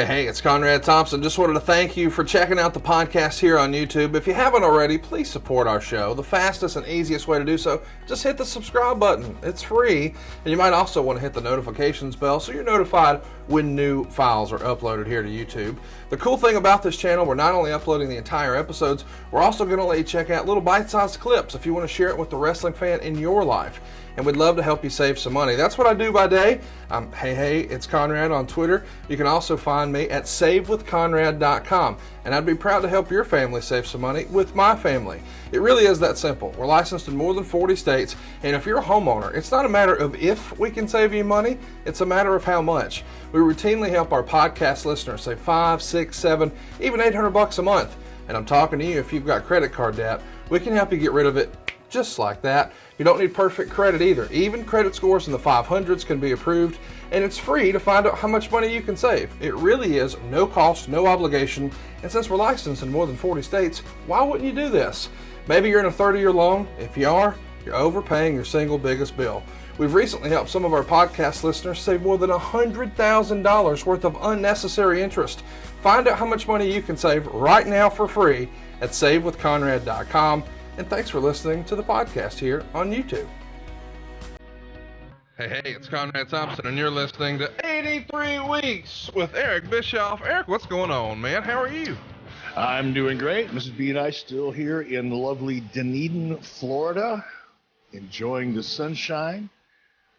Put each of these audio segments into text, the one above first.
Hey, it's Conrad Thompson. Just wanted to thank you for checking out the podcast here on YouTube. If you haven't already, please support our show. The fastest and easiest way to do so, just hit the subscribe button. It's free. And you might also want to hit the notifications bell so you're notified when new files are uploaded here to YouTube. The cool thing about this channel, we're not only uploading the entire episodes, we're also going to let you check out little bite-sized clips if you want to share it with the wrestling fan in your life. And we'd love to help you save some money. That's what I do by day. Hey, it's Conrad on Twitter. You can also find me at savewithconrad.com. And I'd be proud to help your family save some money with my family. It really is that simple. We're licensed in more than 40 states. And if you're a homeowner, it's not a matter of if we can save you money, it's a matter of how much. We routinely help our podcast listeners save $5, $6, $7, even $800 a month. And I'm talking to you if you've got credit card debt. We can help you get rid of it just like that. You don't need perfect credit either. Even credit scores in the 500s can be approved, and it's free to find out how much money you can save. It really is no cost, no obligation, and since we're licensed in more than 40 states, why wouldn't you do this? Maybe you're in a 30-year loan. If you are, you're overpaying your single biggest bill. We've recently helped some of our podcast listeners save more than $100,000 worth of unnecessary interest. Find out how much money you can save right now for free at savewithconrad.com. And thanks for listening to the podcast here on YouTube. Hey, it's Conrad Thompson, and you're listening to 83 Weeks with Eric Bischoff. Eric, what's going on, man? How are you? I'm doing great. Mrs. B and I still here in lovely Dunedin, Florida, enjoying the sunshine.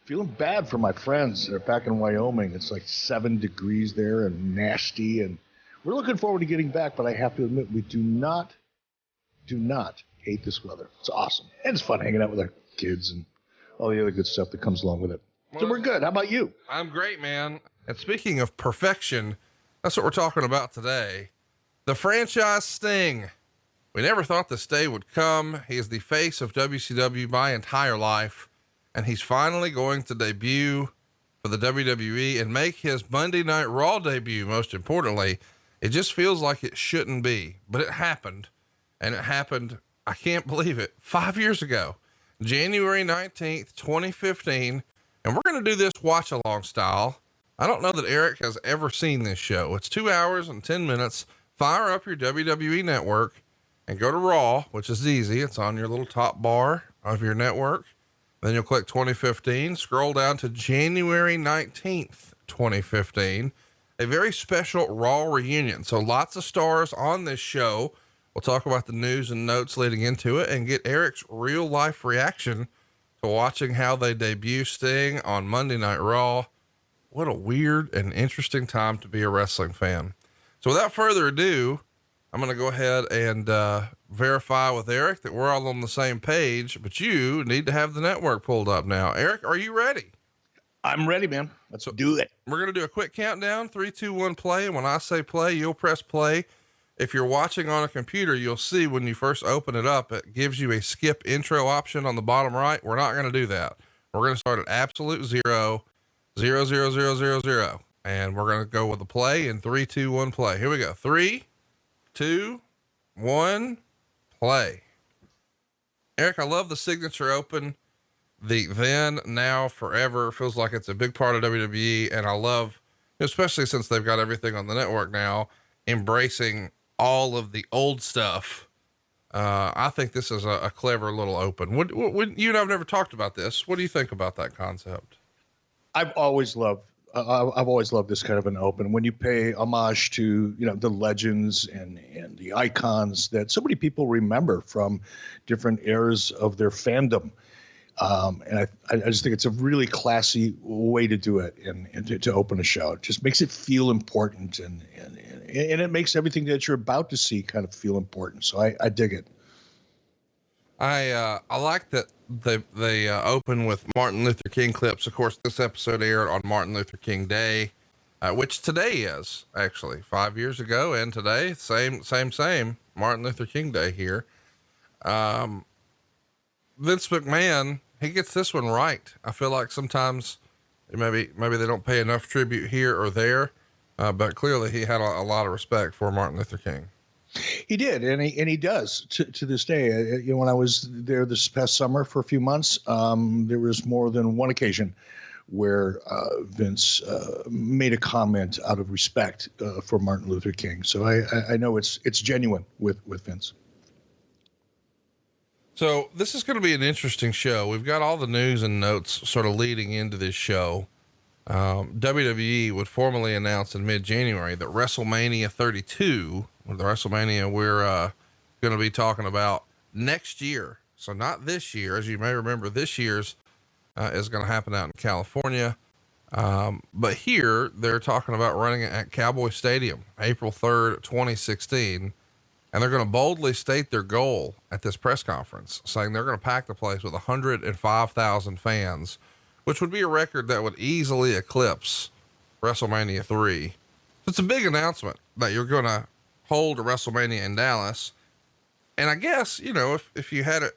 Feeling bad for my friends that are back in Wyoming. It's like 7 degrees there and nasty, and we're looking forward to getting back, but I have to admit, we do not hate this weather. It's awesome. And it's fun hanging out with our kids and all the other good stuff that comes along with it. Well, so we're good. How about you? I'm great, man. And speaking of perfection, that's what we're talking about today. The franchise Sting. We never thought this day would come. He is the face of WCW my entire life, and he's finally going to debut for the WWE and make his Monday Night Raw debut, most importantly. It just feels like it shouldn't be, but it happened. And it happened, I can't believe it, 5 years ago, January 19th, 2015. And we're going to do this watch along style. I don't know that Eric has ever seen this show. It's 2 hours and 10 minutes. Fire up your WWE Network and go to Raw, which is easy. It's on your little top bar of your network. Then you'll click 2015, scroll down to January 19th, 2015, a very special Raw reunion. So lots of stars on this show. We'll talk about the news and notes leading into it and get Eric's real life reaction to watching how they debut Sting on Monday Night Raw. What a weird and interesting time to be a wrestling fan. So without further ado, I'm going to go ahead and verify with Eric that we're all on the same page, but you need to have the network pulled up now. Eric, are you ready? I'm ready, man. Let's do it. We're going to do a quick countdown, 3, 2, 1, play. And when I say play, you'll press play. If you're watching on a computer, you'll see when you first open it up, it gives you a skip intro option on the bottom right. We're not going to do that. We're going to start at absolute 0, 0, 0, 0, 0, 0. And we're going to go with the play in 3, 2, 1, play. Here we go. 3, 2, 1, play. Eric, I love the signature open. The then, now, forever feels like it's a big part of WWE. And I love, especially since they've got everything on the network now, embracing all of the old stuff. I think this is a clever little open. What you and I've never talked about this. What do you think about that concept? I've always loved this kind of an open when you pay homage to, the legends and the icons that so many people remember from different eras of their fandom. And I just think it's a really classy way to do it and to open a show. It just makes it feel important and it makes everything that you're about to see kind of feel important. So I dig it. I like that they open with Martin Luther King clips. Of course, this episode aired on Martin Luther King Day, which today is actually 5 years ago. And today, same Martin Luther King Day here. Vince McMahon, he gets this one right. I feel like sometimes maybe they don't pay enough tribute here or there. But clearly he had a lot of respect for Martin Luther King. He did, and he does to this day. When I was there this past summer for a few months, there was more than one occasion where Vince made a comment out of respect for Martin Luther King. So I know it's genuine with Vince. So this is going to be an interesting show. We've got all the news and notes sort of leading into this show. WWE would formally announce in mid-January that WrestleMania 32, or the WrestleMania we're going to be talking about next year. So not this year, as you may remember, this year's is going to happen out in California. But here they're talking about running it at Cowboy Stadium, April 3rd, 2016. And they're going to boldly state their goal at this press conference, saying they're going to pack the place with 105,000 fans, which would be a record that would easily eclipse WrestleMania 3. It's a big announcement that you're going to hold a WrestleMania in Dallas. And I guess, you know, if you had your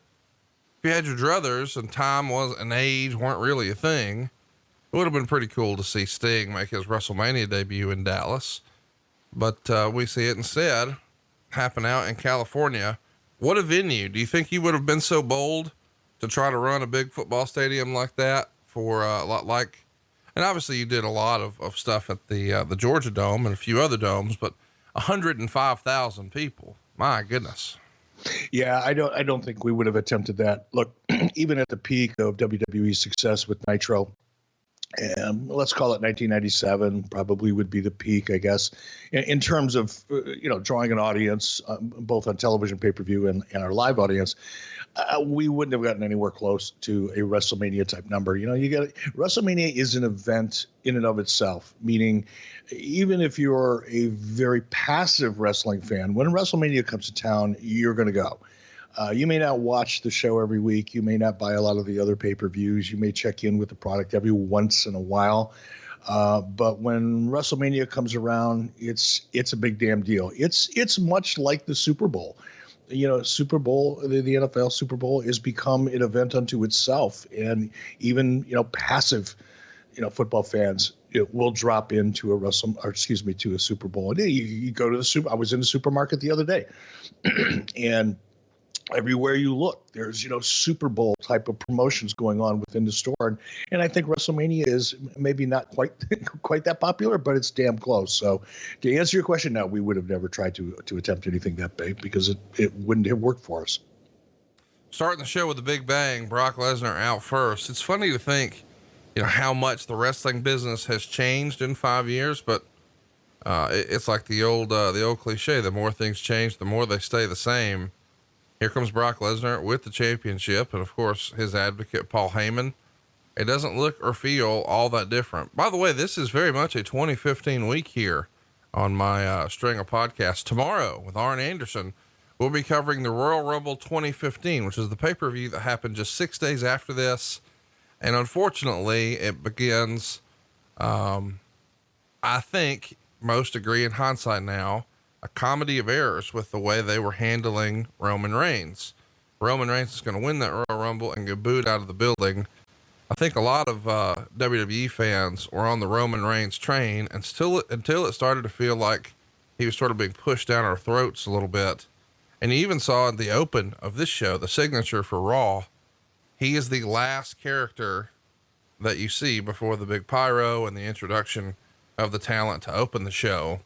druthers and time and age weren't really a thing, it would have been pretty cool to see Sting make his WrestleMania debut in Dallas. But we see it instead happen out in California. What a venue. Do you think you would have been so bold to try to run a big football stadium like that for a lot like, and obviously you did a lot of stuff at the Georgia Dome and a few other domes, but 105,000 people, my goodness. Yeah, I don't think we would have attempted that. Look, even at the peak of WWE's success with Nitro, let's call it 1997, probably would be the peak, I guess, in terms of, drawing an audience, both on television, pay-per-view and our live audience. We wouldn't have gotten anywhere close to a WrestleMania type number. WrestleMania is an event in and of itself, meaning even if you're a very passive wrestling fan, when WrestleMania comes to town, you're going to go. You may not watch the show every week. You may not buy a lot of the other pay-per-views. You may check in with the product every once in a while. But when WrestleMania comes around, it's a big damn deal. It's much like the Super Bowl. Super Bowl, the NFL Super Bowl has become an event unto itself. And even, passive, football fans will drop into to a Super Bowl. And you go to the I was in the supermarket the other day and everywhere you look, there's, Super Bowl type of promotions going on within the store. And I think WrestleMania is maybe not quite that popular, but it's damn close. So to answer your question, no, we would have never tried to attempt anything that big because it wouldn't have worked for us. Starting the show with a big bang, Brock Lesnar out first. It's funny to think, how much the wrestling business has changed in 5 years, but it's like the old cliche, the more things change, the more they stay the same. Here comes Brock Lesnar with the championship. And of course, his advocate, Paul Heyman. It doesn't look or feel all that different. By the way, this is very much a 2015 week here on my string of podcasts. Tomorrow with Arn Anderson, we'll be covering the Royal Rumble 2015, which is the pay-per-view that happened just 6 days after this. And unfortunately it begins, I think most agree in hindsight now, a comedy of errors with the way they were handling Roman Reigns. Roman Reigns is going to win that Royal Rumble and get booed out of the building. I think a lot of WWE fans were on the Roman Reigns train until it started to feel like he was sort of being pushed down our throats a little bit. And you even saw in the open of this show, the signature for Raw, he is the last character that you see before the big pyro and the introduction of the talent to open the show.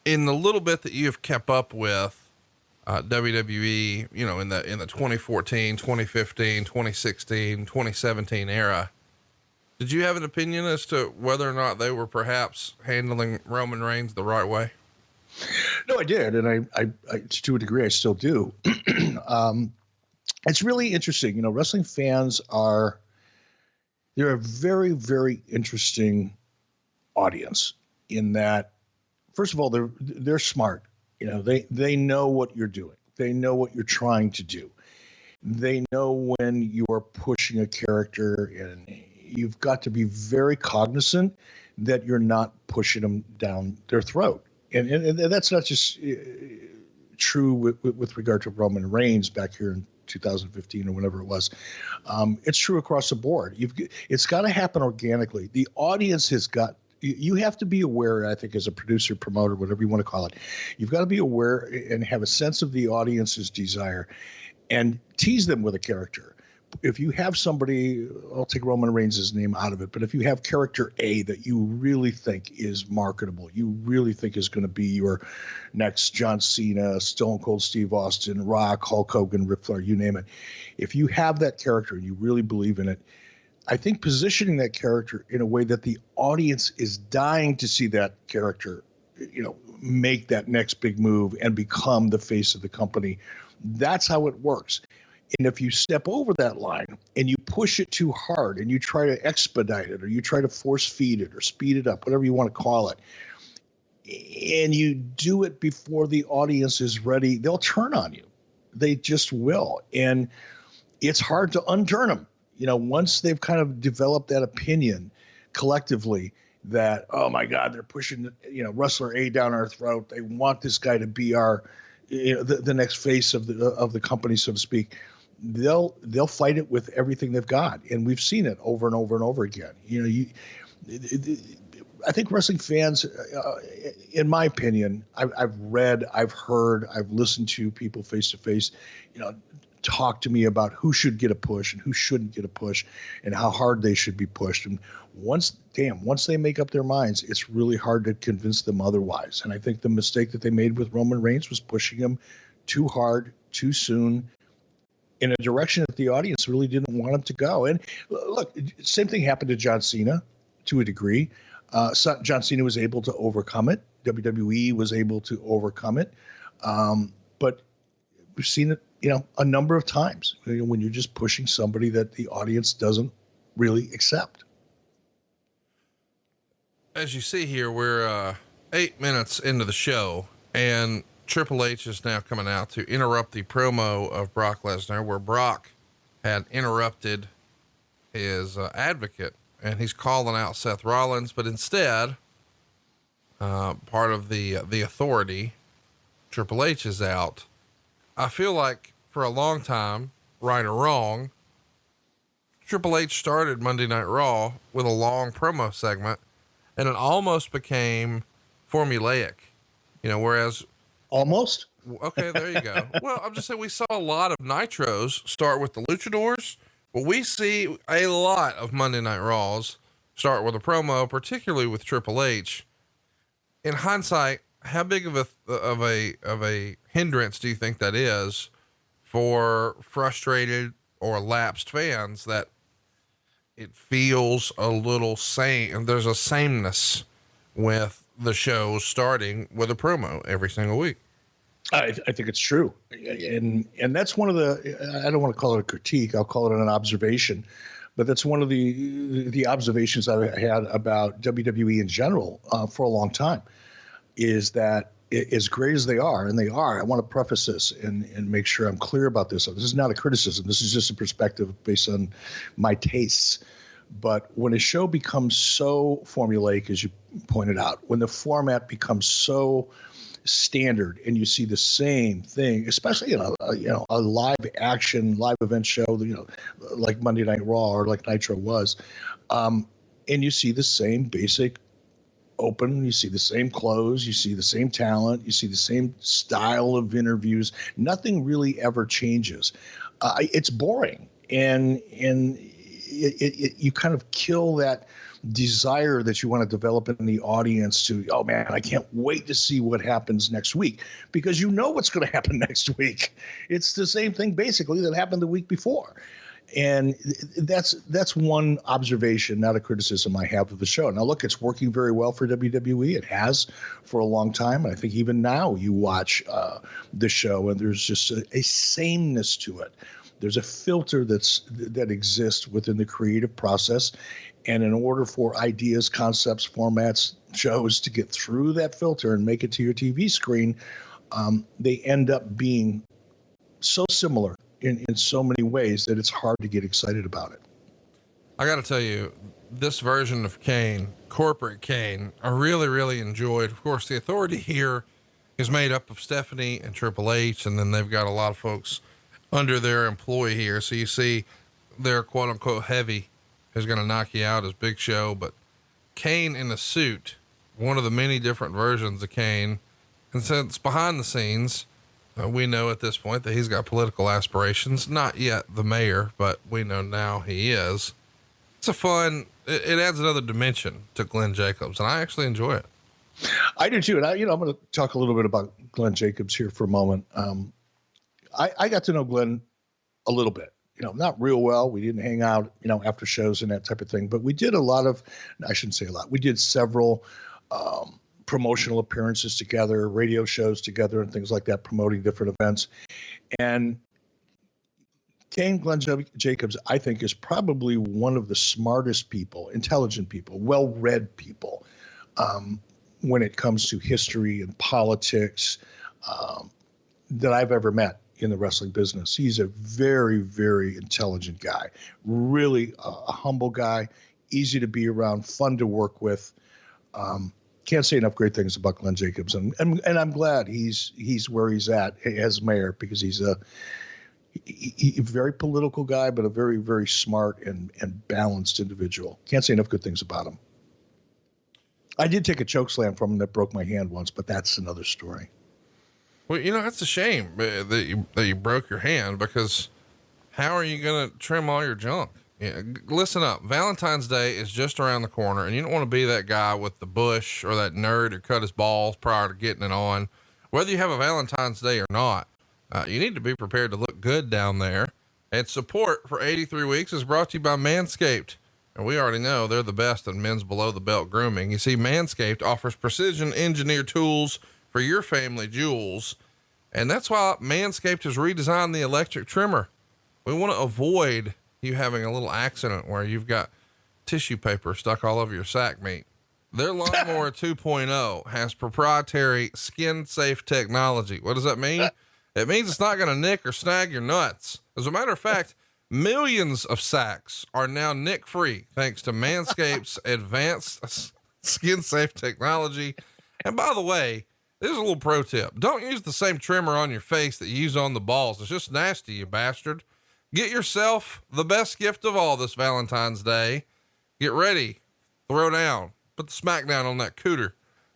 In the little bit that you've kept up with WWE, in the 2014, 2015, 2016, 2017 era, did you have an opinion as to whether or not they were perhaps handling Roman Reigns the right way? No, I did. And I to a degree, I still do. It's really interesting. Wrestling fans they're a very, very interesting audience in that, first of all, they're smart. They know what you're doing. They know what you're trying to do. They know when you are pushing a character, and you've got to be very cognizant that you're not pushing them down their throat. And that's not just true with regard to Roman Reigns back here in 2015 or whenever it was. It's true across the board. It's got to happen organically. The audience has got. You have to be aware, I think, as a producer, promoter, whatever you want to call it, you've got to be aware and have a sense of the audience's desire and tease them with a character. have somebody, I'll take Roman Reigns' name out of it, but if you have character A that you really think is marketable, you really think is going to be your next John Cena, Stone Cold Steve Austin, Rock, Hulk Hogan, Ric Flair, you name it. If you have that character and you really believe in it, I think positioning that character in a way that the audience is dying to see that character, make that next big move and become the face of the company. That's how it works. And if you step over that line and you push it too hard and you try to expedite it or you try to force feed it or speed it up, whatever you want to call it, and you do it before the audience is ready, they'll turn on you. They just will. And it's hard to unturn them. Once they've kind of developed that opinion collectively that, oh my God, they're pushing, wrestler A down our throat. They want this guy to be our, the next face of the company, so to speak. They'll fight it with everything they've got, and we've seen it over and over and over again. I think wrestling fans, in my opinion, I've read, I've heard, I've listened to people face to face, talk to me about who should get a push and who shouldn't get a push and how hard they should be pushed. And once they make up their minds, it's really hard to convince them otherwise. And I think the mistake that they made with Roman Reigns was pushing him too hard, too soon, in a direction that the audience really didn't want him to go. And look, same thing happened to John Cena to a degree. John Cena was able to overcome it. WWE was able to overcome it. But we've seen it, a number of times when you're just pushing somebody that the audience doesn't really accept. As you see here, we're 8 minutes into the show, and Triple H is now coming out to interrupt the promo of Brock Lesnar, where Brock had interrupted his advocate, and he's calling out Seth Rollins, but instead, part of the authority, Triple H, is out. I feel like for a long time, right or wrong, Triple H started Monday Night Raw with a long promo segment, and it almost became formulaic, whereas almost. Okay, there you go. Well, I'm just saying we saw a lot of Nitros start with the luchadors, but we see a lot of Monday Night Raws start with a promo, particularly with Triple H. In hindsight, how big of a hindrance do you think that is for frustrated or lapsed fans, that it feels a little same, and there's a sameness with the show starting with a promo every single week? I think it's true. And that's one of I don't want to call it a critique. I'll call it an observation, but that's one of the observations I've had about WWE in general for a long time, is that as great as they are, and they are, I want to preface this and make sure I'm clear about this. This is not a criticism. This is just a perspective based on my tastes. But when a show becomes so formulaic, as you pointed out, when the format becomes so standard and you see the same thing, especially a live action, live event show, like Monday Night Raw or like Nitro was, and you see the same basic open, you see the same clothes, you see the same talent, you see the same style of interviews. Nothing really ever changes. It's boring, and you kind of kill that desire that you want to develop in the audience to, oh man, I can't wait to see what happens next week, because you know what's going to happen next week. It's the same thing basically that happened the week before. And that's one observation, not a criticism I have of the show. Now, look, it's working very well for WWE. It has for a long time. And I think even now you watch the show and there's just a sameness to it. There's a filter that exists within the creative process. And in order for ideas, concepts, formats, shows to get through that filter and make it to your TV screen, they end up being so similar in so many ways that it's hard to get excited about it. I got to tell you, this version of Kane, corporate Kane, I really, really enjoyed. Of course, the authority here is made up of Stephanie and Triple H, and then they've got a lot of folks under their employ here. So you see their quote unquote heavy is going to knock you out as Big Show, but Kane in a suit, one of the many different versions of Kane. And since behind the scenes, We know at this point that he's got political aspirations, not yet the mayor, but we know now he is. It's a fun, it adds another dimension to Glenn Jacobs, and I actually enjoy it. I do too. And I'm going to talk a little bit about Glenn Jacobs here for a moment. I got to know Glenn a little bit, not real well. We didn't hang out, after shows and that type of thing, but we did a lot of, I shouldn't say a lot. We did several, promotional appearances together, radio shows together and things like that, promoting different events. And Glenn Jacobs, I think, is probably one of the smartest people, intelligent people, well-read people, when it comes to history and politics, that I've ever met in the wrestling business. He's a very, very intelligent guy, really a humble guy, easy to be around, fun to work with. Can't say enough great things about Glenn Jacobs, and I'm glad he's where he's at as mayor, because he's a very political guy, but a very, very smart and balanced individual. Can't say enough good things about him. I did take a choke slam from him that broke my hand once, but that's another story. Well, that's a shame that you broke your hand, because how are you going to trim all your junk? Listen up. Valentine's Day is just around the corner, and you don't want to be that guy with the bush or that nerd who cut his balls prior to getting it on. Whether you have a Valentine's Day or not, you need to be prepared to look good down there. And support for 83 Weeks is brought to you by Manscaped. And we already know they're the best in men's below the belt grooming. You see, Manscaped offers precision engineered tools for your family jewels. And that's why Manscaped has redesigned the electric trimmer. We want to avoid you having a little accident where you've got tissue paper stuck all over your sack meat. Their Lawnmower 2.0 has proprietary skin safe technology. What does that mean? It means it's not going to nick or snag your nuts. As a matter of fact, millions of sacks are now nick free thanks to Manscaped's advanced skin safe technology. And by the way, there's a little pro tip. Don't use the same trimmer on your face that you use on the balls. It's just nasty, you bastard. Get yourself the best gift of all this Valentine's Day. Get ready, throw down, put the smack down on that cooter.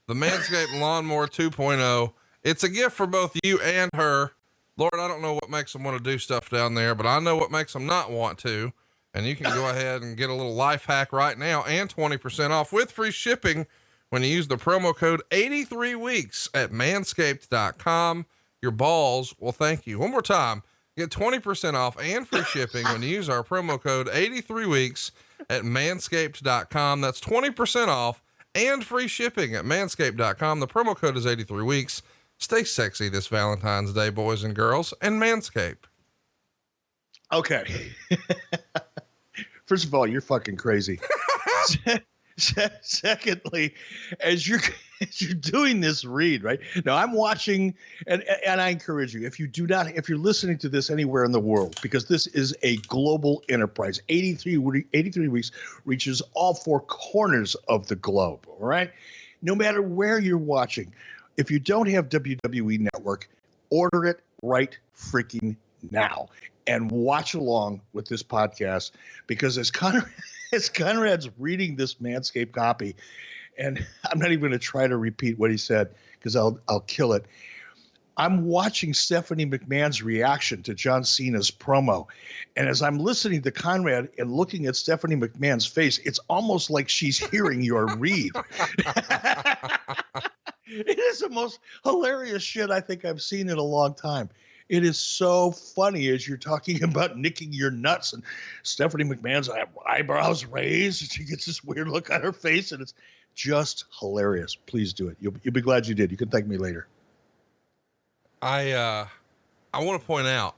The Manscaped Lawnmower 2.0. It's a gift for both you and her. Lord, I don't know what makes them want to do stuff down there, but I know what makes them not want to. And you can go ahead and get a little life hack right now and 20% off with free shipping when you use the promo code 83 weeks at manscaped.com. Your balls will thank you. One more time. Get 20% off and free shipping when you use our promo code 83 weeks at manscaped.com. That's 20% off and free shipping at manscaped.com. The promo code is 83 weeks. Stay sexy this Valentine's Day, boys and girls, and Manscaped. Okay. First of all, you're fucking crazy. Secondly, as you're doing this read, right now, I'm watching, and I encourage you, if you're listening to this anywhere in the world, because this is a global enterprise, 83 weeks reaches all four corners of the globe. All right. No matter where you're watching, if you don't have WWE Network, order it right freaking now and watch along with this podcast, because as Conrad's reading this Manscaped copy, and I'm not even going to try to repeat what he said because I'll kill it. I'm watching Stephanie McMahon's reaction to John Cena's promo. And as I'm listening to Conrad and looking at Stephanie McMahon's face, it's almost like she's hearing your read. It is the most hilarious shit I think I've seen in a long time. It is so funny as you're talking about nicking your nuts, and Stephanie McMahon's eyebrows raised, and she gets this weird look on her face, and it's just hilarious. Please do it. You'll be glad you did. You can thank me later. I want to point out,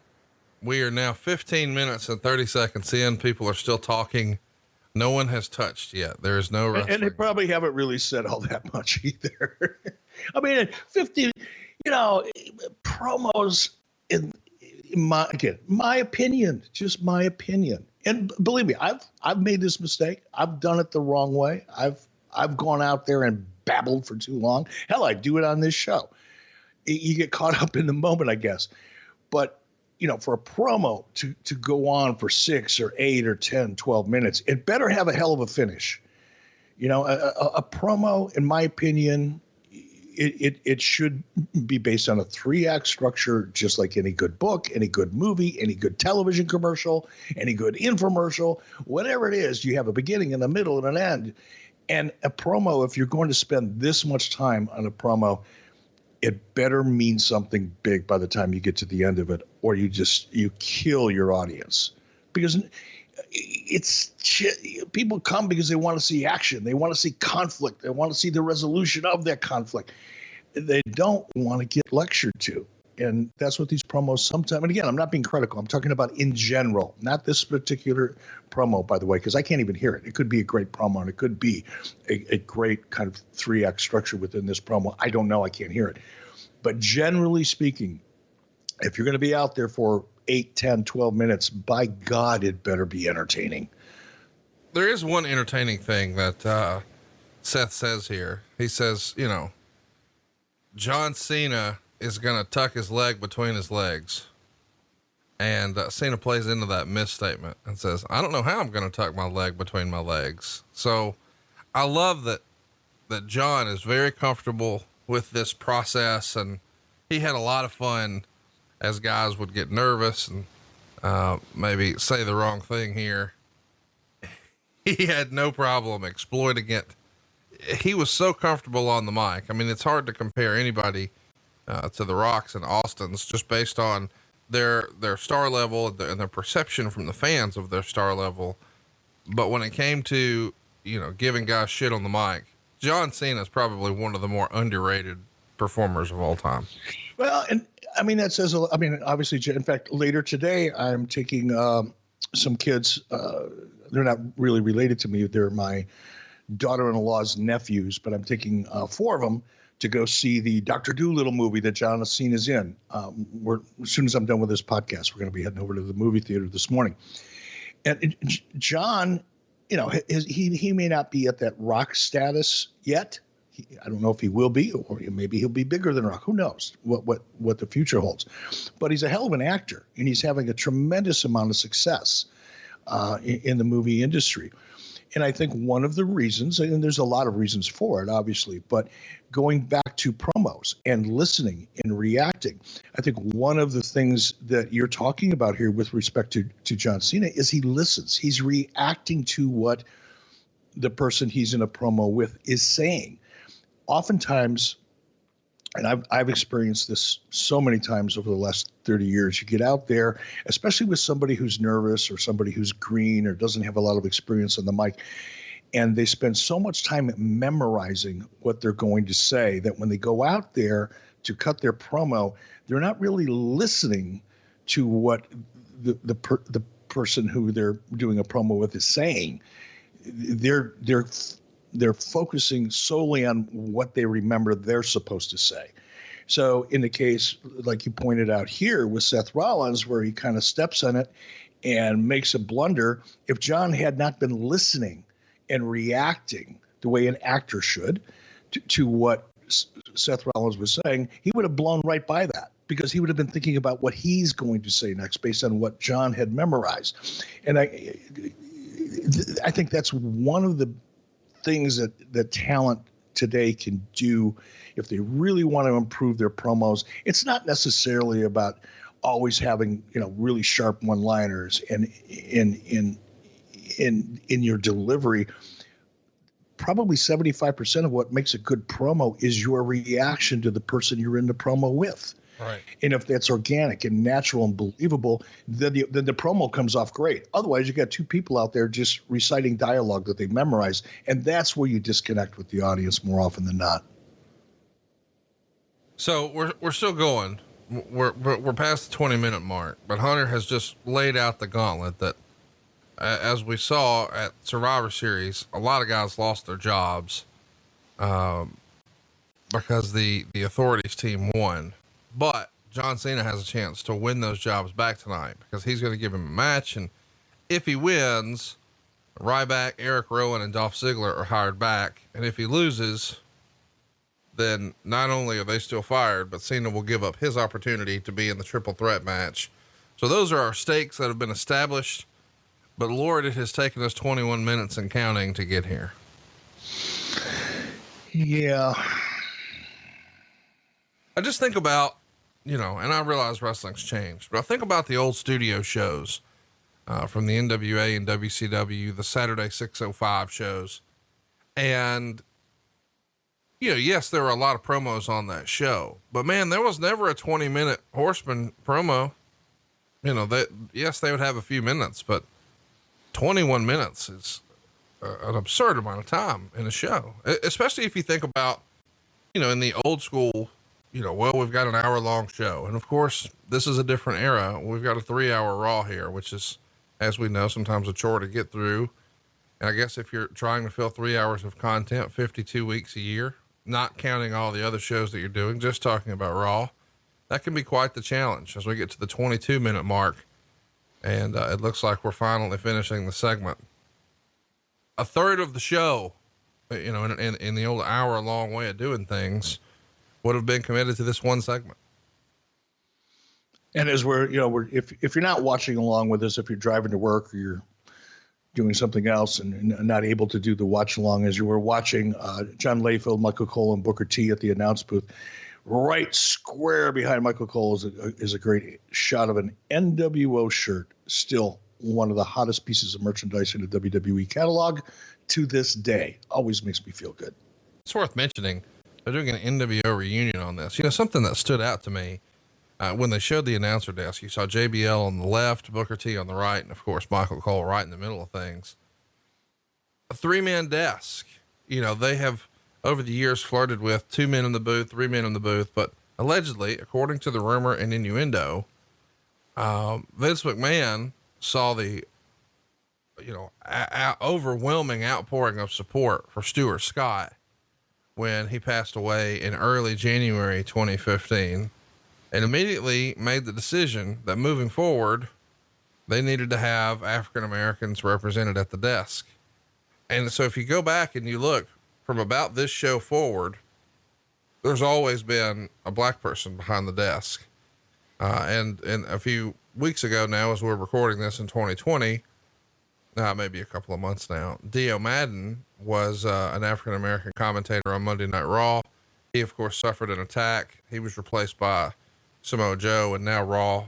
we are now 15 minutes and 30 seconds in. People are still talking. No one has touched yet. There is no wrestling. And they probably haven't really said all that much either. I mean, 50, promos in my opinion, just my opinion. And believe me, I've made this mistake. I've done it the wrong way. I've gone out there and babbled for too long. Hell, I do it on this show. You get caught up in the moment, I guess. But, for a promo to go on for 6 or 8 or 10, 12 minutes, it better have a hell of a finish. A promo, in my opinion, it should be based on a 3-act structure, just like any good book, any good movie, any good television commercial, any good infomercial, whatever it is. You have a beginning and a middle and an end. And a promo, if you're going to spend this much time on a promo, it better mean something big by the time you get to the end of it, or you kill your audience. Because people come because they want to see action. They want to see conflict. They want to see the resolution of that conflict. They don't want to get lectured to. And that's what these promos sometimes, and again, I'm not being critical. I'm talking about in general, not this particular promo, by the way, because I can't even hear it. It could be a great promo, and it could be a great kind of 3-act structure within this promo. I don't know. I can't hear it. But generally speaking, if you're going to be out there for 8, 10, 12 minutes, by God, it better be entertaining. There is one entertaining thing that Seth says here. He says, John Cena is going to tuck his leg between his legs. And Cena plays into that misstatement and says, I don't know how I'm going to tuck my leg between my legs. So I love that John is very comfortable with this process, and he had a lot of fun as guys would get nervous and maybe say the wrong thing here. He had no problem exploiting it. He was so comfortable on the mic. I mean, it's hard to compare anybody to the Rocks and Austins just based on their star level and their perception from the fans of their star level. But when it came to, giving guys shit on the mic, John Cena is probably one of the more underrated performers of all time. Well, and I mean, that says, obviously, in fact, later today, I'm taking some kids. They're not really related to me. They're my daughter-in-law's nephews, but I'm taking 4 of them to go see the Dr. Dolittle movie that John Cena's in. As soon as I'm done with this podcast, we're going to be heading over to the movie theater this morning. And John, he may not be at that Rock status yet. I don't know if he will be, or maybe he'll be bigger than Rock. Who knows what the future holds? But he's a hell of an actor, and he's having a tremendous amount of success in the movie industry. And I think one of the reasons, and there's a lot of reasons for it, obviously, but going back to promos and listening and reacting, I think one of the things that you're talking about here with respect to John Cena is he listens. He's reacting to what the person he's in a promo with is saying. Oftentimes, and I've experienced this so many times over the last 30 years, you get out there, especially with somebody who's nervous or somebody who's green or doesn't have a lot of experience on the mic, and they spend so much time memorizing what they're going to say that when they go out there to cut their promo, they're not really listening to what the person who they're doing a promo with is saying. They're focusing solely on what they remember they're supposed to say. So in the case, like you pointed out here with Seth Rollins, where he kind of steps on it and makes a blunder, if John had not been listening and reacting the way an actor should to what Seth Rollins was saying, he would have blown right by that, because he would have been thinking about what he's going to say next based on what John had memorized. And I think that's one of the things that talent today can do if they really want to improve their promos. It's not necessarily about always having, really sharp one-liners and in your delivery. Probably 75% of what makes a good promo is your reaction to the person you're in the promo with. Right. And if that's organic and natural and believable, then the promo comes off great. Otherwise, you got 2 people out there just reciting dialogue that they memorize, and that's where you disconnect with the audience more often than not. So we're still going. We're past the 20-minute mark, but Hunter has just laid out the gauntlet that, as we saw at Survivor Series, a lot of guys lost their jobs because the Authorities team won. But John Cena has a chance to win those jobs back tonight, because he's going to give him a match. And if he wins, Ryback, Eric Rowan, and Dolph Ziggler are hired back. And if he loses, then not only are they still fired, but Cena will give up his opportunity to be in the triple threat match. So those are our stakes that have been established. But Lord, it has taken us 21 minutes and counting to get here. Yeah. I just think about, and I realize wrestling's changed, but I think about the old studio shows, from the NWA and WCW, the Saturday 605 shows. And, yes, there were a lot of promos on that show, but man, there was never a 20-minute Horseman promo. Yes, they would have a few minutes, but 21 minutes is an absurd amount of time in a show, especially if you think about, in the old school, we've got an hour-long show. And of course, this is a different era. We've got a 3-hour Raw here, which is, as we know, sometimes a chore to get through. And I guess if you're trying to fill 3 hours of content, 52 weeks a year, not counting all the other shows that you're doing, just talking about Raw, that can be quite the challenge as we get to the 22-minute mark. And it looks like we're finally finishing the segment. A third of the show, in the old hour-long way of doing things, would have been committed to this one segment. And as if you're not watching along with us, if you're driving to work or you're doing something else and not able to do the watch along, as you were watching John Layfield, Michael Cole, and Booker T at the announce booth, right square behind Michael Cole is a great shot of an NWO shirt. Still one of the hottest pieces of merchandise in the WWE catalog to this day. Always makes me feel good. It's worth mentioning, they're doing an NWO reunion on this. Something that stood out to me, when they showed the announcer desk, you saw JBL on the left, Booker T on the right, and of course, Michael Cole right in the middle of things. A 3-man desk. They have over the years flirted with 2 men in the booth, 3 men in the booth, but allegedly, according to the rumor and innuendo, Vince McMahon saw the, overwhelming outpouring of support for Stuart Scott when he passed away in early January 2015, and immediately made the decision that moving forward, they needed to have African Americans represented at the desk. And so if you go back and you look from about this show forward, there's always been a black person behind the desk. And a few weeks ago now, as we're recording this in 2020, maybe a couple of months now, Dio Madden was an African-American commentator on Monday Night Raw. He of course suffered an attack. He was replaced by Samoa Joe, and now Raw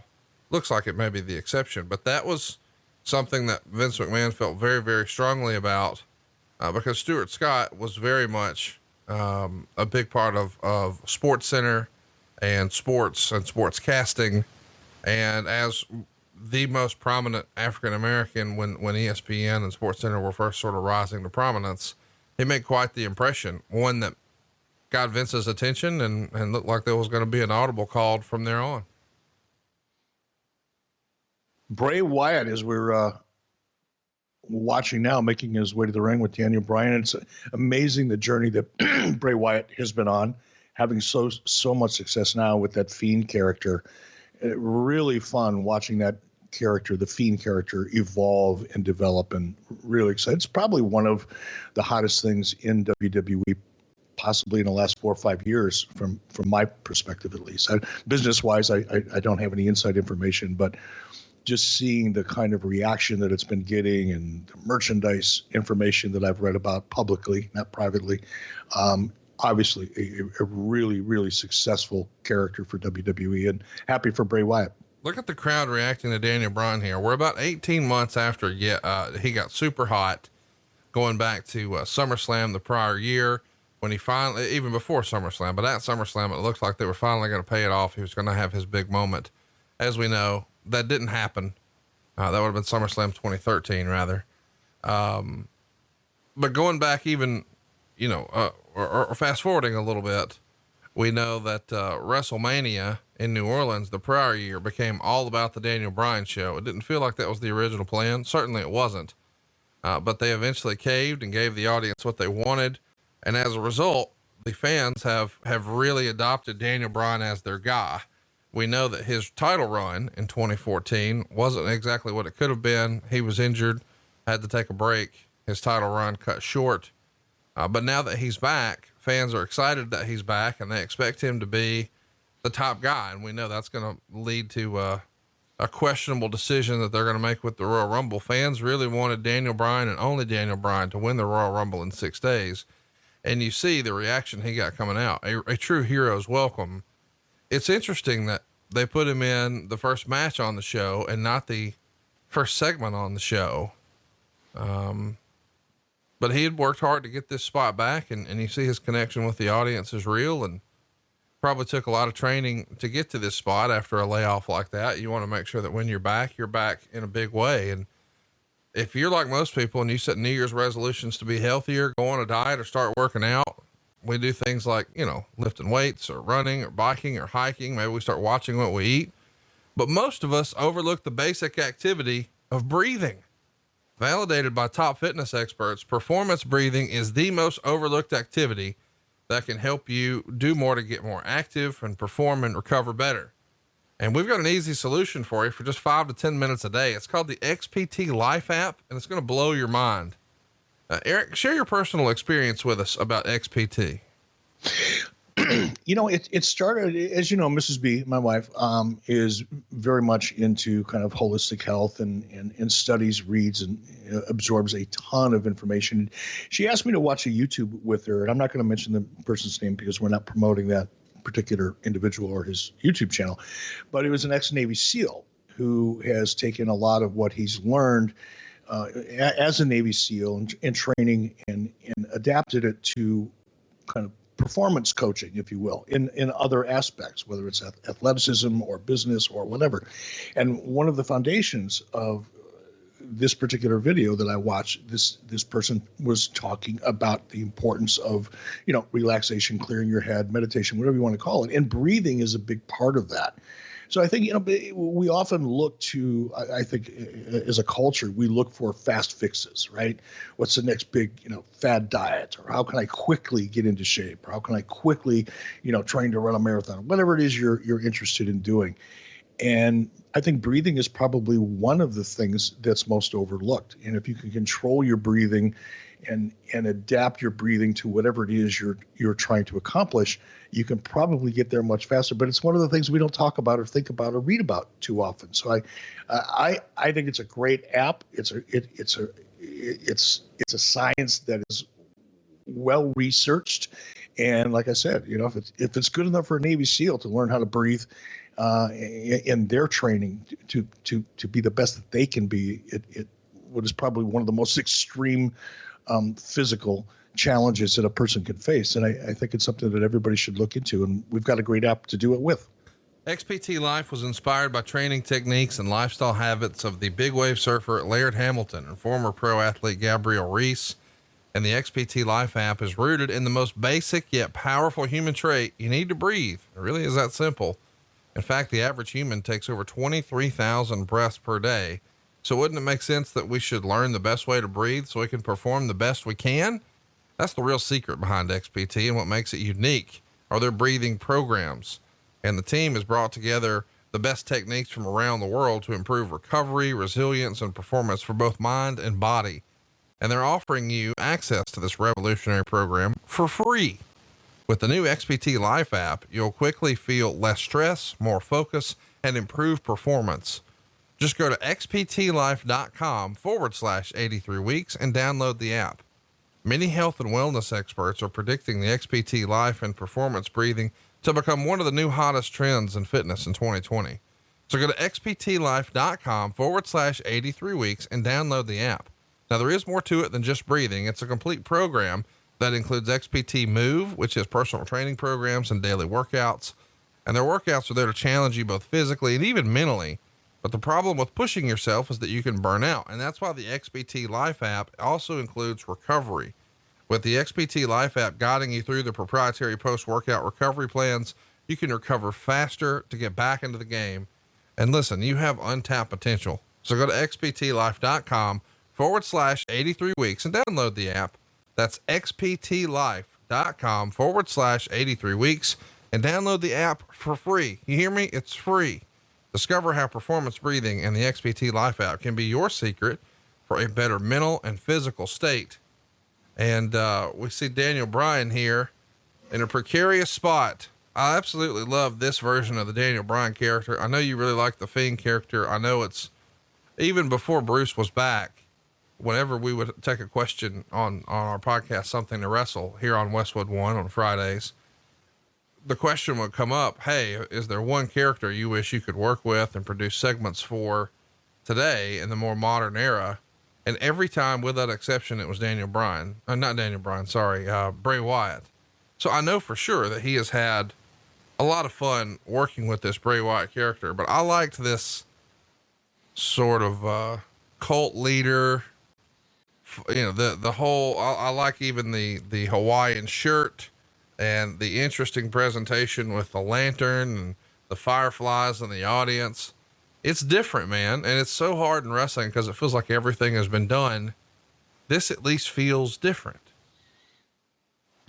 looks like it may be the exception, but that was something that Vince McMahon felt very, very strongly about, because Stuart Scott was very much a big part of Sports Center and sports casting. And as the most prominent African-American when ESPN and Sports Center were first sort of rising to prominence, he made quite the impression, one that got Vince's attention and looked like there was going to be an audible called from there on. Bray Wyatt, as we're watching now, making his way to the ring with Daniel Bryan. It's amazing the journey that Bray Wyatt has been on, having so much success now with that Fiend character. Really fun watching that character, the Fiend character, evolve and develop, and really excited. It's probably one of the hottest things in WWE, possibly in the last 4 or 5 years, from my perspective at least. Business wise, I don't have any inside information, but just seeing the kind of reaction that it's been getting and the merchandise information that I've read about publicly, not privately, obviously a really, really successful character for WWE, and happy for Bray Wyatt. Look at the crowd reacting to Daniel Bryan here. We're about 18 months after he got super hot, going back to SummerSlam the prior year, when he finally, even before SummerSlam, but at SummerSlam, it looked like they were finally going to pay it off. He was going to have his big moment. As we know, that didn't happen. That would have been SummerSlam 2013 rather. But going back even, or fast forwarding a little bit, we know that WrestleMania in New Orleans the prior year became all about the Daniel Bryan show. It didn't feel like that was the original plan. Certainly it wasn't. But they eventually caved and gave the audience what they wanted. And as a result, the fans have really adopted Daniel Bryan as their guy. We know that his title run in 2014 wasn't exactly what it could have been. He was injured, had to take a break. His title run cut short. But now that he's back, fans are excited that he's back, and they expect him to be the top guy. And we know that's going to lead to a questionable decision that they're going to make with the Royal Rumble. Fans really wanted Daniel Bryan and only Daniel Bryan to win the Royal Rumble in 6 days. And you see the reaction he got coming out, a true hero's welcome. it's interesting that they put him in the first match on the show and not the first segment on the show. But he had worked hard to get this spot back, and you see his connection with the audience is real, and probably took a lot of training to get to this spot after a layoff like that. You want to make sure that when you're back in a big way. And if you're like most people and you set New Year's resolutions to be healthier, go on a diet or start working out, we do things like, lifting weights or running or biking or hiking. Maybe we start watching what we eat, but most of us overlook the basic activity of breathing. Validated by top fitness experts, performance breathing is the most overlooked activity that can help you do more to get more active and perform and recover better. And we've got an easy solution for you for just 5 to 10 minutes a day. It's called the XPT Life app, and it's going to blow your mind. Eric, share your personal experience with us about XPT. It started, as you know, Mrs. B, my wife, is very much into kind of holistic health and studies, reads, and absorbs a ton of information. She asked me to watch a YouTube with her, and I'm not going to mention the person's name because we're not promoting that particular individual or his YouTube channel, but it was an ex-Navy SEAL who has taken a lot of what he's learned as a Navy SEAL and training and adapted it to kind of performance coaching, if you will, in other aspects, whether it's athleticism or business or whatever. And one of the foundations of this particular video that I watched, this person was talking about the importance of, relaxation, clearing your head, meditation, whatever you want to call it. And breathing is a big part of that. So I think, we often look to, I think as a culture, we look for fast fixes, right? What's the next big, fad diet, or how can I quickly get into shape? Or how can I quickly, train to run a marathon, whatever it is you're interested in doing. And I think breathing is probably one of the things that's most overlooked. And if you can control your breathing and adapt your breathing to whatever it is you're trying to accomplish, you can probably get there much faster. But it's one of the things we don't talk about or think about or read about too often. So I think it's a great app. It's a science that is well researched, and like I said, if it's good enough for a Navy SEAL to learn how to breathe in their training to be the best that they can be, what is probably one of the most extreme physical challenges that a person can face. And I think it's something that everybody should look into, and we've got a great app to do it with. XPT Life was inspired by training techniques and lifestyle habits of the big wave surfer Laird Hamilton and former pro athlete Gabrielle Reese. And the XPT Life app is rooted in the most basic yet powerful human trait. You need to breathe. It really is that simple. In fact, the average human takes over 23,000 breaths per day. So wouldn't it make sense that we should learn the best way to breathe so we can perform the best we can? That's the real secret behind XPT, and what makes it unique are their breathing programs. And the team has brought together the best techniques from around the world to improve recovery, resilience, and performance for both mind and body. And they're offering you access to this revolutionary program for free. With the new XPT Life app, you'll quickly feel less stress, more focus, and improved performance. Just go to xptlife.com/83 weeks and download the app. Many health and wellness experts are predicting the XPT Life and performance breathing to become one of the new hottest trends in fitness in 2020. So go to xptlife.com/83 weeks and download the app. Now, there is more to it than just breathing. It's a complete program that includes XPT Move, which is personal training programs and daily workouts. And their workouts are there to challenge you both physically and even mentally. But the problem with pushing yourself is that you can burn out. And that's why the XPT Life app also includes recovery. With the XPT Life app guiding you through the proprietary post-workout recovery plans, you can recover faster to get back into the game. And listen, you have untapped potential. So go to xptlife.com/83 weeks and download the app. That's xptlife.com/83 weeks and download the app for free. You hear me? It's free. Discover how performance breathing and the XPT Life app can be your secret for a better mental and physical state. And we see Daniel Bryan here in a precarious spot. I absolutely love this version of the Daniel Bryan character. I know you really like the Fiend character. I know it's even before Bruce was back, whenever we would take a question on our podcast, Something to Wrestle, here on Westwood One on Fridays, the question would come up, hey, is there one character you wish you could work with and produce segments for today in the more modern era? And every time, without exception, it was Bray Wyatt. So I know for sure that he has had a lot of fun working with this Bray Wyatt character, but I liked this sort of, cult leader, the whole, I like even the Hawaiian shirt and the interesting presentation with the lantern and the fireflies in the audience. It's different, man. And it's so hard in wrestling because it feels like everything has been done. This at least feels different.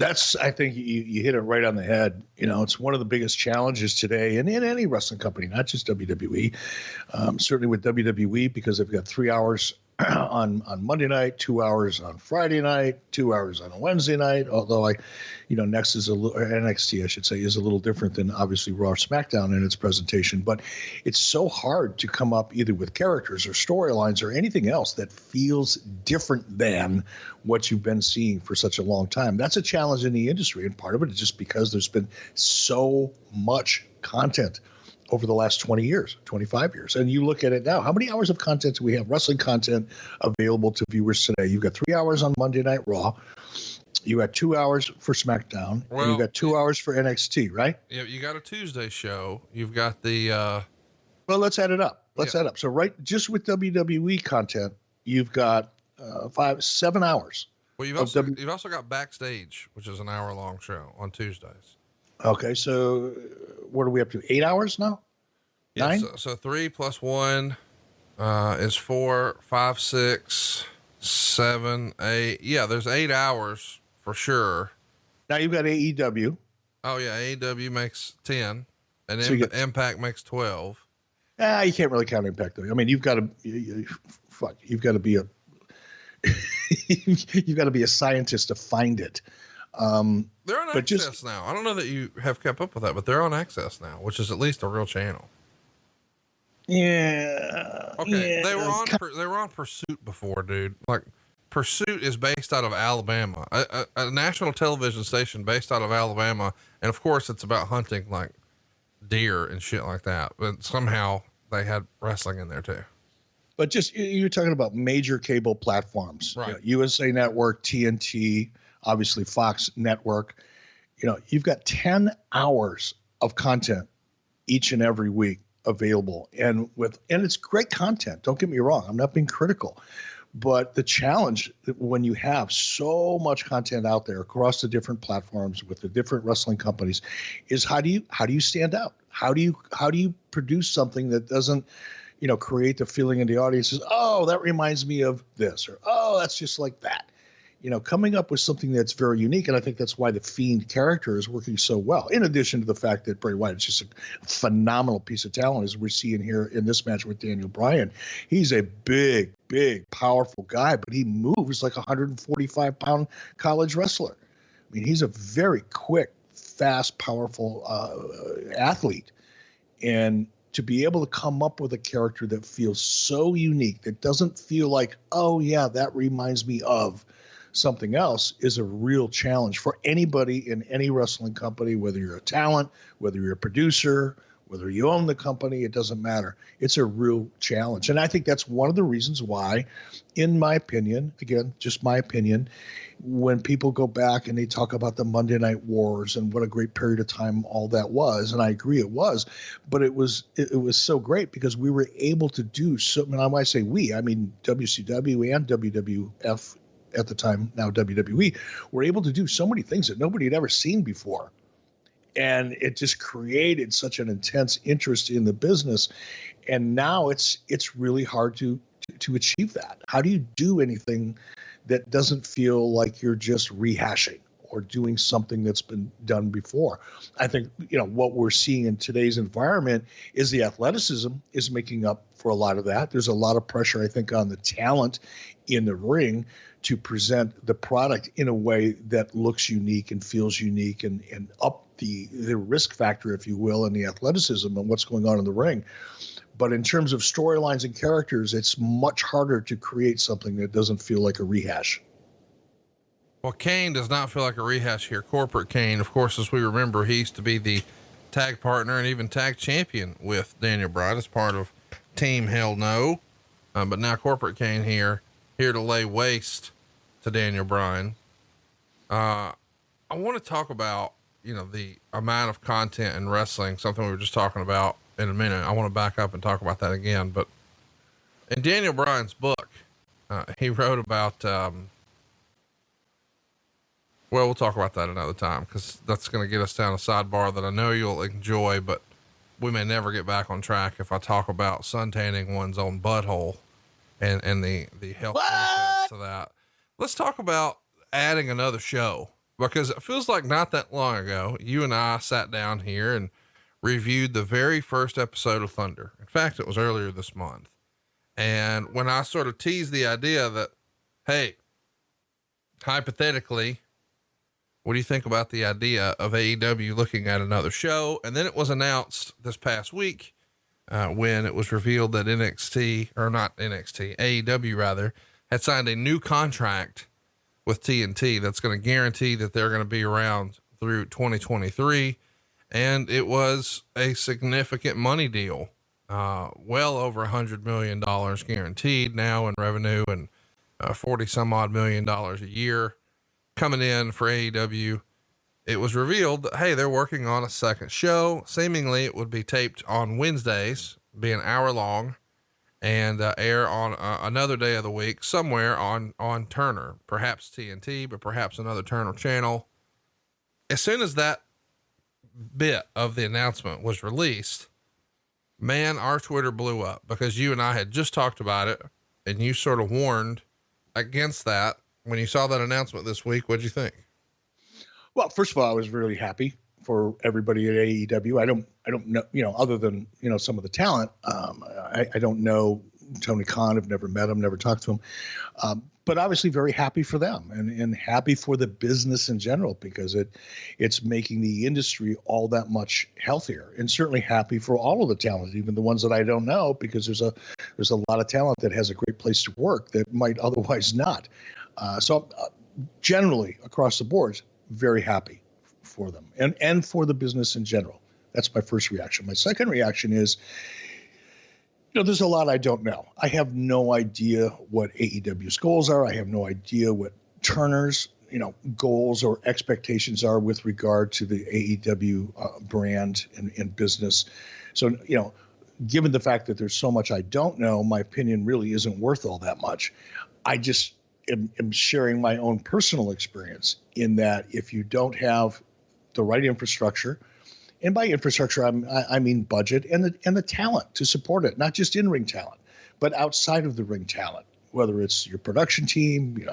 I think you hit it right on the head. It's one of the biggest challenges today in any wrestling company, not just WWE, certainly with WWE, because they've got 3 hours on Monday night, 2 hours on Friday night, 2 hours on a Wednesday night. Although next is NXT, I should say, is a little different than obviously Raw or SmackDown in its presentation, but it's so hard to come up either with characters or storylines or anything else that feels different than what you've been seeing for such a long time. That's a challenge in the industry. And part of it is just because there's been so much content over the last 20 years, 25 years. And you look at it now, how many hours of content do we have, wrestling content, available to viewers today? You've got 3 hours on Monday Night Raw. You got 2 hours for SmackDown. And you got 2 hours for NXT, right? Yeah. You got a Tuesday show. You've got the, well, let's add it up. Add up. So just with WWE content, you've got 7 hours. Well, you've also got Backstage, which is an hour-long show on Tuesdays. Okay, so what are we up to? 8 hours now? Yeah, 9? So 3 plus 1 is 4, 5, 6, 7, 8. Yeah, there's 8 hours for sure. Now you've got AEW. Oh yeah, AEW makes 10, and So Impact makes 12. You can't really count Impact though. I mean, you've got to be you've got to be a scientist to find it. They're on Access now. I don't know that you have kept up with that, but they're on Access now, which is at least a real channel. Yeah. Okay. Yeah, They were on Pursuit before, dude. Like, Pursuit is based out of Alabama, a national television station based out of Alabama. And of course it's about hunting like deer and shit like that. But somehow they had wrestling in there too. But just, you're talking about major cable platforms, right? USA Network, TNT, obviously Fox Network. You've got 10 hours of content each and every week available, and it's great content. Don't get me wrong. I'm not being critical, but the challenge when you have so much content out there across the different platforms with the different wrestling companies is how do you stand out? How do you produce something that doesn't, create the feeling in the audience is, oh, that reminds me of this, or, oh, that's just like that. Coming up with something that's very unique. And I think that's why the Fiend character is working so well. In addition to the fact that Bray Wyatt is just a phenomenal piece of talent, as we're seeing here in this match with Daniel Bryan. He's a big, powerful guy, but he moves like a 145-pound college wrestler. I mean, he's a very quick, fast, powerful athlete. And to be able to come up with a character that feels so unique, that doesn't feel like, oh yeah, that reminds me of something else, is a real challenge for anybody in any wrestling company, whether you're a talent, whether you're a producer, whether you own the company, it doesn't matter. It's a real challenge. And I think that's one of the reasons why, in my opinion, again, just my opinion, when people go back and they talk about the Monday Night Wars and what a great period of time all that was, and I agree it was, but it was so great because we were able to do so. And when I say we, I mean WCW and WWF at the time, now WWE, were able to do so many things that nobody had ever seen before. And it just created such an intense interest in the business. And now it's really hard to achieve that. How do you do anything that doesn't feel like you're just rehashing or doing something that's been done before? I think, what we're seeing in today's environment is the athleticism is making up for a lot of that. There's a lot of pressure, I think, on the talent in the ring to present the product in a way that looks unique and feels unique and up the risk factor, if you will, and the athleticism and what's going on in the ring. But in terms of storylines and characters, it's much harder to create something that doesn't feel like a rehash. Well, Kane does not feel like a rehash here. Corporate Kane, of course, as we remember, he used to be the tag partner and even tag champion with Daniel Bryan as part of Team Hell No. But now Corporate Kane here to lay waste to Daniel Bryan. I want to talk about, the amount of content in wrestling, something we were just talking about in a minute. I want to back up and talk about that again, but in Daniel Bryan's book, he wrote about, well, we'll talk about that another time, because that's going to get us down a sidebar that I know you'll enjoy, but we may never get back on track if I talk about suntanning one's own butthole and the health benefits to that. Let's talk about adding another show, because it feels like not that long ago, you and I sat down here and reviewed the very first episode of Thunder. In fact, it was earlier this month. And when I sort of teased the idea that, hey, hypothetically, what do you think about the idea of AEW looking at another show? And then it was announced this past week, when it was revealed that AEW rather, had signed a new contract with TNT that's going to guarantee that they're going to be around through 2023. And it was a significant money deal, well over $100 million guaranteed now in revenue, and 40 some odd $million a year coming in for AEW. It was revealed that, hey, they're working on a second show. Seemingly it would be taped on Wednesdays, be an hour long, and air on another day of the week somewhere on Turner, perhaps TNT, but perhaps another Turner channel. As soon as that bit of the announcement was released, man, our Twitter blew up, because you and I had just talked about it, and you sort of warned against that. When you saw that announcement this week, what'd you think? Well, first of all, I was really happy for everybody at AEW. I don't know, other than, some of the talent. I don't know Tony Khan. I've never met him, never talked to him. But obviously very happy for them, and happy for the business in general, because it's making the industry all that much healthier, and certainly happy for all of the talent, even the ones that I don't know, because there's a lot of talent that has a great place to work that might otherwise not. So generally across the board, very happy for them and for the business in general. That's my first reaction. My second reaction is, there's a lot I don't know. I have no idea what AEW's goals are. I have no idea what Turner's, goals or expectations are with regard to the AEW brand and business. So, given the fact that there's so much I don't know, my opinion really isn't worth all that much. I just am sharing my own personal experience in that if you don't have the right infrastructure, and by infrastructure, I mean budget and the talent to support it, not just in-ring talent, but outside of the ring talent, whether it's your production team,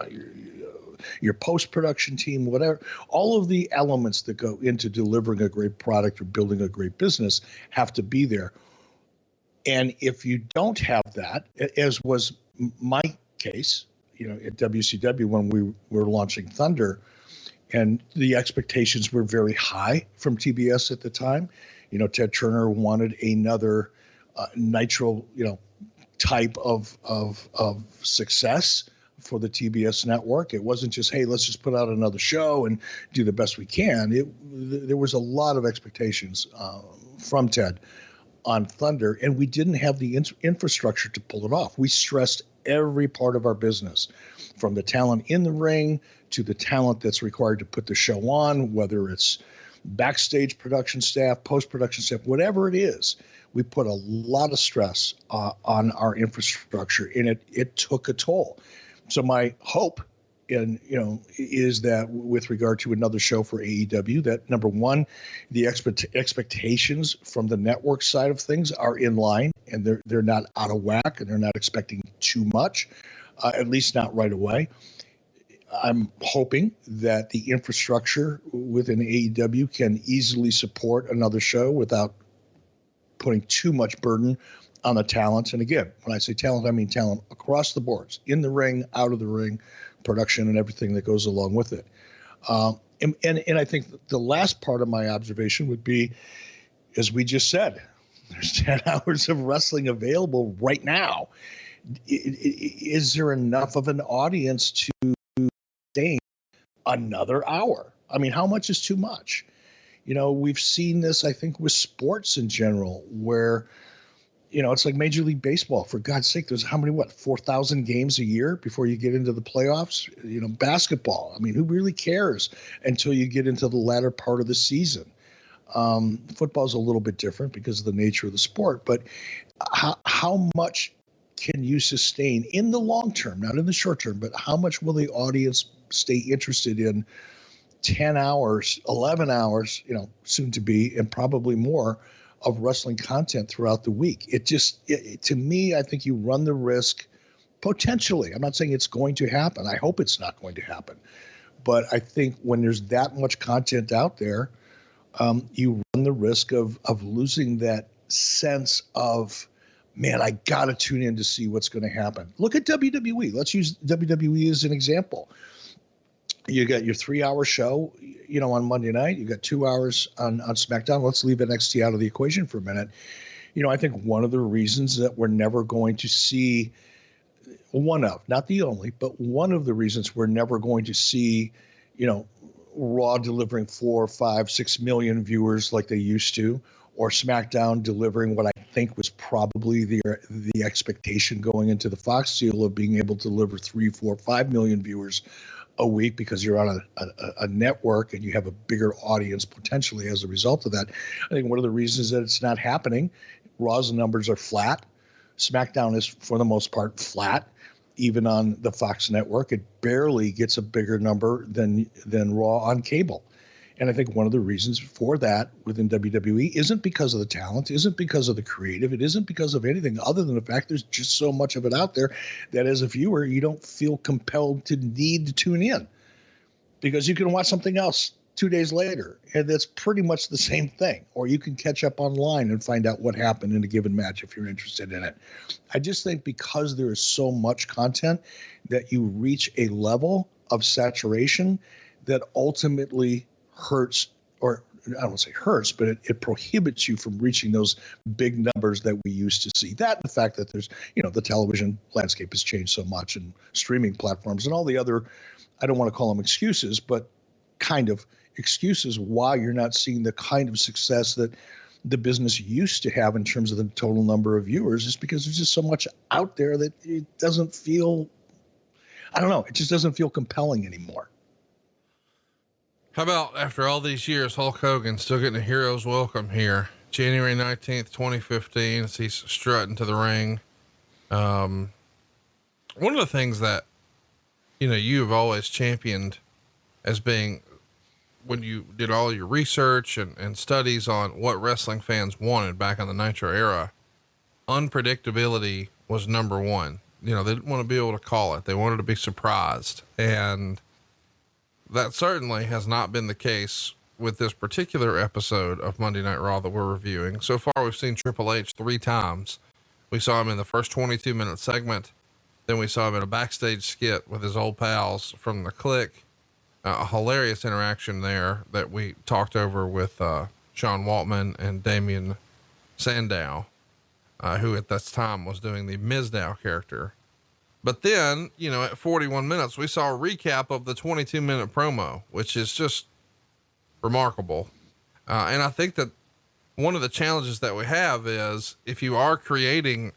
your post-production team, whatever, all of the elements that go into delivering a great product or building a great business have to be there. And if you don't have that, as was my case, at WCW when we were launching Thunder, and the expectations were very high from TBS at the time. Ted Turner wanted another Nitro, type of success for the TBS network. It wasn't just, hey, let's just put out another show and do the best we can. There was a lot of expectations from Ted on Thunder, and we didn't have the infrastructure to pull it off. We stressed every part of our business, from the talent in the ring to the talent that's required to put the show on, whether it's backstage production staff, post-production staff, whatever it is. We put a lot of stress on our infrastructure, and it took a toll. So my hope is that with regard to another show for AEW, that number one, the expectations from the network side of things are in line, and they're not out of whack, and they're not expecting too much, at least not right away. I'm hoping that the infrastructure within AEW can easily support another show without putting too much burden on the talent. And again, when I say talent, I mean talent across the boards, in the ring, out of the ring, production, and everything that goes along with it. And I think the last part of my observation would be, as we just said, there's 10 hours of wrestling available right now. Is there enough of an audience to sustain another hour. I mean, how much is too much? You know, we've seen this, I think, with sports in general, where, you know, it's like Major League Baseball. For God's sake, there's 4,000 games a year before you get into the playoffs? You know, basketball. I mean, who really cares until you get into the latter part of the season? Football is a little bit different because of the nature of the sport, but how much can you sustain in the long term, not in the short term, but how much will the audience stay interested in 10 hours, 11 hours, you know, soon to be, and probably more of wrestling content throughout the week? To me, I think you run the risk potentially. I'm not saying it's going to happen. I hope it's not going to happen. But I think when there's that much content out there, you run the risk of losing that sense of, man, I got to tune in to see what's going to happen. Look at WWE. Let's use WWE as an example. You got your 3-hour show, you know, on Monday night. You got 2 hours on SmackDown. Let's leave NXT out of the equation for a minute. You know, I think one of the reasons that we're never going to see not the only, but one of the reasons we're never going to see, you know, Raw delivering 4, 5, 6 million viewers like they used to, or SmackDown delivering what I think was probably the expectation going into the Fox deal of being able to deliver 3, 4, 5 million viewers a week, because you're on a network and you have a bigger audience potentially as a result of that. I think one of the reasons that it's not happening, Raw's numbers are flat. SmackDown is, for the most part, flat. Even on the Fox network, it barely gets a bigger number than Raw on cable. And I think one of the reasons for that within WWE isn't because of the talent, isn't because of the creative, it isn't because of anything other than the fact there's just so much of it out there that as a viewer, you don't feel compelled to need to tune in, because you can watch something else 2 days later, and that's pretty much the same thing. Or you can catch up online and find out what happened in a given match if you're interested in it. I just think because there is so much content that you reach a level of saturation that ultimately hurts, or I don't want to say hurts, but it prohibits you from reaching those big numbers that we used to see. That and the fact that there's, you know, the television landscape has changed so much, and streaming platforms and all the other, I don't want to call them excuses, but kind of excuses why you're not seeing the kind of success that the business used to have in terms of the total number of viewers, is because there's just so much out there that it doesn't feel, I don't know, it just doesn't feel compelling anymore. How about after all these years, Hulk Hogan still getting a hero's welcome here? January 19th, 2015, as he's strutting to the ring. One of the things that, you know, you've always championed as being, when you did all your research and studies on what wrestling fans wanted back in the Nitro era, unpredictability was number one. You know, they didn't want to be able to call it. They wanted to be surprised. And that certainly has not been the case with this particular episode of Monday Night Raw that we're reviewing. So far, we've seen Triple H 3 times. We saw him in the first 22-minute segment. Then we saw him in a backstage skit with his old pals from the Click. A hilarious interaction there that we talked over with Sean Waltman and Damian Sandow, who at this time was doing the Mizdow character. But then, you know, at 41 minutes, we saw a recap of the 22-minute promo, which is just remarkable. And I think that one of the challenges that we have is, if you are creating,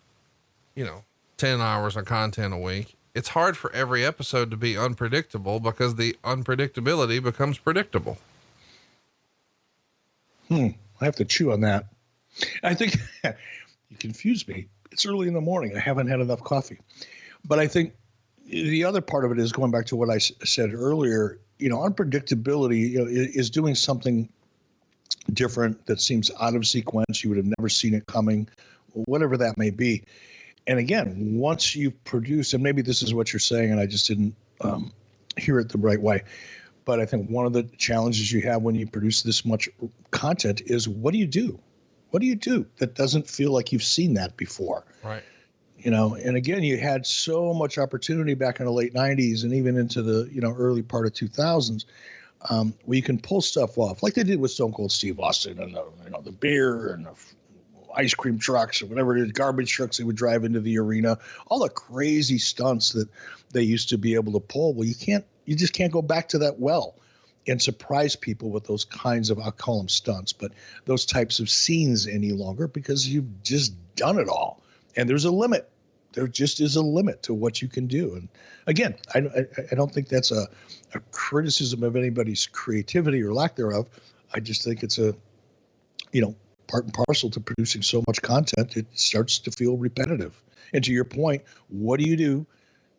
you know, 10 hours of content a week, it's hard for every episode to be unpredictable, because the unpredictability becomes predictable. I have to chew on that. I think you confused me. It's early in the morning. I haven't had enough coffee. But I think the other part of it is going back to what I said earlier. You know, unpredictability, you know, is doing something different that seems out of sequence. You would have never seen it coming, whatever that may be. And again, once you've produced, and maybe this is what you're saying, and I just didn't hear it the right way, but I think one of the challenges you have when you produce this much content is, what do you do? What do you do that doesn't feel like you've seen that before? Right. You know, and again, you had so much opportunity back in the late 90s and even into the, you know, early part of 2000s, where you can pull stuff off like they did with Stone Cold Steve Austin and the beer and the ice cream trucks or whatever it is, garbage trucks they would drive into the arena, all the crazy stunts that they used to be able to pull. Well, you can't you just can't go back to that well and surprise people with those kinds of, I'll call them stunts, but those types of scenes any longer, because you've just done it all. And there's a limit. There just is a limit to what you can do. And again, I don't think that's a criticism of anybody's creativity or lack thereof. I just think it's a, part and parcel to producing so much content, it starts to feel repetitive. And to your point, what do you do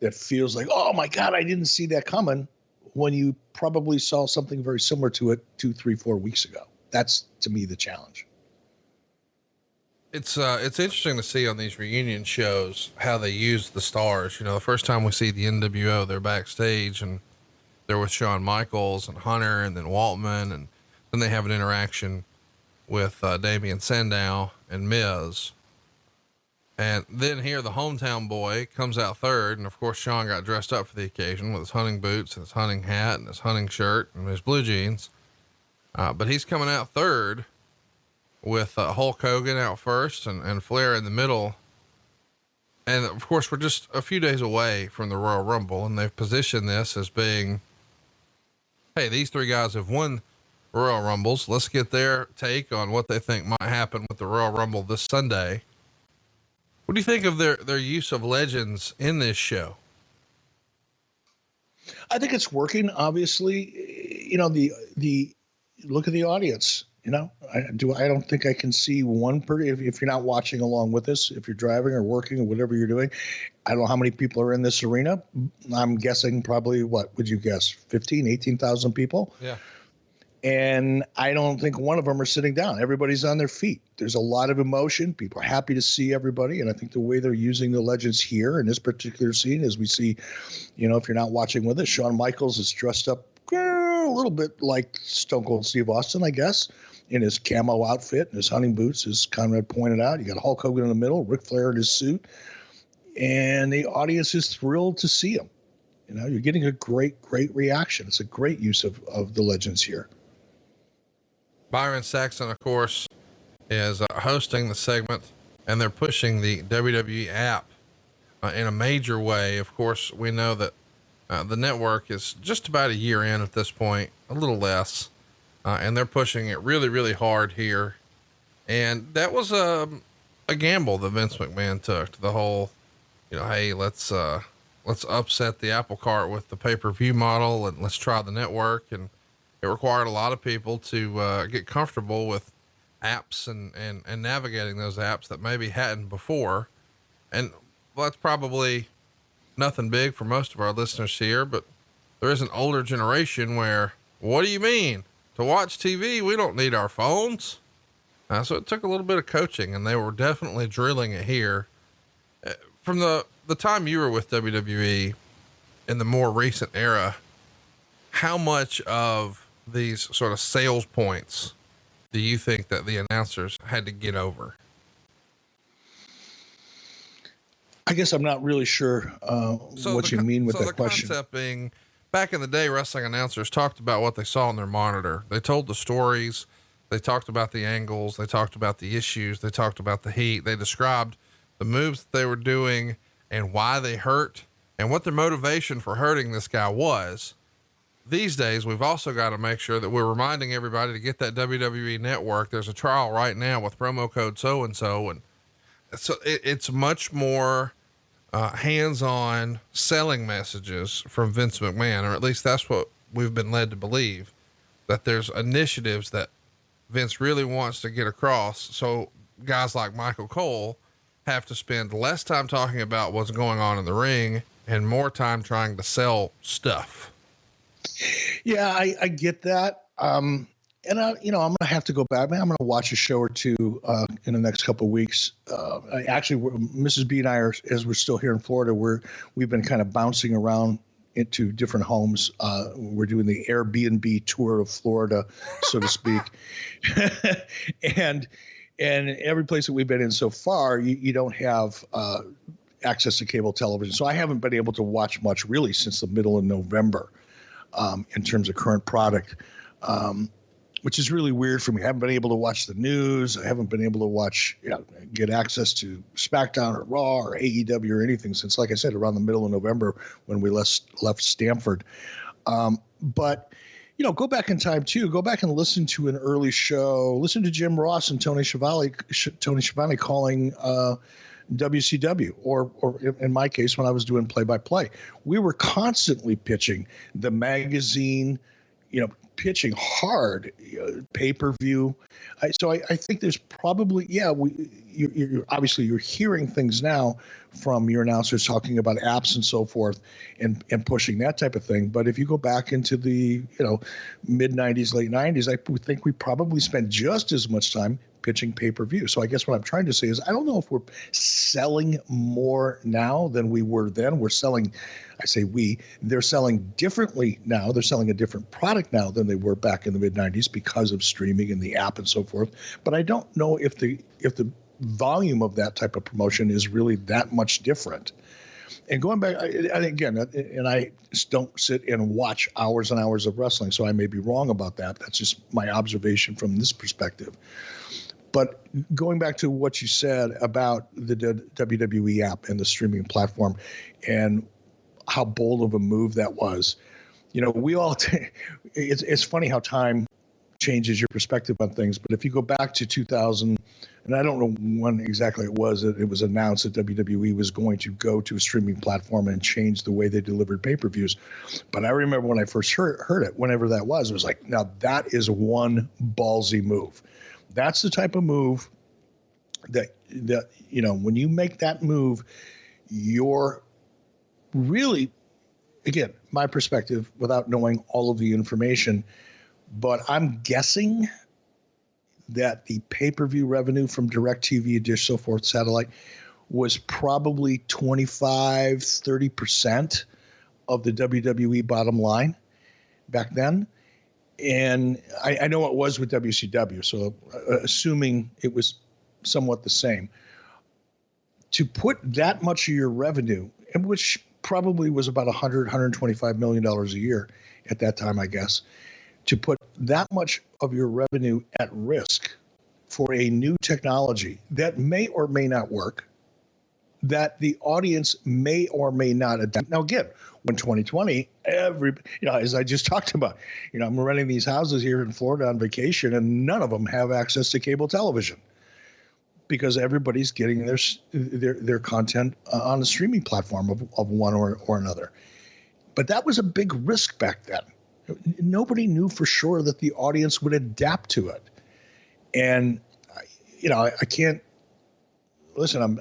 that feels like, oh my God, I didn't see that coming, when you probably saw something very similar to it 2, 3, 4 weeks ago? That's, to me, the challenge. It's interesting to see on these reunion shows how they use the stars. The first time we see the NWO, they're backstage and they're with Shawn Michaels and Hunter and then Waltman, and then they have an interaction with Damian Sandow and Miz. And then here the hometown boy comes out third. And of course, Shawn got dressed up for the occasion with his hunting boots and his hunting hat and his hunting shirt and his blue jeans. But he's coming out third with Hulk Hogan out first and Flair in the middle. And of course, we're just a few days away from the Royal Rumble, and they've positioned this as being, hey, these three guys have won Royal Rumbles. Let's get their take on what they think might happen with the Royal Rumble this Sunday. What do you think of their use of legends in this show? I think it's working. Obviously, the look at the audience. I don't think I can see one if you're not watching along with us, if you're driving or working or whatever you're doing. I don't know how many people are in this arena. I'm guessing probably, what would you guess? 15, 18,000 people. Yeah. And I don't think one of them are sitting down. Everybody's on their feet. There's a lot of emotion. People are happy to see everybody. And I think the way they're using the legends here in this particular scene, as we see, if you're not watching with us, Shawn Michaels is dressed up a little bit like Stone Cold Steve Austin, I guess, in his camo outfit and his hunting boots, as Conrad pointed out. You got Hulk Hogan in the middle, Ric Flair in his suit, and the audience is thrilled to see him. You're getting a great reaction. It's a great use of the legends here. Byron Saxton, of course, is hosting the segment, and they're pushing the WWE app in a major way. Of course, we know that the network is just about a year in at this point, a little less, and they're pushing it really, really hard here. And that was a gamble that Vince McMahon took, the whole, hey, let's upset the apple cart with the pay-per-view model and let's try the network. And it required a lot of people to get comfortable with apps and navigating those apps that maybe hadn't before. And that's probably nothing big for most of our listeners here, but there is an older generation where, what do you mean? To watch TV, we don't need our phones. So it took a little bit of coaching, and they were definitely drilling it here. From the time you were with WWE in the more recent era, how much of these sort of sales points do you think that the announcers had to get over? I guess I'm not really sure what you mean with that question. The concept being, back in the day, wrestling announcers talked about what they saw on their monitor. They told the stories. They talked about the angles. They talked about the issues. They talked about the heat. They described the moves that they were doing and why they hurt and what their motivation for hurting this guy was. These days, we've also got to make sure that we're reminding everybody to get that WWE Network. There's a trial right now with promo code so-and-so. And so it's much more hands-on selling messages from Vince McMahon, or at least that's what we've been led to believe, that there's initiatives that Vince really wants to get across. So guys like Michael Cole have to spend less time talking about what's going on in the ring and more time trying to sell stuff. Yeah, I get that. And I'm going to have to go back. I'm going to watch a show or two in the next couple of weeks. Mrs. B and I are, as we're still here in Florida, we've been kind of bouncing around into different homes. We're doing the Airbnb tour of Florida, so to speak. and every place that we've been in so far, you don't have access to cable television. So I haven't been able to watch much really since the middle of November. In terms of current product, which is really weird for me. I haven't been able to watch the news. I haven't been able to watch, get access to SmackDown or Raw or AEW or anything since, like I said, around the middle of November when we left Stamford. But, go back in time too. Go back and listen to an early show. Listen to Jim Ross and Tony Schiavone calling WCW, or in my case, when I was doing play-by-play. We were constantly pitching the magazine, pitching hard pay-per-view. So I think there's probably, you're obviously you're hearing things now from your announcers talking about apps and so forth and pushing that type of thing. But if you go back into the, mid 90s, late 90s, I think we probably spent just as much time pitching pay-per-view. So I guess what I'm trying to say is I don't know if we're selling more now than we were then. We're selling, I say they're selling differently now. They're selling a different product now than they were back in the mid 90s because of streaming and the app and so forth. But I don't know if the volume of that type of promotion is really that much different. And going back, and I don't sit and watch hours and hours of wrestling, so I may be wrong about that. That's just my observation from this perspective. But going back to what you said about the WWE app and the streaming platform and how bold of a move that was, we all it's funny how time changes your perspective on things. But if you go back to 2000, and I don't know when exactly it was announced that WWE was going to go to a streaming platform and change the way they delivered pay-per-views. But I remember when I first heard it, whenever that was, it was like, now that is one ballsy move. That's the type of move that when you make that move, you're really, again, my perspective without knowing all of the information, but I'm guessing that the pay-per-view revenue from DirecTV, Dish, so forth, satellite, was probably 25-30% of the WWE bottom line back then. And I know it was with WCW, so assuming it was somewhat the same. To put that much of your revenue, which probably was about $125 million a year at that time, I guess, to put that much of your revenue at risk for a new technology that may or may not work, that the audience may or may not adapt. Now, again, when 2020, as I just talked about, I'm renting these houses here in Florida on vacation, and none of them have access to cable television because everybody's getting their content on a streaming platform of one or another. But that was a big risk back then. Nobody knew for sure that the audience would adapt to it. And, I can't listen. I'm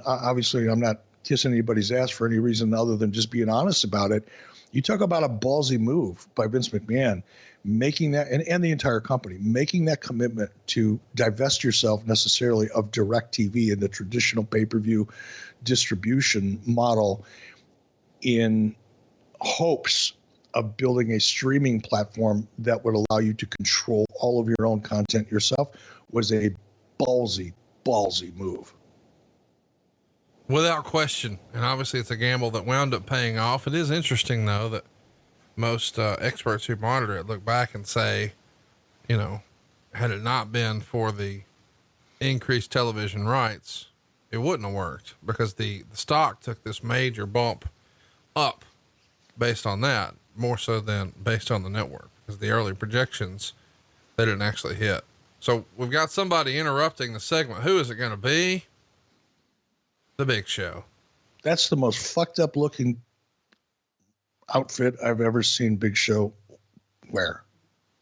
not kissing anybody's ass for any reason other than just being honest about it. You talk about a ballsy move by Vince McMahon, making that, and the entire company, making that commitment to divest yourself necessarily of DirecTV and the traditional pay-per-view distribution model in hopes of building a streaming platform that would allow you to control all of your own content yourself was a ballsy move. Without question. And obviously it's a gamble that wound up paying off. It is interesting though, that most experts who monitor it look back and say, had it not been for the increased television rights, it wouldn't have worked because the stock took this major bump up based on that, more so than based on the network, because the early projections, they didn't actually hit. So we've got somebody interrupting the segment. Who is it going to be? The Big Show. That's the most fucked up looking outfit I've ever seen Big Show wear.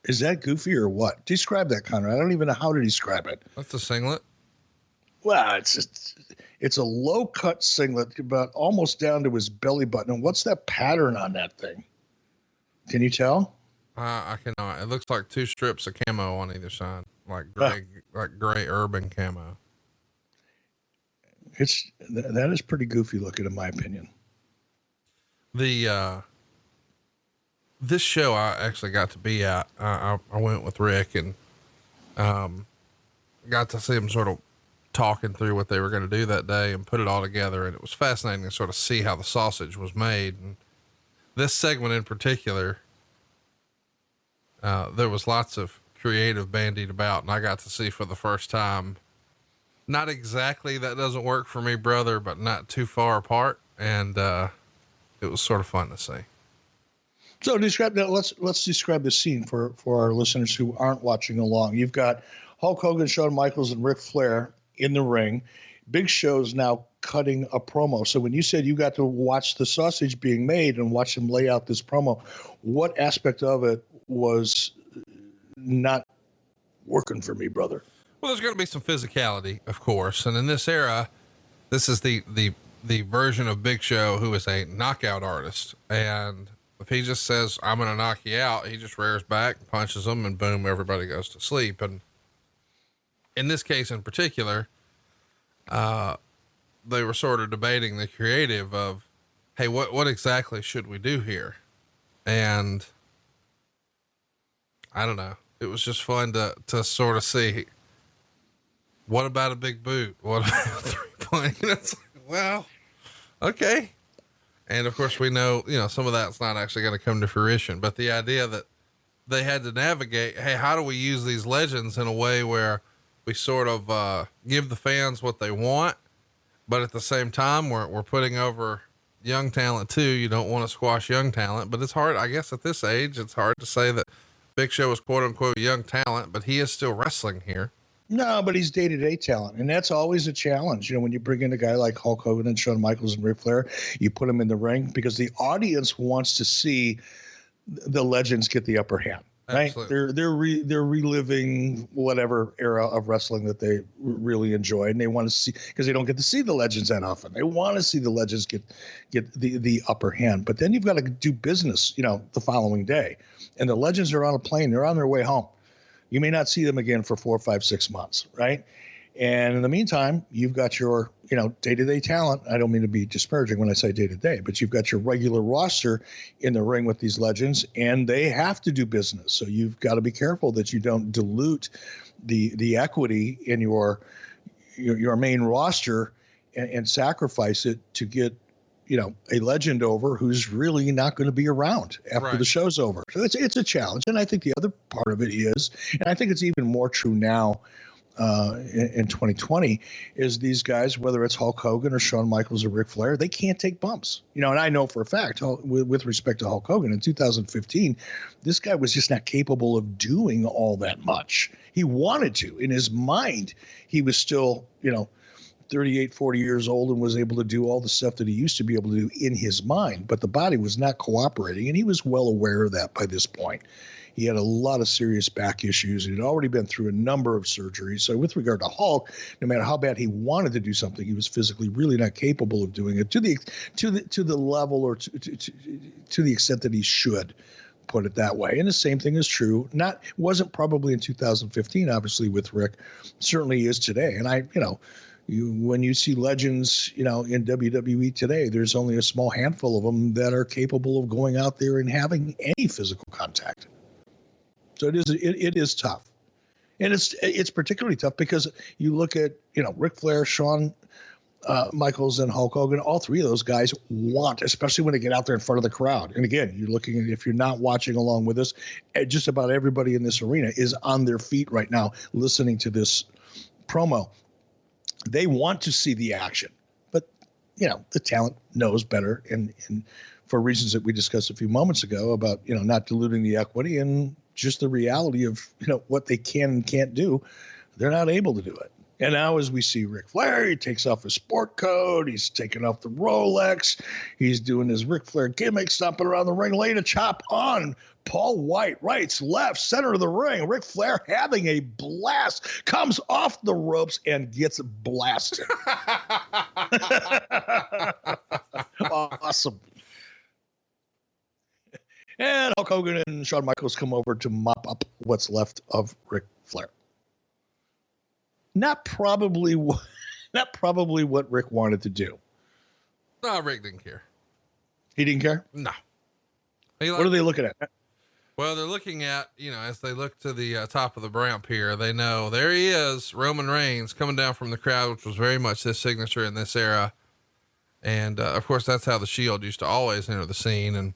Is that goofy or what? Describe that, Conrad. I don't even know how to describe it. That's a singlet. Well, it's a low cut singlet, about almost down to his belly button. And what's that pattern on that thing? Can you tell? I cannot. It looks like two strips of camo on either side, like gray urban camo. That is pretty goofy looking, in my opinion. This show I actually got to be at. I went with Rick and got to see him sort of talking through what they were going to do that day and put it all together. And it was fascinating to sort of see how the sausage was made. And this segment in particular, there was lots of creative bandied about, and I got to see for the first time, not exactly that doesn't work for me, brother, but not too far apart. And, it was sort of fun to see. So describe that. Let's describe the scene for our listeners who aren't watching along. You've got Hulk Hogan, Shawn Michaels, and Ric Flair in the ring. Big Show's now cutting a promo. So when you said you got to watch the sausage being made and watch him lay out this promo, what aspect of it was not working for me, brother? Well, there's going to be some physicality, of course. And in this era, this is the version of Big Show who is a knockout artist. And if he just says, I'm going to knock you out, he just rears back, punches them, and boom, everybody goes to sleep. And in this case in particular, they were sort of debating the creative of, hey, what exactly should we do here? And I don't know. It was just fun to sort of see, what about a big boot? What about a 3-point? It's like, well, okay. And of course we know, some of that's not actually going to come to fruition, but the idea that they had to navigate, hey, how do we use these legends in a way where we sort of, give the fans what they want, but at the same time, we're putting over young talent too. You don't want to squash young talent, but it's hard. I guess at this age, it's hard to say that Big Show is quote unquote young talent, but he is still wrestling here. No, but he's day-to-day talent, and that's always a challenge. When you bring in a guy like Hulk Hogan and Shawn Michaels and Ric Flair, you put him in the ring because the audience wants to see the legends get the upper hand. Right? Absolutely. They're reliving whatever era of wrestling that they really enjoy, and they want to see, because they don't get to see the legends that often. They want to see the legends get the upper hand. But then you've got to do business, the following day, and the legends are on a plane. They're on their way home. You may not see them again for 4, 5, 6 months, right? And in the meantime, you've got your, day-to-day talent. I don't mean to be disparaging when I say day-to-day, but you've got your regular roster in the ring with these legends, and they have to do business. So you've got to be careful that you don't dilute the equity in your main roster and sacrifice it to get, a legend over who's really not going to be around after the show's over. So it's a challenge. And I think the other part of it is, and I think it's even more true now, in 2020, is these guys, whether it's Hulk Hogan or Shawn Michaels or Ric Flair, they can't take bumps. And I know for a fact, with respect to Hulk Hogan in 2015, this guy was just not capable of doing all that much. He wanted to. In his mind, he was still, 38, 40 years old and was able to do all the stuff that he used to be able to do in his mind, but the body was not cooperating, and he was well aware of that by this point. He had a lot of serious back issues. He'd already been through a number of surgeries. So with regard to Hulk, no matter how bad he wanted to do something, he was physically really not capable of doing it to the level or to the extent that he should, put it that way. And the same thing is true. Wasn't probably in 2015, obviously, with Rick, certainly is today. And when you see legends, in WWE today, there's only a small handful of them that are capable of going out there and having any physical contact. So it is tough, and it's particularly tough because you look at Ric Flair, Shawn Michaels, and Hulk Hogan. All three of those guys want, especially when they get out there in front of the crowd. And again, you're looking at, if you're not watching along with us, just about everybody in this arena is on their feet right now listening to this promo. They want to see the action, but the talent knows better, and for reasons that we discussed a few moments ago about not diluting the equity and just the reality of what they can and can't do, they're not able to do it. And now as we see Ric Flair, he takes off his sport coat, he's taking off the Rolex, he's doing his Ric Flair gimmick, stomping around the ring, laying a chop on Paul Wyatt, rights, left, center of the ring. Ric Flair having a blast, comes off the ropes and gets blasted. Awesome. And Hulk Hogan and Shawn Michaels come over to mop up what's left of Ric Flair. Not probably what Rick wanted to do. No, Rick didn't care. He didn't care? No. What are they looking at? Well, they're looking at, as they look to the top of the ramp here, they know there he is, Roman Reigns, coming down from the crowd, which was very much his signature in this era. And, of course, that's how the Shield used to always enter the scene. And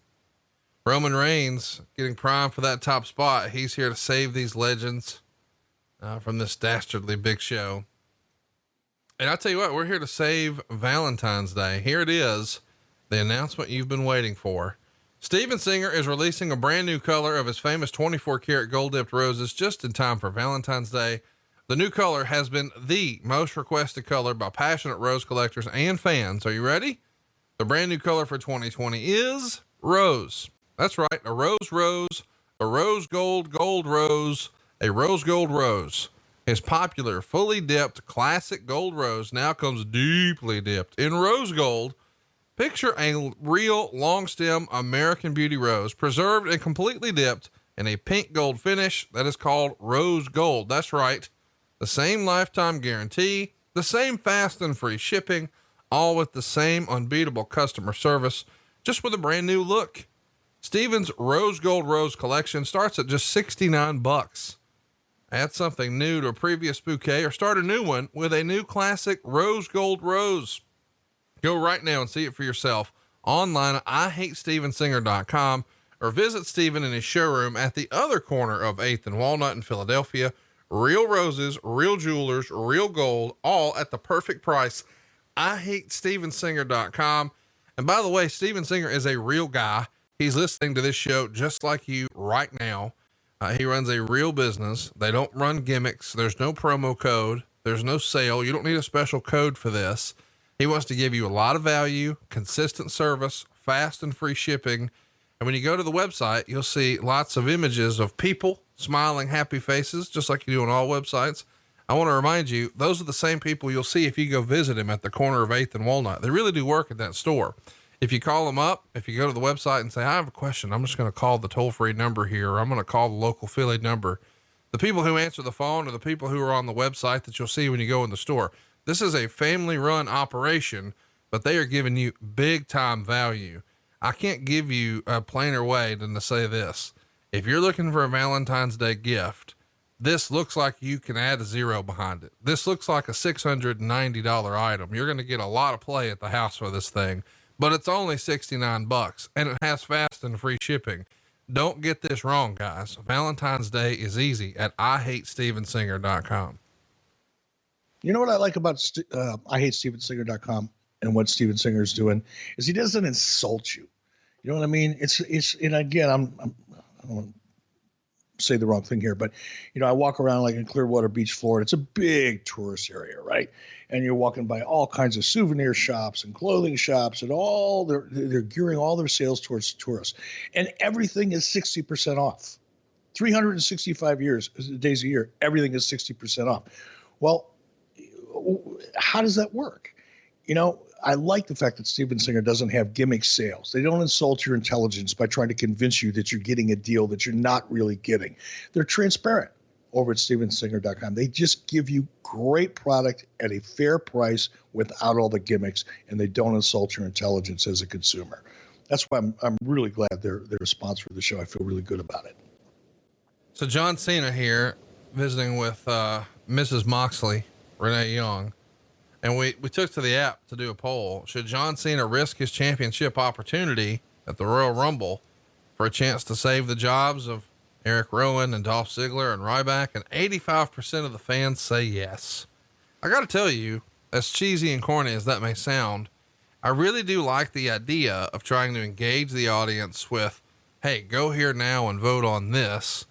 Roman Reigns getting primed for that top spot. He's here to save these legends from this dastardly Big Show. And I'll tell you what, we're here to save Valentine's Day. Here it is, the announcement you've been waiting for. Steven Singer is releasing a brand new color of his famous 24 karat gold dipped roses just in time for Valentine's Day. The new color has been the most requested color by passionate rose collectors and fans. Are you ready? The brand new color for 2020 is rose. That's right. A rose rose, a rose gold gold rose, a rose gold rose. His popular fully dipped classic gold rose now comes deeply dipped in rose gold. Picture a real long stem American Beauty rose preserved and completely dipped in a pink gold finish that is called rose gold. That's right. The same lifetime guarantee, the same fast and free shipping, all with the same unbeatable customer service, just with a brand new look. Steven's rose gold rose collection starts at just $69. Add something new to a previous bouquet or start a new one with a new classic rose gold rose. Go right now and see it for yourself online at IHateStevenSinger.com or visit Steven in his showroom at the other corner of 8th and Walnut in Philadelphia. Real roses, real jewelers, real gold, all at the perfect price. IHateStevenSinger.com. And by the way, Steven Singer is a real guy. He's listening to this show just like you right now. He runs a real business. They don't run gimmicks. There's no promo code. There's no sale. You don't need a special code for this. He wants to give you a lot of value, consistent service, fast and free shipping. And when you go to the website, you'll see lots of images of people smiling, happy faces, just like you do on all websites. I want to remind you, those are the same people you'll see if you go visit him at the corner of 8th and Walnut. They really do work at that store. If you call them up, if you go to the website and say, I have a question, I'm just going to call the toll-free number here, or I'm going to call the local Philly number. The people who answer the phone are the people who are on the website that you'll see when you go in the store. This is a family run operation, but they are giving you big time value. I can't give you a plainer way than to say this. If you're looking for a Valentine's Day gift, this looks like you can add a zero behind it. This looks like a $690 item. You're going to get a lot of play at the house for this thing, but it's only $69 and it has fast and free shipping. Don't get this wrong, guys. Valentine's Day is easy at IHateStevenSinger.com. You know what I like about IHateStevenSinger.com and what Steven Singer is doing is he doesn't insult you. You know what I mean? It's, and again, I don't want to say the wrong thing here, but you know, I walk around like in Clearwater Beach, Florida. It's a big tourist area, right? And you're walking by all kinds of souvenir shops and clothing shops and all they're gearing all their sales towards tourists, and everything is 60% off. 365 days a year, everything is 60% off. Well, how does that work? You know, I like the fact that Steven Singer doesn't have gimmick sales. They don't insult your intelligence by trying to convince you that you're getting a deal that you're not really getting. They're transparent over at StevenSinger.com. They just give you great product at a fair price without all the gimmicks, and they don't insult your intelligence as a consumer. That's why I'm really glad they're a sponsor of the show. I feel really good about it. So John Cena here visiting with Mrs. Moxley, Renee Young. And we took to the app to do a poll. Should John Cena risk his championship opportunity at the Royal Rumble for a chance to save the jobs of Eric Rowan and Dolph Ziggler and Ryback? And 85% of the fans say yes. I got to tell you, as cheesy and corny as that may sound, I really do like the idea of trying to engage the audience with, hey, go here now and vote on this.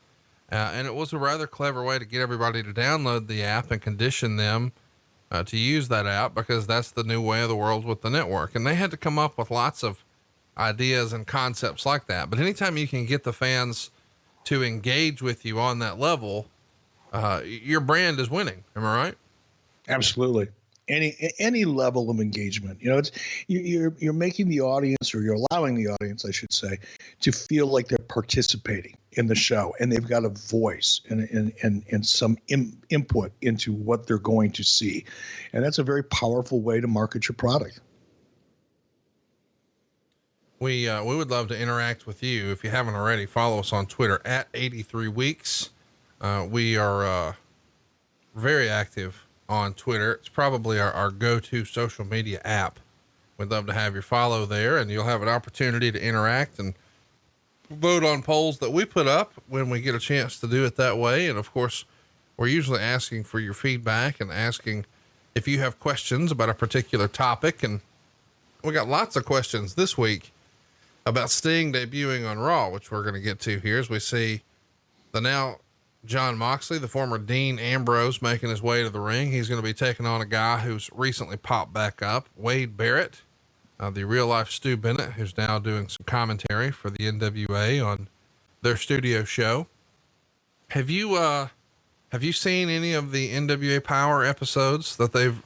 And it was a rather clever way to get everybody to download the app and condition them to use that app, because that's the new way of the world with the network. And they had to come up with lots of ideas and concepts like that. But anytime you can get the fans to engage with you on that level, your brand is winning. Am I right? Absolutely. Any level of engagement, you know, it's you're making the audience, or you're allowing the audience, I should say, to feel like they're participating in the show, and they've got a voice and some input into what they're going to see. And that's a very powerful way to market your product. We would love to interact with you. If you haven't already, follow us on Twitter at 83 weeks. We are very active on Twitter. It's probably our go-to social media app. We'd love to have your follow there, and you'll have an opportunity to interact and vote on polls that we put up when we get a chance to do it that way. And of course, we're usually asking for your feedback and asking if you have questions about a particular topic. And we got lots of questions this week. about Sting debuting on Raw, which we're going to get to here as we see the now John Moxley, the former Dean Ambrose, making his way to the ring. He's going to be taking on a guy who's recently popped back up, Wade Barrett, the real life Stu Bennett, who's now doing some commentary for the NWA on their studio show. Have you seen any of the NWA Power episodes that they've,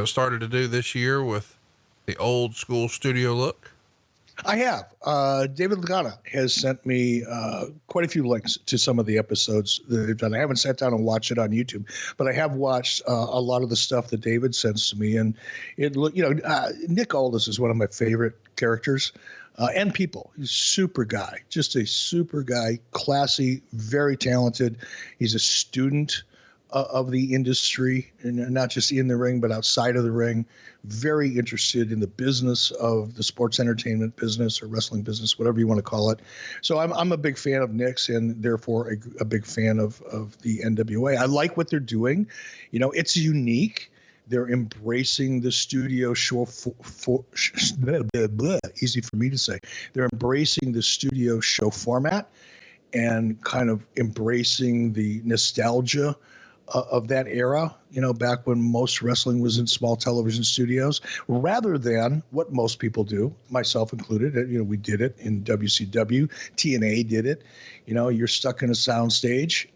started to do this year with the old school studio look? I have. David Lagana has sent me quite a few links to some of the episodes that they've done. I haven't sat down and watched it on YouTube, but I have watched a lot of the stuff that David sends to me. And Nick Aldis is one of my favorite characters and people. He's a super guy, just a super guy, classy, very talented. He's a student of the industry, and not just in the ring, but outside of the ring. Very interested in the business of the sports entertainment business or wrestling business, whatever you want to call it. So I'm a big fan of Nick's, and therefore a big fan of the NWA. I like what they're doing. It's unique. They're embracing the studio show easy for me to say. They're embracing the studio show format and kind of embracing the nostalgia of that era, back when most wrestling was in small television studios, rather than what most people do, myself included. We did it in WCW. TNA did it. You're stuck in a sound stage.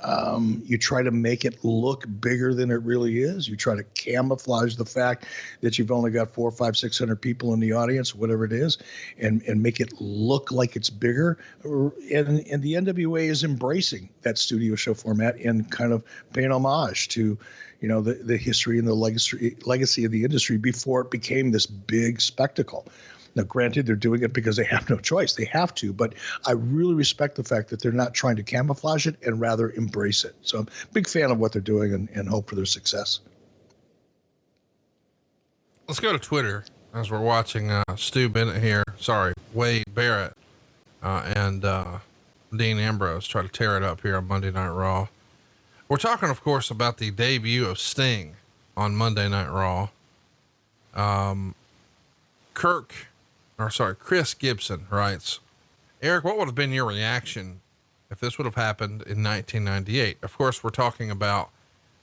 You try to make it look bigger than it really is. You try to camouflage the fact that you've only got 400, 500, 600 people in the audience, whatever it is, and make it look like it's bigger. And the NWA is embracing that studio show format and kind of paying homage to the history and the legacy of the industry before it became this big spectacle. Now, granted, they're doing it because they have no choice. They have to, but I really respect the fact that they're not trying to camouflage it and rather embrace it. So I'm a big fan of what they're doing and hope for their success. Let's go to Twitter as we're watching Stu Bennett here. Sorry, Wade Barrett and Dean Ambrose try to tear it up here on Monday Night Raw. We're talking, of course, about the debut of Sting on Monday Night Raw. Chris Gibson writes, Eric, what would have been your reaction if this would have happened in 1998? Of course, we're talking about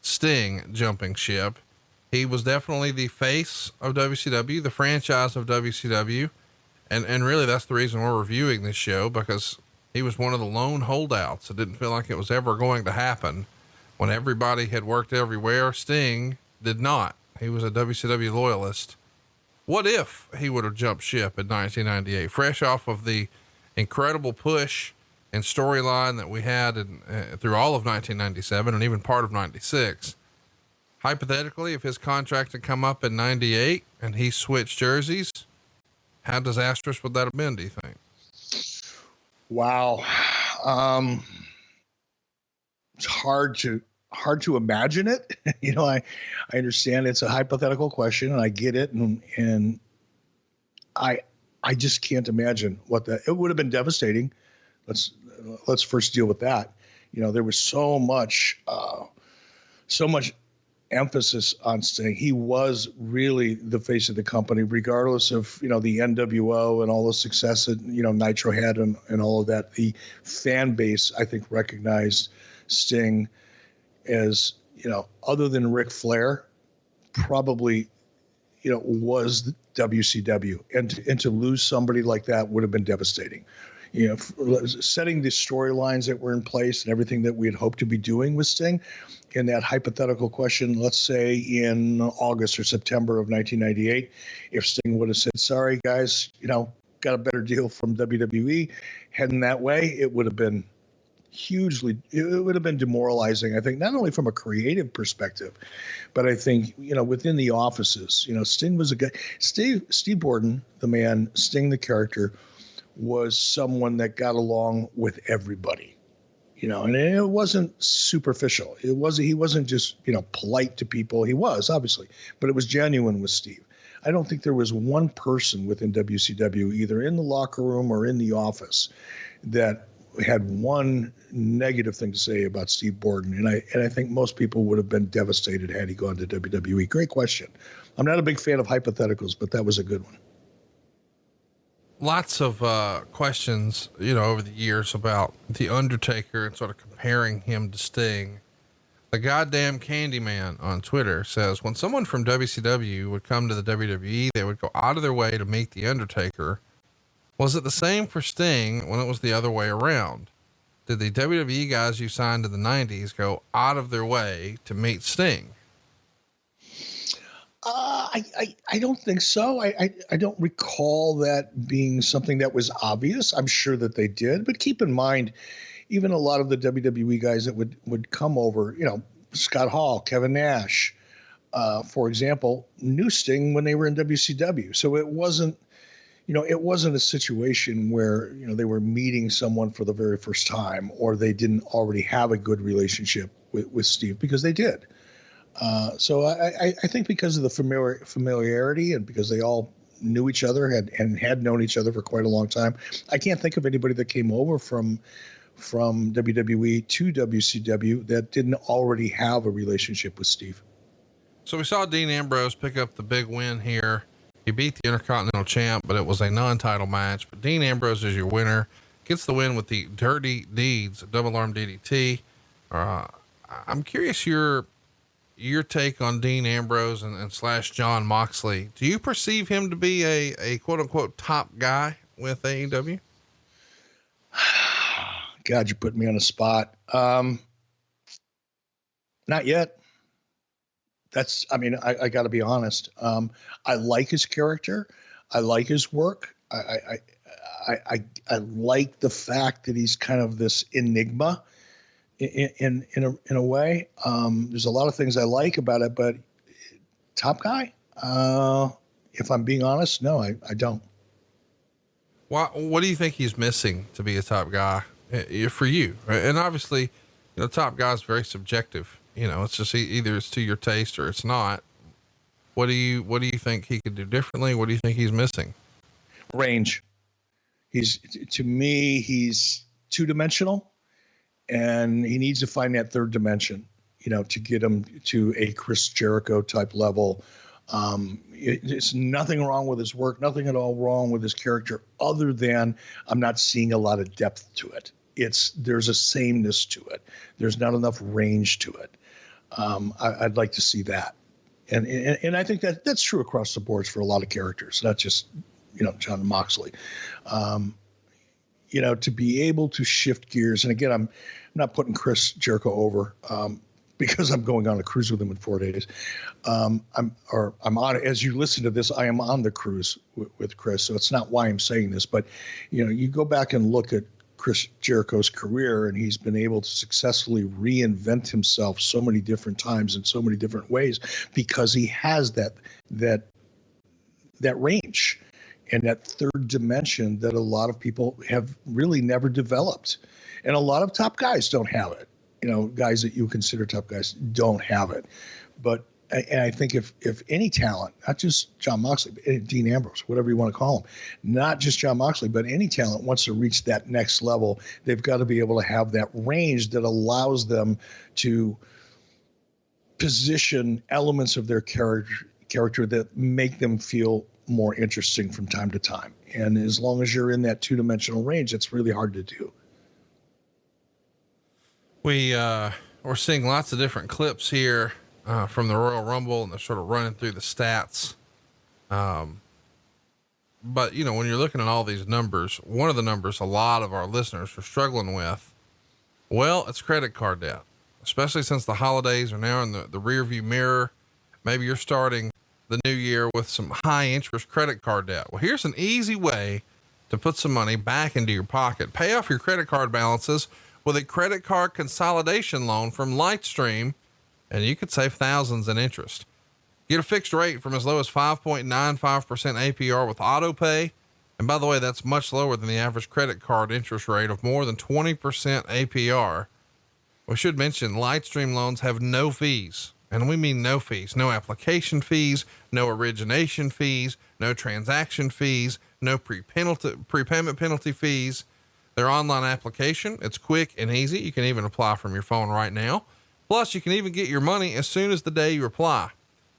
Sting jumping ship. He was definitely the face of WCW, the franchise of WCW. And really that's the reason we're reviewing this show, because he was one of the lone holdouts. It didn't feel like it was ever going to happen. When everybody had worked everywhere, Sting did not. He was a WCW loyalist. What if he would have jumped ship in 1998, fresh off of the incredible push and storyline that we had through all of 1997 and even part of 96? Hypothetically, if his contract had come up in 98 and he switched jerseys, how disastrous would that have been, do you think? Wow. It's hard to imagine it. I understand it's a hypothetical question and I get it. And I just can't imagine it would have been devastating. Let's first deal with that. There was so much emphasis on Sting. He was really the face of the company, regardless of, the NWO and all the success that, Nitro had and all of that. The fan base, I think, recognized Sting as, other than Ric Flair, probably, was WCW, and to lose somebody like that would have been devastating. Setting the storylines that were in place and everything that we had hoped to be doing with Sting. In that hypothetical question, let's say in August or September of 1998, if Sting would have said, sorry guys, got a better deal from WWE, heading that way, it would have been it would have been demoralizing, I think, not only from a creative perspective, but I think, within the offices, Sting was a guy. Steve Borden, the man, Sting, the character, was someone that got along with everybody, and it wasn't superficial. He wasn't just, polite to people. He was, obviously, but it was genuine with Steve. I don't think there was one person within WCW, either in the locker room or in the office, that had one negative thing to say about Steve Borden. And I think most people would have been devastated had he gone to WWE. Great question. I'm not a big fan of hypotheticals, but that was a good one. lots of questions, over the years about the Undertaker and sort of comparing him to Sting. The goddamn Candyman on Twitter says, when someone from WCW would come to the WWE, they would go out of their way to meet the Undertaker. Was it the same for Sting when it was the other way around? Did the WWE guys you signed in the 90s go out of their way to meet Sting? I don't think so. I don't recall that being something that was obvious. I'm sure that they did, but keep in mind, even a lot of the WWE guys that would come over, Scott Hall, Kevin Nash, for example, knew Sting when they were in WCW. So it wasn't a situation where, they were meeting someone for the very first time, or they didn't already have a good relationship with Steve, because they did. So I think because of the familiarity, and because they all knew each other and had known each other for quite a long time, I can't think of anybody that came over from WWE to WCW that didn't already have a relationship with Steve. So we saw Dean Ambrose pick up the big win here. He beat the Intercontinental Champ, but it was a non-title match. But Dean Ambrose is your winner, gets the win with the Dirty Deeds double arm DDT. I'm curious your take on Dean Ambrose and slash John Moxley. Do you perceive him to be a quote unquote top guy with AEW? God, you put me on a spot. Not yet. I got to be honest. I like his character. I like his work. I like the fact that he's kind of this enigma in a way. There's a lot of things I like about it, but top guy, if I'm being honest, no, I don't. What do you think he's missing to be a top guy for you? And obviously, top guy is very subjective. It's just either it's to your taste or it's not. What do you think he could do differently? What do you think he's missing? Range. To me, he's two-dimensional, and he needs to find that third dimension, to get him to a Chris Jericho type level. It's nothing wrong with his work, nothing at all wrong with his character, other than I'm not seeing a lot of depth to it. There's a sameness to it. There's not enough range to it. I'd like to see that. And I think that's true across the boards for a lot of characters, not just, John Moxley. To be able to shift gears. And again, I'm not putting Chris Jericho over, because I'm going on a cruise with him in 4 days. I'm on, as you listen to this, I am on the cruise with Chris. So it's not why I'm saying this, but you go back and look at Chris Jericho's career, and he's been able to successfully reinvent himself so many different times in so many different ways, because he has that range and that third dimension that a lot of people have really never developed. And a lot of top guys don't have it. Guys that you consider top guys don't have it. But I think if any talent, not just John Moxley, but Dean Ambrose, whatever you want to call him, not just John Moxley, but any talent wants to reach that next level, they've got to be able to have that range that allows them to position elements of their character that make them feel more interesting from time to time. And as long as you're in that two-dimensional range, it's really hard to do. We're seeing lots of different clips here from the Royal Rumble, and they're sort of running through the stats. But when you're looking at all these numbers, one of the numbers a lot of our listeners are struggling with, it's credit card debt, especially since the holidays are now in the rear view mirror. Maybe you're starting the new year with some high interest credit card debt. Well, here's an easy way to put some money back into your pocket. Pay off your credit card balances with a credit card consolidation loan from Lightstream, and you could save thousands in interest. Get a fixed rate from as low as 5.95% APR with auto pay. And by the way, that's much lower than the average credit card interest rate of more than 20% APR. We should mention Lightstream loans have no fees. And we mean no fees, no application fees, no origination fees, no transaction fees, no prepayment penalty fees. Their online application, it's quick and easy. You can even apply from your phone right now. Plus, you can even get your money as soon as the day you apply.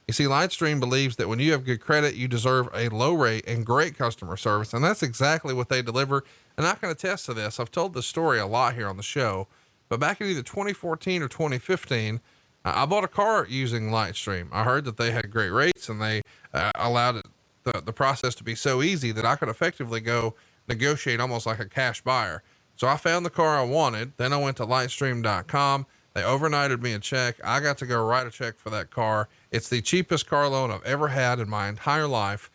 You see, Lightstream believes that when you have good credit, you deserve a low rate and great customer service. And that's exactly what they deliver. And I can attest to this. I've told this story a lot here on the show, but back in either 2014 or 2015, I bought a car using Lightstream. I heard that they had great rates, and they allowed the process to be so easy that I could effectively go negotiate almost like a cash buyer. So I found the car I wanted. Then I went to lightstream.com. They overnighted me a check. I got to go write a check for that car. It's the cheapest car loan I've ever had in my entire life.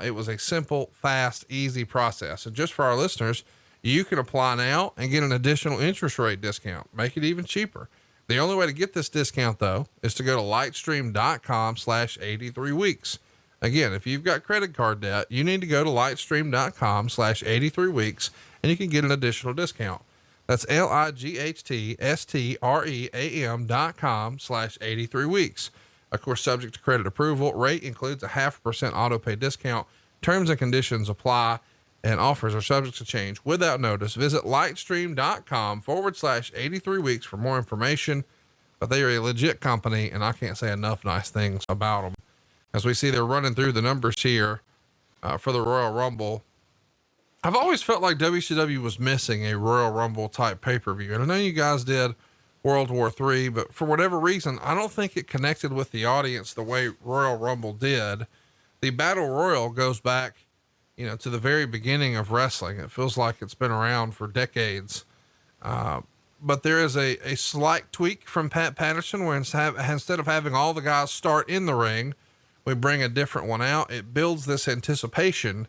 It was a simple, fast, easy process. And just for our listeners, you can apply now and get an additional interest rate discount. Make it even cheaper. The only way to get this discount, though, is to go to lightstream.com/83 weeks. Again, if you've got credit card debt, you need to go to lightstream.com/83 weeks, and you can get an additional discount. That's lightstream.com/83 weeks. Of course, subject to credit approval. Rate includes a 0.5% auto pay discount. Terms and conditions apply, and offers are subject to change without notice. Visit lightstream.com/83 weeks for more information. But they are a legit company, and I can't say enough nice things about them. As we see, they're running through the numbers here for the Royal Rumble. I've always felt like WCW was missing a Royal Rumble type pay-per-view. And I know you guys did World War III, but for whatever reason, I don't think it connected with the audience the way Royal Rumble did. The Battle Royal goes back, to the very beginning of wrestling. It feels like it's been around for decades. But there is a slight tweak from Pat Patterson where instead of having all the guys start in the ring, we bring a different one out. It builds this anticipation.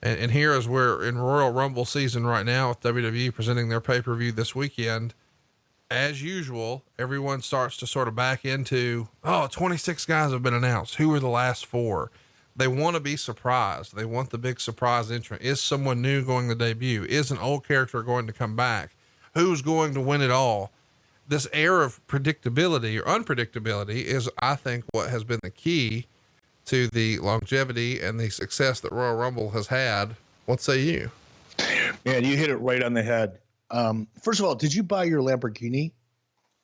And here is where in Royal Rumble season right now, with WWE presenting their pay-per-view this weekend, as usual, everyone starts to sort of back into, 26 guys have been announced. Who are the last 4? They want to be surprised. They want the big surprise entrant. Is someone new going to debut? Is an old character going to come back? Who's going to win it all? This air of predictability or unpredictability is, I think, what has been the key to the longevity and the success that Royal Rumble has had. What say you? Man, you hit it right on the head. First of all, did you buy your Lamborghini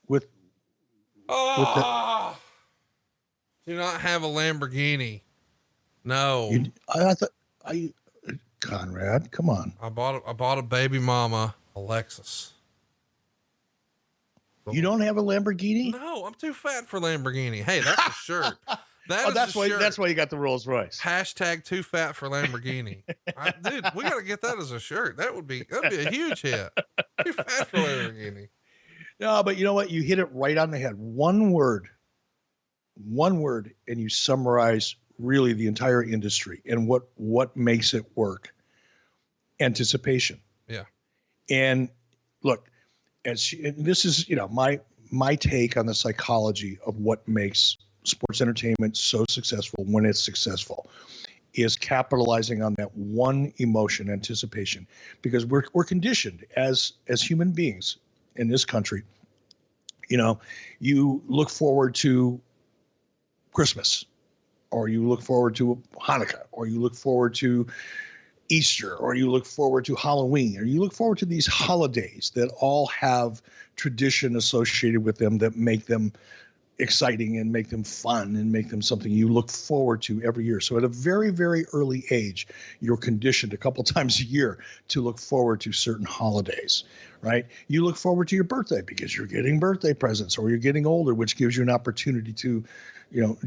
with do not have a Lamborghini. No. Conrad, come on. I bought a baby mama, a Lexus. You don't have a Lamborghini? No, I'm too fat for Lamborghini. Hey, that's a shirt. That's why you got the Rolls Royce. # too fat for Lamborghini. Dude, we got to get that as a shirt. That'd be a huge hit. Too fat for Lamborghini. No, but you know what? You hit it right on the head. One word, and you summarize really the entire industry and what makes it work. Anticipation. Yeah. And look, this is, my take on the psychology of what makes sports entertainment so successful when it's successful is capitalizing on that one emotion, anticipation, because we're conditioned as human beings in this country. You look forward to Christmas, or you look forward to Hanukkah, or you look forward to Easter, or you look forward to Halloween, or you look forward to these holidays that all have tradition associated with them that make them exciting and make them fun and make them something you look forward to every year. So at a very, very early age, you're conditioned a couple times a year to look forward to certain holidays, right? You look forward to your birthday because you're getting birthday presents, or you're getting older, which gives you an opportunity to,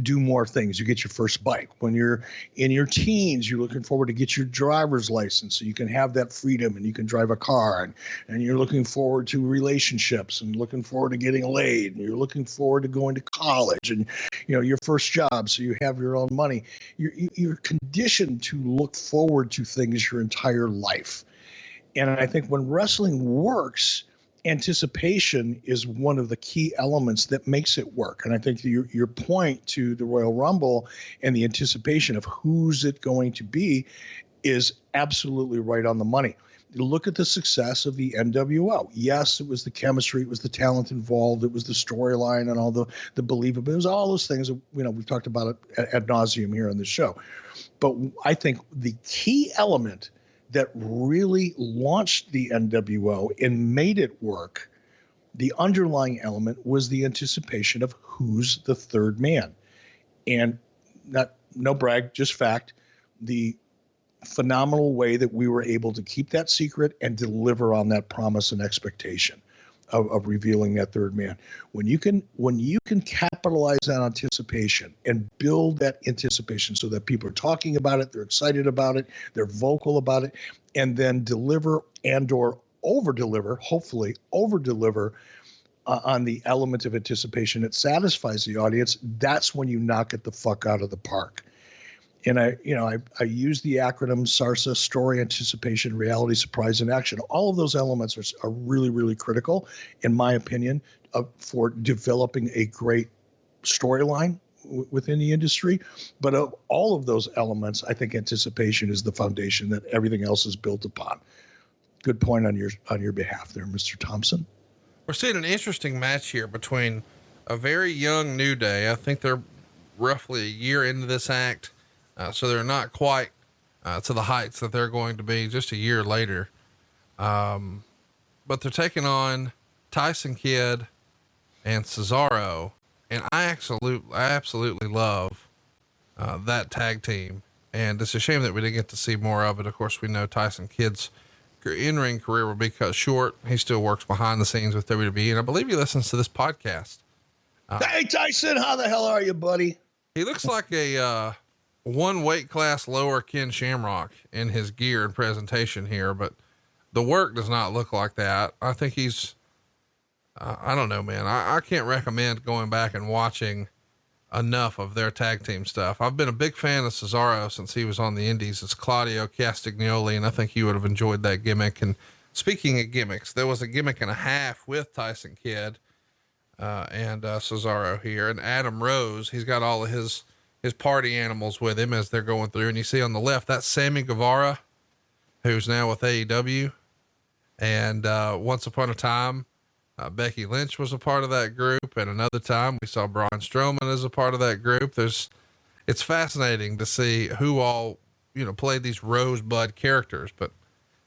do more things. You get your first bike. When you're in your teens, you're looking forward to get your driver's license so you can have that freedom and you can drive a car, and you're looking forward to relationships and looking forward to getting laid, and you're looking forward to going to college and, your first job so you have your own money. You're conditioned to look forward to things your entire life. And I think when wrestling works, anticipation is one of the key elements that makes it work. And I think your point to the Royal Rumble and the anticipation of who's it going to be is absolutely right on the money. Look at the success of the NWO. Yes, it was the chemistry, it was the talent involved, it was the storyline and all the believability. It was all those things that, we've talked about it ad nauseum here on the show. But I think the key element that really launched the NWO and made it work, the underlying element was the anticipation of who's the third man. And no brag, just fact, the phenomenal way that we were able to keep that secret and deliver on that promise and expectation of revealing that third man. When you can capitalize on anticipation and build that anticipation so that people are talking about it, they're excited about it, they're vocal about it, and then deliver and or over-deliver, hopefully over-deliver on the element of anticipation that satisfies the audience, that's when you knock it the fuck out of the park. And I use the acronym SARSA: story, anticipation, reality, surprise, and action. All of those elements are really, really critical, in my opinion, for developing a great storyline within the industry. But of all of those elements, I think anticipation is the foundation that everything else is built upon. Good point on your behalf there, Mr. Thompson. We're seeing an interesting match here between a very young New Day. I think they're roughly a year into this act. So they're not quite to the heights that they're going to be just a year later. But they're taking on Tyson Kidd and Cesaro. And I absolutely love that tag team. And it's a shame that we didn't get to see more of it. Of course, we know Tyson Kidd's in-ring career will be cut short. He still works behind the scenes with WWE. And I believe he listens to this podcast. Hey, Tyson, how the hell are you, buddy? He looks like a, one weight class lower Ken Shamrock in his gear and presentation here, but the work does not look like that. I think he's, I don't know, man. I can't recommend going back and watching enough of their tag team stuff. I've been a big fan of Cesaro since he was on the indies as Claudio Castagnoli, and I think you would have enjoyed that gimmick. And speaking of gimmicks, there was a gimmick and a half with Tyson Kidd, and Cesaro here, and Adam Rose. He's got all of his party animals with him as they're going through. And you see on the left, that's Sammy Guevara, who's now with AEW. And, once upon a time, Becky Lynch was a part of that group. And another time we saw Braun Strowman as a part of that group. It's fascinating to see who all, played these rosebud characters, but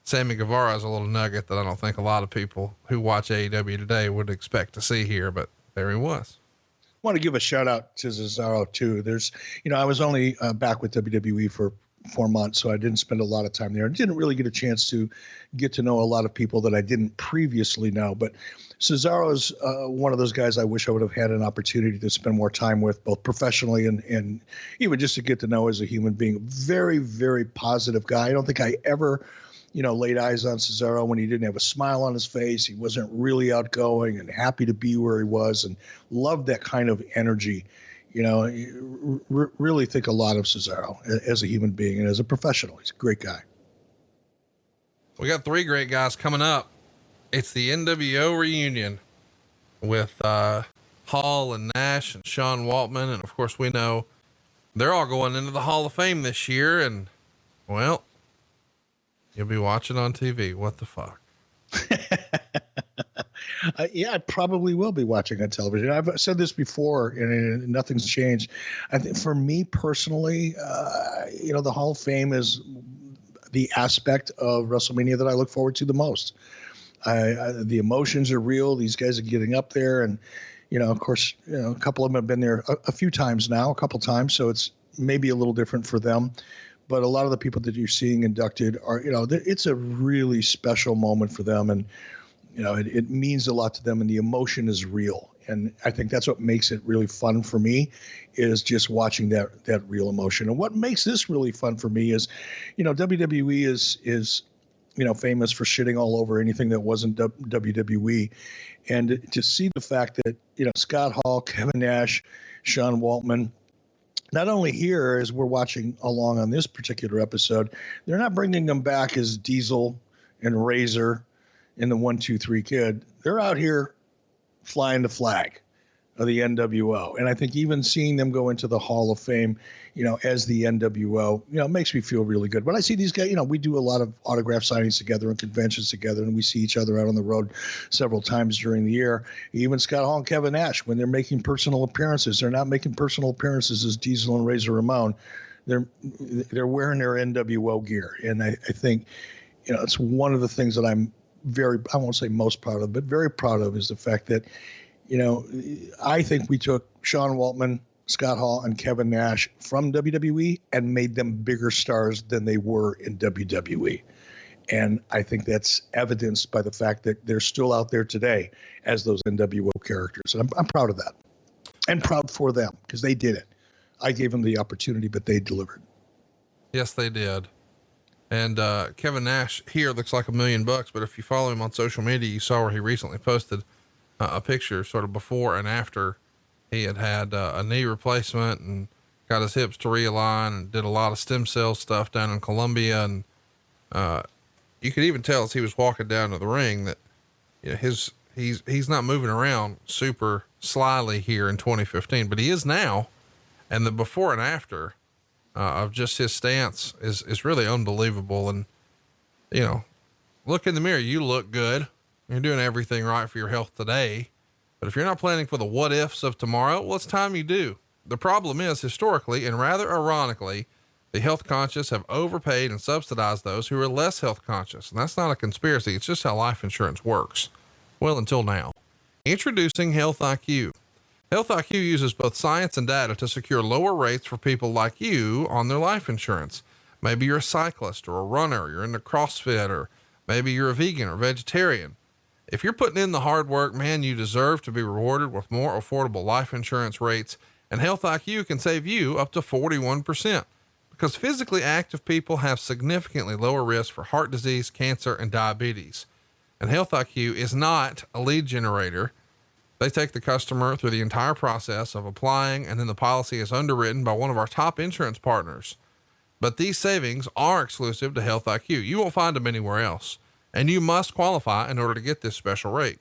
Sammy Guevara is a little nugget that I don't think a lot of people who watch AEW today would expect to see here, but there he was. I want to give a shout out to Cesaro too. There's, I was only back with WWE for 4 months, so I didn't spend a lot of time there. I didn't really get a chance to get to know a lot of people that I didn't previously know, but Cesaro is one of those guys I wish I would have had an opportunity to spend more time with, both professionally and even just to get to know as a human being. Very, very positive guy. I don't think I ever laid eyes on Cesaro when he didn't have a smile on his face. He wasn't really outgoing and happy to be where he was, and loved that kind of energy. Really think a lot of Cesaro as a human being and as a professional. He's a great guy. We got 3 great guys coming up. It's the NWO reunion with Hall and Nash and Sean Waltman. And of course, we know they're all going into the Hall of Fame this year. And well, you'll be watching on TV. What the fuck? Yeah, I probably will be watching on television. I've said this before, and nothing's changed. I think for me personally, the Hall of Fame is the aspect of WrestleMania that I look forward to the most. The emotions are real. These guys are getting up there, and of course, a couple of them have been there a few times now, a couple times, so it's maybe a little different for them. But a lot of the people that you're seeing inducted are, it's a really special moment for them, and it means a lot to them, and the emotion is real. And I think that's what makes it really fun for me, is just watching that real emotion. And what makes this really fun for me is, WWE is famous for shitting all over anything that wasn't WWE. And to see the fact that, Scott Hall, Kevin Nash, Sean Waltman, not only here as we're watching along on this particular episode, they're not bringing them back as Diesel and Razor and the 1, 2, 3 Kid. They're out here flying the flag of the NWO. And I think even seeing them go into the Hall of Fame, as the NWO, makes me feel really good. When I see these guys, we do a lot of autograph signings together and conventions together, and we see each other out on the road several times during the year. Even Scott Hall and Kevin Nash, when they're making personal appearances, they're not making personal appearances as Diesel and Razor Ramon. They're wearing their NWO gear. And I think, it's one of the things that I'm I won't say most proud of, but very proud of, is the fact that, I think we took Sean Waltman, Scott Hall and Kevin Nash from WWE and made them bigger stars than they were in WWE. And I think that's evidenced by the fact that they're still out there today as those NWO characters. And I'm proud of that and proud for them because they did it. I gave them the opportunity, but they delivered. Yes, they did. And Kevin Nash here looks like $1 million, but if you follow him on social media, you saw where he recently posted a picture sort of before and after he had a knee replacement and got his hips to realign and did a lot of stem cell stuff down in Colombia. And you could even tell as he was walking down to the ring that he's not moving around super slyly here in 2015, but he is now. And the before and after of just his stance is really unbelievable. And, look in the mirror, you look good. You're doing everything right for your health today. But if you're not planning for the what ifs of tomorrow, well, it's time you do. The problem is historically, and rather ironically, the health conscious have overpaid and subsidized those who are less health conscious. And that's not a conspiracy. It's just how life insurance works. Well, until now. Introducing Health IQ. Health IQ uses both science and data to secure lower rates for people like you on their life insurance. Maybe you're a cyclist or a runner, you're into CrossFit, or maybe you're a vegan or vegetarian. If you're putting in the hard work, man, you deserve to be rewarded with more affordable life insurance rates, and Health IQ can save you up to 41% because physically active people have significantly lower risk for heart disease, cancer, and diabetes. And Health IQ is not a lead generator. They take the customer through the entire process of applying, and then the policy is underwritten by one of our top insurance partners. But these savings are exclusive to Health IQ. You won't find them anywhere else. And you must qualify in order to get this special rate.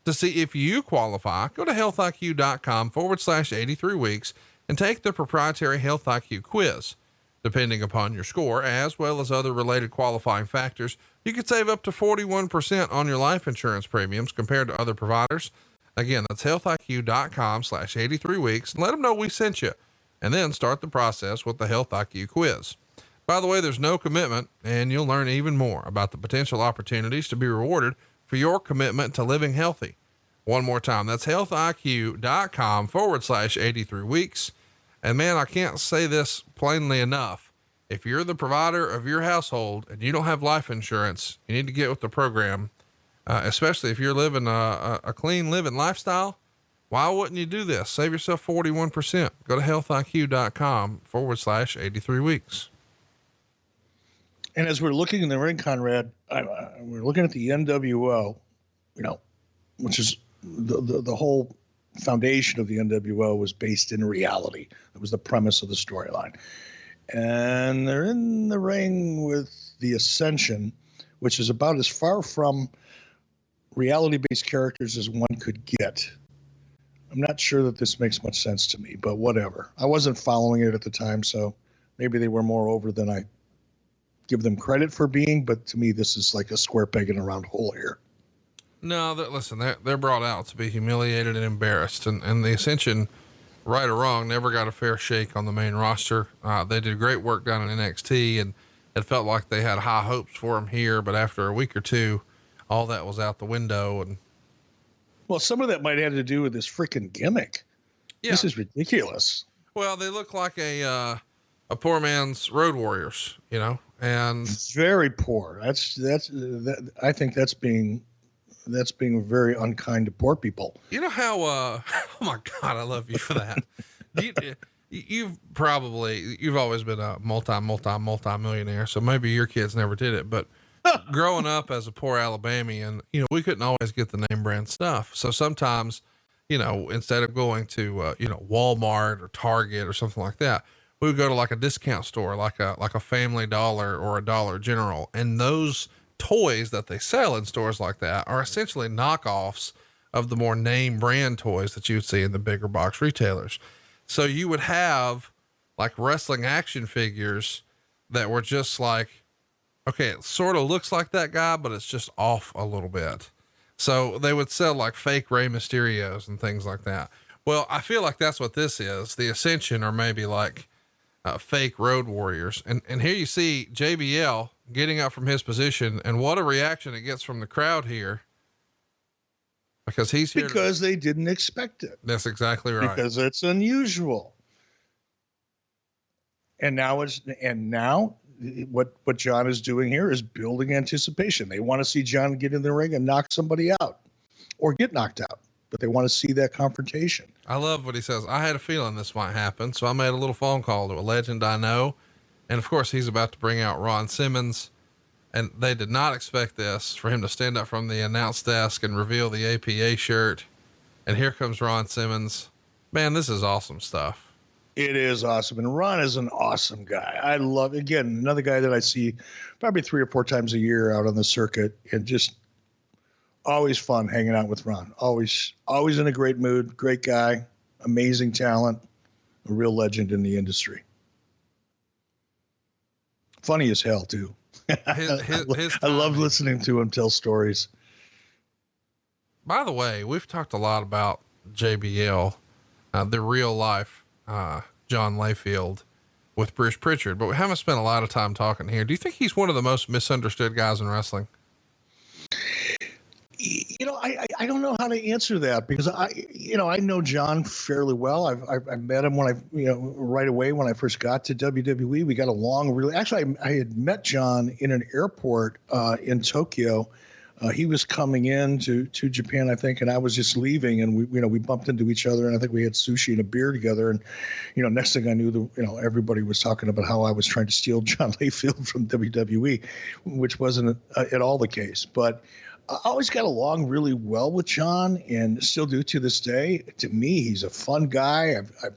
To see if you qualify, go to healthiq.com/83 weeks and take the proprietary Health IQ quiz. Depending upon your score, as well as other related qualifying factors, you could save up to 41% on your life insurance premiums compared to other providers. Again, that's healthiq.com/83 weeks, and let them know we sent you, and then start the process with the Health IQ quiz. By the way, there's no commitment, and you'll learn even more about the potential opportunities to be rewarded for your commitment to living healthy. One more time, that's healthiq.com/83 weeks. And man, I can't say this plainly enough. If you're the provider of your household and you don't have life insurance, you need to get with the program, especially if you're living a clean living lifestyle. Why wouldn't you do this? Save yourself 41%. Go to healthiq.com/83 weeks. And as we're looking in the ring, Conrad, we're looking at the NWO, which is the whole foundation of the NWO was based in reality. That was the premise of the storyline. And they're in the ring with the Ascension, which is about as far from reality-based characters as one could get. I'm not sure that this makes much sense to me, but whatever. I wasn't following it at the time, so maybe they were more over than I give them credit for being, but to me, this is like a square peg in a round hole here. No, listen, they're brought out to be humiliated and embarrassed, and the Ascension, right or wrong, never got a fair shake on the main roster. They did great work down in NXT, and it felt like they had high hopes for them here, but after a week or two, all that was out the window. And well, some of that might have to do with this freaking gimmick. Yeah. This is ridiculous. Well, they look like a poor man's Road Warriors, and very poor. I think that's being very unkind to poor people. You know how, oh my God, I love you for that. You've always been a multi-millionaire. So maybe your kids never did it, but growing up as a poor Alabamian, we couldn't always get the name brand stuff. So sometimes, instead of going to, Walmart or Target or something like that, we would go to like a discount store, like a Family Dollar or a Dollar General. And those toys that they sell in stores like that are essentially knockoffs of the more name brand toys that you would see in the bigger box retailers. So you would have like wrestling action figures that were just like, okay, it sort of looks like that guy, but it's just off a little bit. So they would sell like fake Rey Mysterios and things like that. Well, I feel like that's what this is. The Ascension are maybe like fake Road Warriors. And here you see JBL getting up from his position, and what a reaction it gets from the crowd here, because he's here because they didn't expect it. That's exactly right. Because it's unusual. And now what John is doing here is building anticipation. They want to see John get in the ring and knock somebody out or get knocked out, but they want to see that confrontation. I love what he says. I had a feeling this might happen, so I made a little phone call to a legend I know. And of course he's about to bring out Ron Simmons, and they did not expect this, for him to stand up from the announce desk and reveal the APA shirt. And here comes Ron Simmons. Man, this is awesome stuff. It is awesome. And Ron is an awesome guy. I love, again, another guy that I see probably 3 or 4 times a year out on the circuit, and just always fun hanging out with Ron. Always in a great mood, great guy, amazing talent, a real legend in the industry. Funny as hell too. I love listening to him tell stories. By the way, we've talked a lot about JBL, the real life, John Layfield with Bruce Pritchard, but we haven't spent a lot of time talking here. Do you think he's one of the most misunderstood guys in wrestling? I don't know how to answer that, because I know John fairly well. I met him right away when I first got to WWE. We got along really. Actually, I had met John in an airport in Tokyo. He was coming in to Japan, I think, and I was just leaving, and we bumped into each other, and I think we had sushi and a beer together. And next thing I knew, everybody was talking about how I was trying to steal John Layfield from WWE, which wasn't at all the case. But I always got along really well with John, and still do to this day. To me, he's a fun guy. I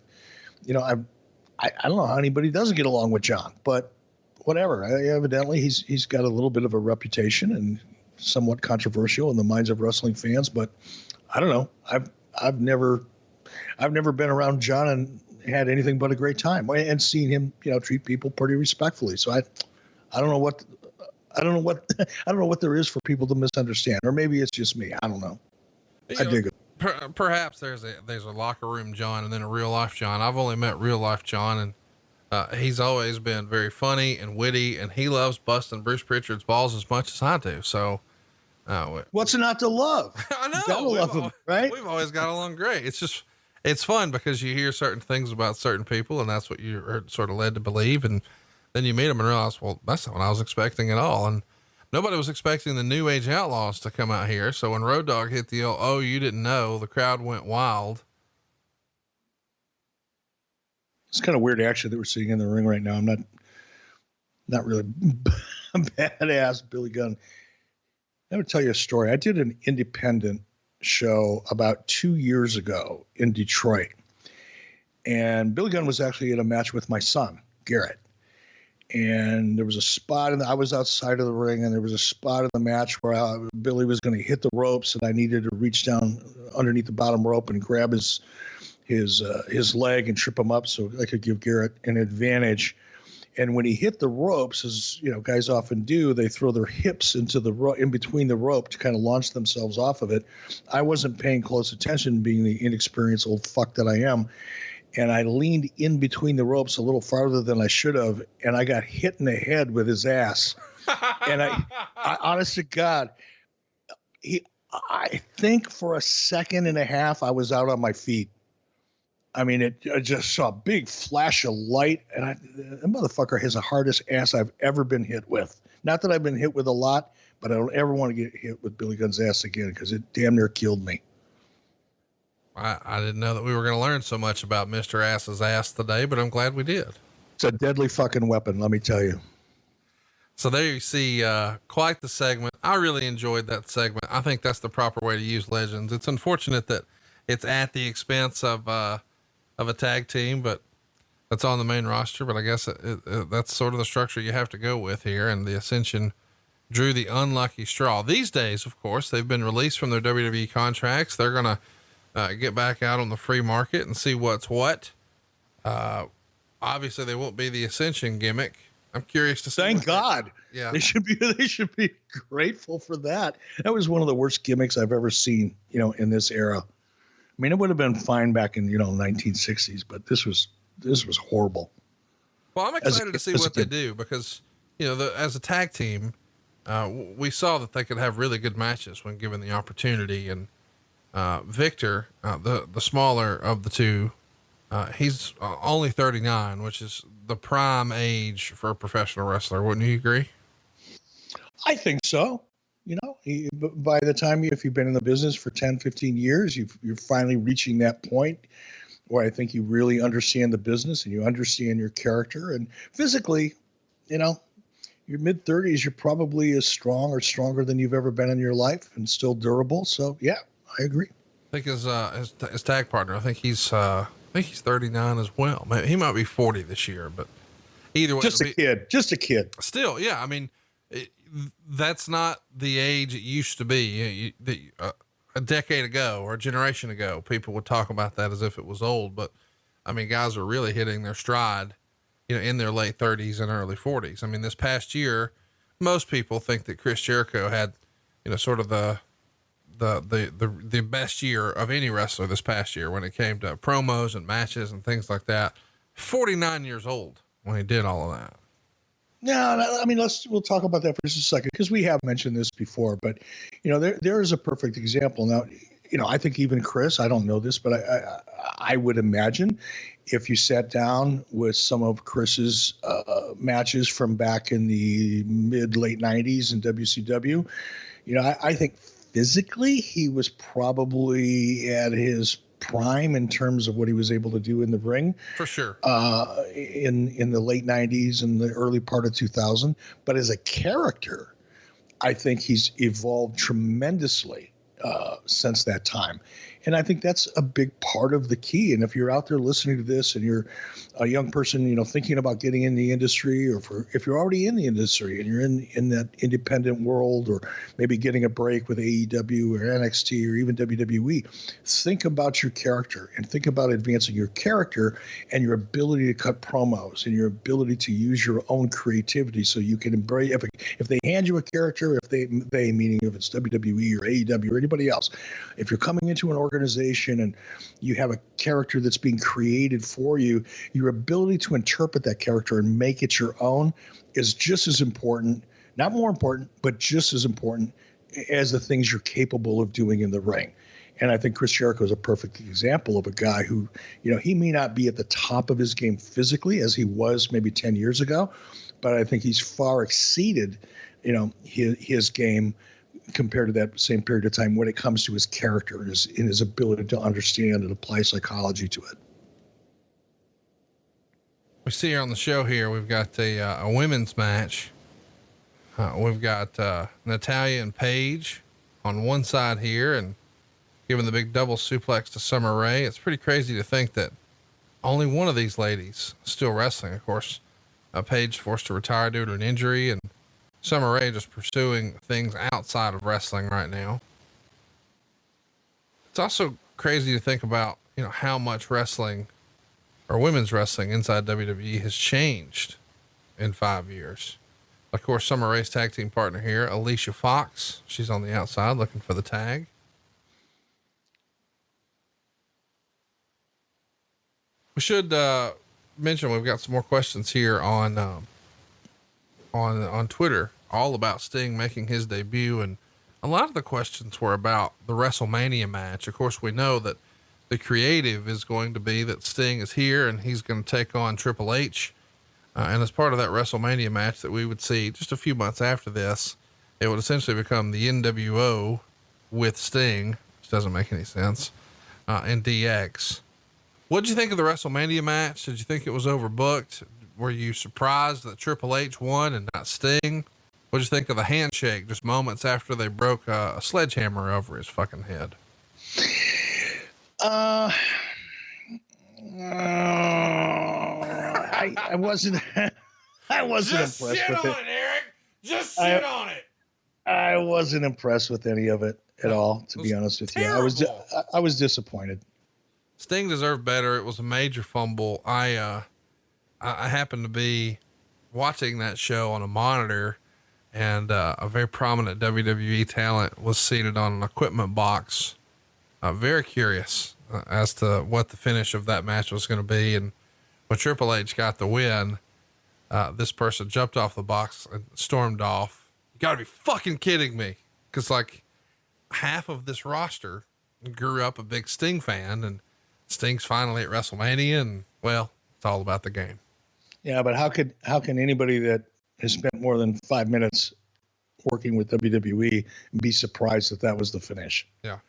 don't know how anybody doesn't get along with John, but whatever. Evidently, he's got a little bit of a reputation and somewhat controversial in the minds of wrestling fans. But I don't know. I've never been around John and had anything but a great time, and seen him treat people pretty respectfully. So I don't know what. I don't know what there is for people to misunderstand, or maybe it's just me. I don't know. I dig it. Perhaps there's a locker room John and then a real life John. I've only met real life John, and he's always been very funny and witty, and he loves busting Bruce Pritchard's balls as much as I do. So, what's not to love? I know. You gotta love him, right? We've always got along great. It's fun because you hear certain things about certain people, and that's what you're sort of led to believe. And then you meet them and realize, well, that's not what I was expecting at all. And nobody was expecting the New Age Outlaws to come out here. So when Road Dogg hit the "oh, you didn't know," the crowd went wild. It's kind of weird actually that we're sitting in the ring right now. I'm not really a badass Billy Gunn. Let me tell you a story. I did an independent show about 2 years ago in Detroit, and Billy Gunn was actually in a match with my son, Garrett. And there was a spot I was outside of the ring, and there was a spot in the match where Billy was going to hit the ropes, and I needed to reach down underneath the bottom rope and grab his leg and trip him up so I could give Garrett an advantage. And when he hit the ropes, as guys often do, they throw their hips into in between the rope to kind of launch themselves off of it. I wasn't paying close attention, being the inexperienced old fuck that I am. And I leaned in between the ropes a little farther than I should have, and I got hit in the head with his ass. And I honest to God, I think for a second and a half, I was out on my feet. I mean, I just saw a big flash of light, and that motherfucker has the hardest ass I've ever been hit with. Not that I've been hit with a lot, but I don't ever want to get hit with Billy Gunn's ass again, because it damn near killed me. I didn't know that we were going to learn so much about Mr. Ass's ass today, but I'm glad we did. It's a deadly fucking weapon, let me tell you. So there you see, quite the segment. I really enjoyed that segment. I think that's the proper way to use legends. It's unfortunate that it's at the expense of a tag team, but that's on the main roster. But I guess that's sort of the structure you have to go with here. And the Ascension drew the unlucky straw. These days, of course, they've been released from their WWE contracts. They're going to get back out on the free market and see what's what. Obviously they won't be the Ascension gimmick. I'm curious to see. Thank God. Yeah. They should be grateful for that. That was one of the worst gimmicks I've ever seen, in this era. I mean, it would have been fine back in, 1960s, but this was horrible. Well, I'm excited to see what they do because, as a tag team, we saw that they could have really good matches when given the opportunity. And Victor, the smaller of the two, He's only 39, which is the prime age for a professional wrestler. Wouldn't you agree? I think so. By the time if you've been in the business for 10, 15 years, you're finally reaching that point where I think you really understand the business and you understand your character. And physically, your mid 30s, you're probably as strong or stronger than you've ever been in your life and still durable. So yeah, I agree. I think his tag partner, I think he's 39 as well. He might be 40 this year, but either way, just a kid. Still, yeah. I mean, that's not the age it used to be. A decade ago or a generation ago, people would talk about that as if it was old. But I mean, guys are really hitting their stride, in their late 30s and early 40s. I mean, this past year, most people think that Chris Jericho had, sort of the best year of any wrestler this past year when it came to promos and matches and things like that. 49 years old when he did all of that. No, I mean, we'll talk about that for just a second because we have mentioned this before, but there is a perfect example. Now, I think even Chris, I don't know this, but I would imagine if you sat down with some of Chris's matches from back in the late 90s in WCW, I think physically he was probably at his prime in terms of what he was able to do in the ring for sure in the late 90s and the early part of 2000. But as a character, I think he's evolved tremendously since that time. And I think that's a big part of the key. And if you're out there listening to this and you're a young person, thinking about getting in the industry, or if you're already in the industry and you're in that independent world, or maybe getting a break with AEW or NXT or even WWE, think about your character and think about advancing your character and your ability to cut promos and your ability to use your own creativity so you can embrace, if they hand you a character, if they meaning if it's WWE or AEW or anybody else, if you're coming into an organization and you have a character that's being created for you, your ability to interpret that character and make it your own is just as important, not more important, but just as important as the things you're capable of doing in the ring. And I think Chris Jericho is a perfect example of a guy who, he may not be at the top of his game physically as he was maybe 10 years ago, but I think he's far exceeded, his game compared to that same period of time when it comes to his character and his ability to understand and apply psychology to it. We see here on the show here, we've got a women's match. We've got Natalya and Paige on one side here and giving the big double suplex to Summer Rae. It's pretty crazy to think that only one of these ladies still wrestling. Of course, Paige forced to retire due to an injury, and Summer Rae just pursuing things outside of wrestling right now. It's also crazy to think about, how much wrestling or women's wrestling inside WWE has changed in 5 years. Of course, Summer Rae's tag team partner here, Alicia Fox. She's on the outside looking for the tag. We should mention we've got some more questions here on Twitter, all about Sting making his debut. And a lot of the questions were about the WrestleMania match. Of course, we know that the creative is going to be that Sting is here and he's going to take on Triple H. And as part of that WrestleMania match that we would see just a few months after this, it would essentially become the NWO with Sting, which doesn't make any sense, and DX. What did you think of the WrestleMania match? Did you think it was overbooked? Were you surprised that Triple H won and not Sting? What did you think of the handshake just moments after they broke a sledgehammer over his fucking head? I wasn't Just impressed shit with on it. it, Eric. Just shit on it. I wasn't impressed with any of it at all, to be honest with you. I was disappointed. Sting deserved better. It was a major fumble. I happened to be watching that show on a monitor, and a very prominent WWE talent was seated on an equipment box. Very curious as to what the finish of that match was going to be. And when Triple H got the win, this person jumped off the box and stormed off. You gotta be fucking kidding me. Cause like half of this roster grew up a big Sting fan, and Sting's finally at WrestleMania, and well, it's all about the game. Yeah, but how can anybody that has spent more than 5 minutes working with WWE be surprised that that was the finish? Yeah.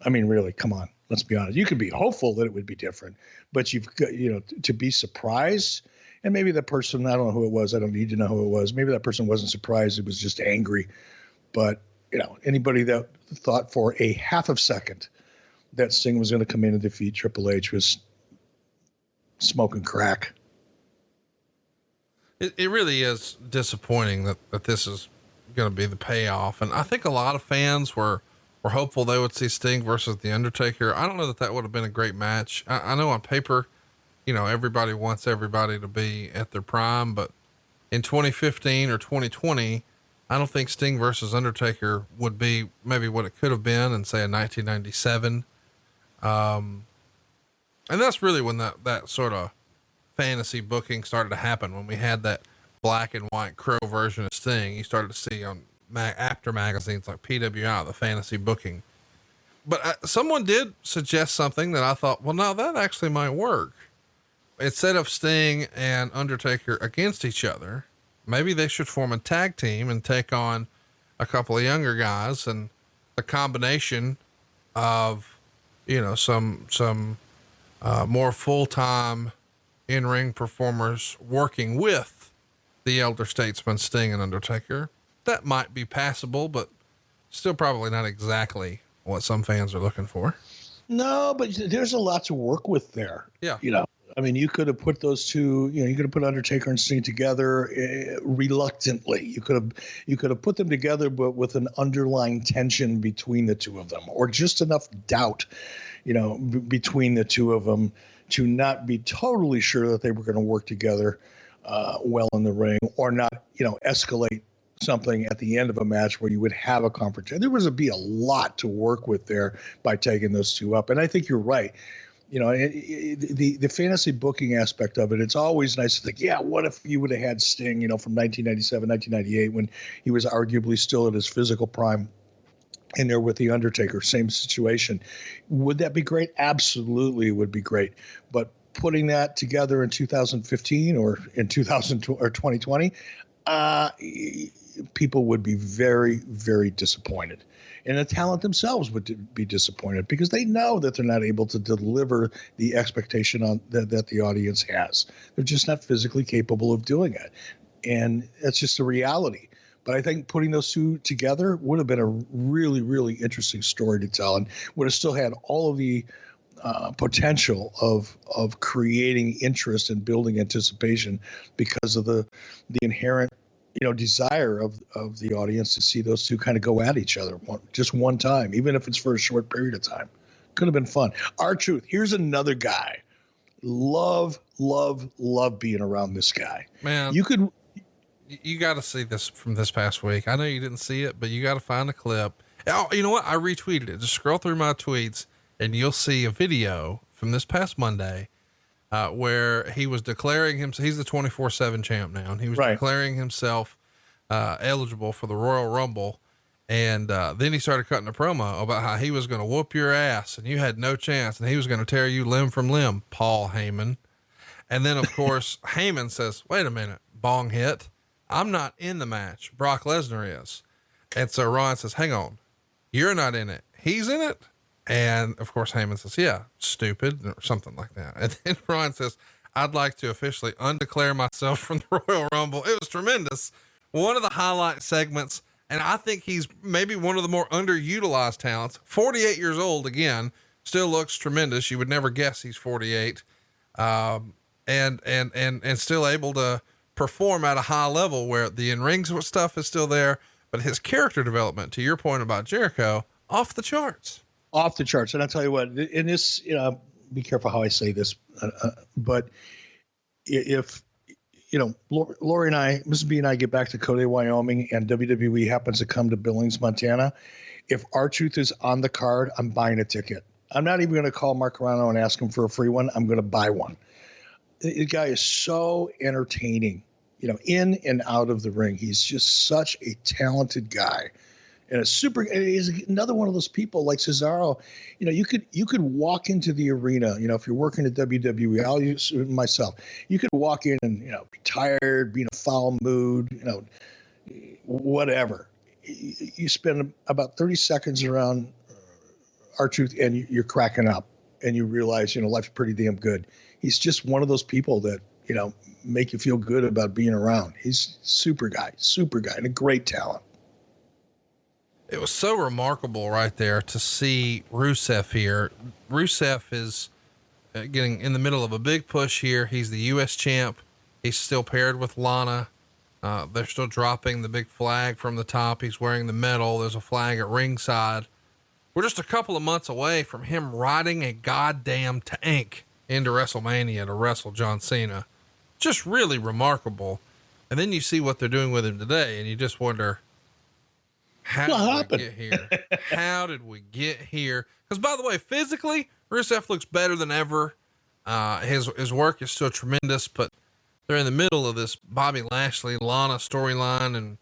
I mean, really, come on. Let's be honest. You could be hopeful that it would be different, but you've got, to be surprised. And maybe that person, I don't know who it was. I don't need to know who it was. Maybe that person wasn't surprised. It was just angry. But, anybody that thought for a half of a second that Sting was going to come in and defeat Triple H was smoking crack. It really is disappointing that this is going to be the payoff. And I think a lot of fans were hopeful they would see Sting versus The Undertaker. I don't know that would have been a great match. I know on paper, everybody wants everybody to be at their prime, but in 2015 or 2020, I don't think Sting versus Undertaker would be maybe what it could have been in, say, a 1997. And that's really when that sort of fantasy booking started to happen, when we had that black and white crow version of Sting. You started to see on after magazines like PWI, the fantasy booking. But someone did suggest something that I thought, well, no, that actually might work. Instead of Sting and Undertaker against each other, maybe they should form a tag team and take on a couple of younger guys, and a combination of, some more full-time in-ring performers working with the elder statesmen Sting and Undertaker. That might be passable, but still probably not exactly what some fans are looking for. No, but there's a lot to work with there. Yeah. I mean, you could have put those two, you could have put Undertaker and Sting together reluctantly. You could have put them together, but with an underlying tension between the two of them, or just enough doubt, between the two of them to not be totally sure that they were going to work together well in the ring, or not, escalate something at the end of a match where you would have a confrontation. There was be a lot to work with there by taking those two up. And I think you're right. The fantasy booking aspect of it, it's always nice to think, yeah, what if you would have had Sting, from 1997, 1998, when he was arguably still at his physical prime, in there with The Undertaker, same situation. Would that be great? Absolutely, it would be great. But putting that together in 2015 or in 2020, people would be very, very disappointed. And the talent themselves would be disappointed, because they know that they're not able to deliver the expectation that the audience has. They're just not physically capable of doing it. And that's just a reality. But I think putting those two together would have been a really, really interesting story to tell, and would have still had all of the potential of creating interest and building anticipation, because of the inherent desire of the audience to see those two kind of go at each other just one time, even if it's for a short period of time. Could have been fun. R-Truth, here's another guy. Love being around this guy. Man, you got to see this from this past week. I know you didn't see it, but you got to find a clip. Oh, you know what? I retweeted it. Just scroll through my tweets and you'll see a video from this past Monday, where he was declaring himself, he's the 24/7 champ now, and he was declaring himself eligible for the Royal Rumble. And then he started cutting a promo about how he was going to whoop your ass and you had no chance, and he was going to tear you limb from limb, Paul Heyman. And then of course, Heyman says, wait a minute, bong hit. I'm not in the match. Brock Lesnar is. And so Ron says, hang on, you're not in it. He's in it. And of course, Heyman says, yeah, stupid, or something like that. And then Bryan says, I'd like to officially undeclare myself from the Royal Rumble. It was tremendous. One of the highlight segments. And I think he's maybe one of the more underutilized talents. 48 years old again, still looks tremendous. You would never guess he's 48. And still able to perform at a high level, where the in-ring stuff is still there, but his character development, to your point about Jericho, off the charts. Off the charts. And I'll tell you what, in this, be careful how I say this, but if, Lori and I, Mrs. B and I get back to Cody, Wyoming, and WWE happens to come to Billings, Montana, if R-Truth is on the card, I'm buying a ticket. I'm not even going to call Mark Carrano and ask him for a free one. I'm going to buy one. The guy is so entertaining, in and out of the ring. He's just such a talented guy. And he's another one of those people like Cesaro. You could walk into the arena, if you're working at WWE, I'll use myself, you could walk in and, be tired, be in a foul mood, whatever. You spend about 30 seconds around R-Truth and you're cracking up and you realize, life's pretty damn good. He's just one of those people that, make you feel good about being around. He's super guy, and a great talent. It was so remarkable right there to see Rusev here. Rusev is getting in the middle of a big push here. He's the U.S. champ. He's still paired with Lana. They're still dropping the big flag from the top. He's wearing the medal. There's a flag at ringside. We're just a couple of months away from him riding a goddamn tank into WrestleMania to wrestle John Cena. Just really remarkable. And then you see what they're doing with him today, and you just wonder, how did we get here? How did we get here? Because, by the way, physically, Rusev looks better than ever. His work is still tremendous, but they're in the middle of this Bobby Lashley, Lana storyline, and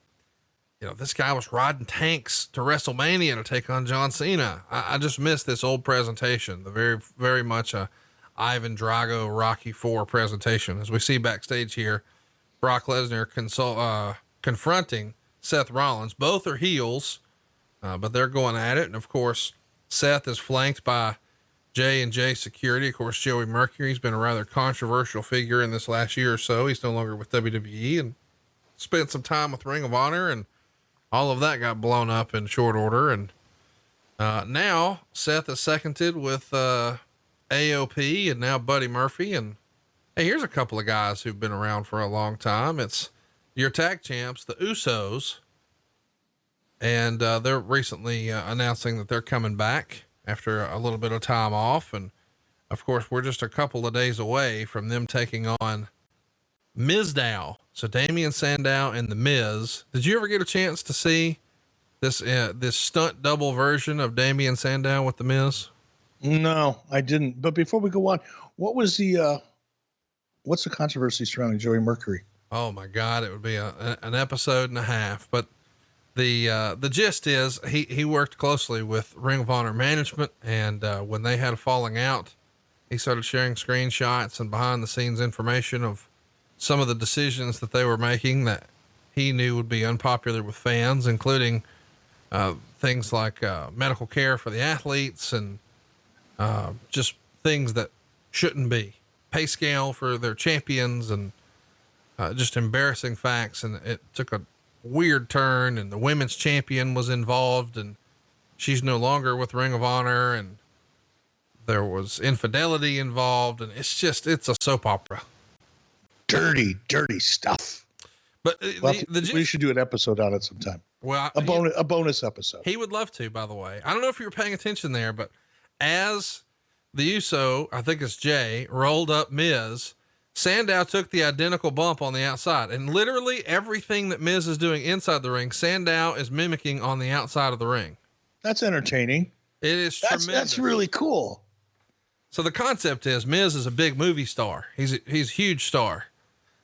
this guy was riding tanks to WrestleMania to take on John Cena. I just miss this old presentation, the very, very much Ivan Drago Rocky IV presentation. As we see backstage here, Brock Lesnar confronting Seth Rollins. Both are heels, but they're going at it. And of course, Seth is flanked by J&J security. Of course, Joey Mercury's been a rather controversial figure in this last year or so. He's no longer with WWE and spent some time with Ring of Honor, and all of that got blown up in short order. And now Seth is seconded with AOP and now Buddy Murphy. And hey, here's a couple of guys who've been around for a long time. It's your tag champs, the Usos. And they're recently announcing that they're coming back after a little bit of time off. And of course, we're just a couple of days away from them taking on Mizdow. So Damian Sandow and the Miz. Did you ever get a chance to see this stunt double version of Damian Sandow with the Miz? No, I didn't. But before we go on, what's the controversy surrounding Joey Mercury? Oh my God, it would be an episode and a half. But the gist is he worked closely with Ring of Honor management. And when they had a falling out, he started sharing screenshots and behind the scenes information of some of the decisions that they were making that he knew would be unpopular with fans, including things like medical care for the athletes and just things that shouldn't be, pay scale for their champions, and just embarrassing facts. And it took a weird turn, and the women's champion was involved, and she's no longer with Ring of Honor, and there was infidelity involved, and it's a soap opera. Dirty stuff. But we should do an episode on it sometime. Well, a bonus episode. He would love to, by the way. I don't know if you were paying attention there, but as the Uso, I think it's Jay, rolled up Miz, Sandow took the identical bump on the outside, and literally everything that Miz is doing inside the ring, Sandow is mimicking on the outside of the ring. That's entertaining. It is tremendous. That's really cool. So the concept is Miz is a big movie star. He's a huge star.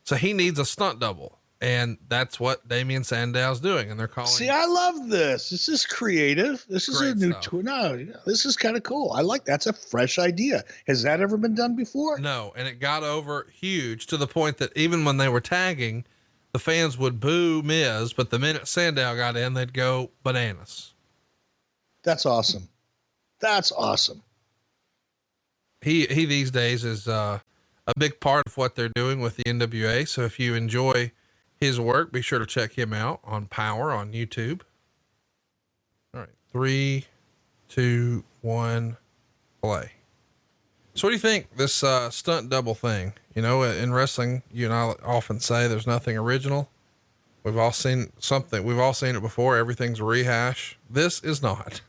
So he needs a stunt double, and that's what Damian Sandow's doing. And they're calling. See, I love this. This is creative. This is a new tool. No, this is kind of cool. I like that's a fresh idea. Has that ever been done before? No. And it got over huge to the point that even when they were tagging, the fans would boo Miz, but the minute Sandow got in, they'd go bananas. That's awesome. That's awesome. He these days is a big part of what they're doing with the NWA. So if you enjoy his work, be sure to check him out on Power on YouTube. All right. 3, 2, 1, play. So what do you think this stunt double thing? In wrestling, you and I often say there's nothing original. We've all seen something. We've all seen it before. Everything's a rehash. This is not.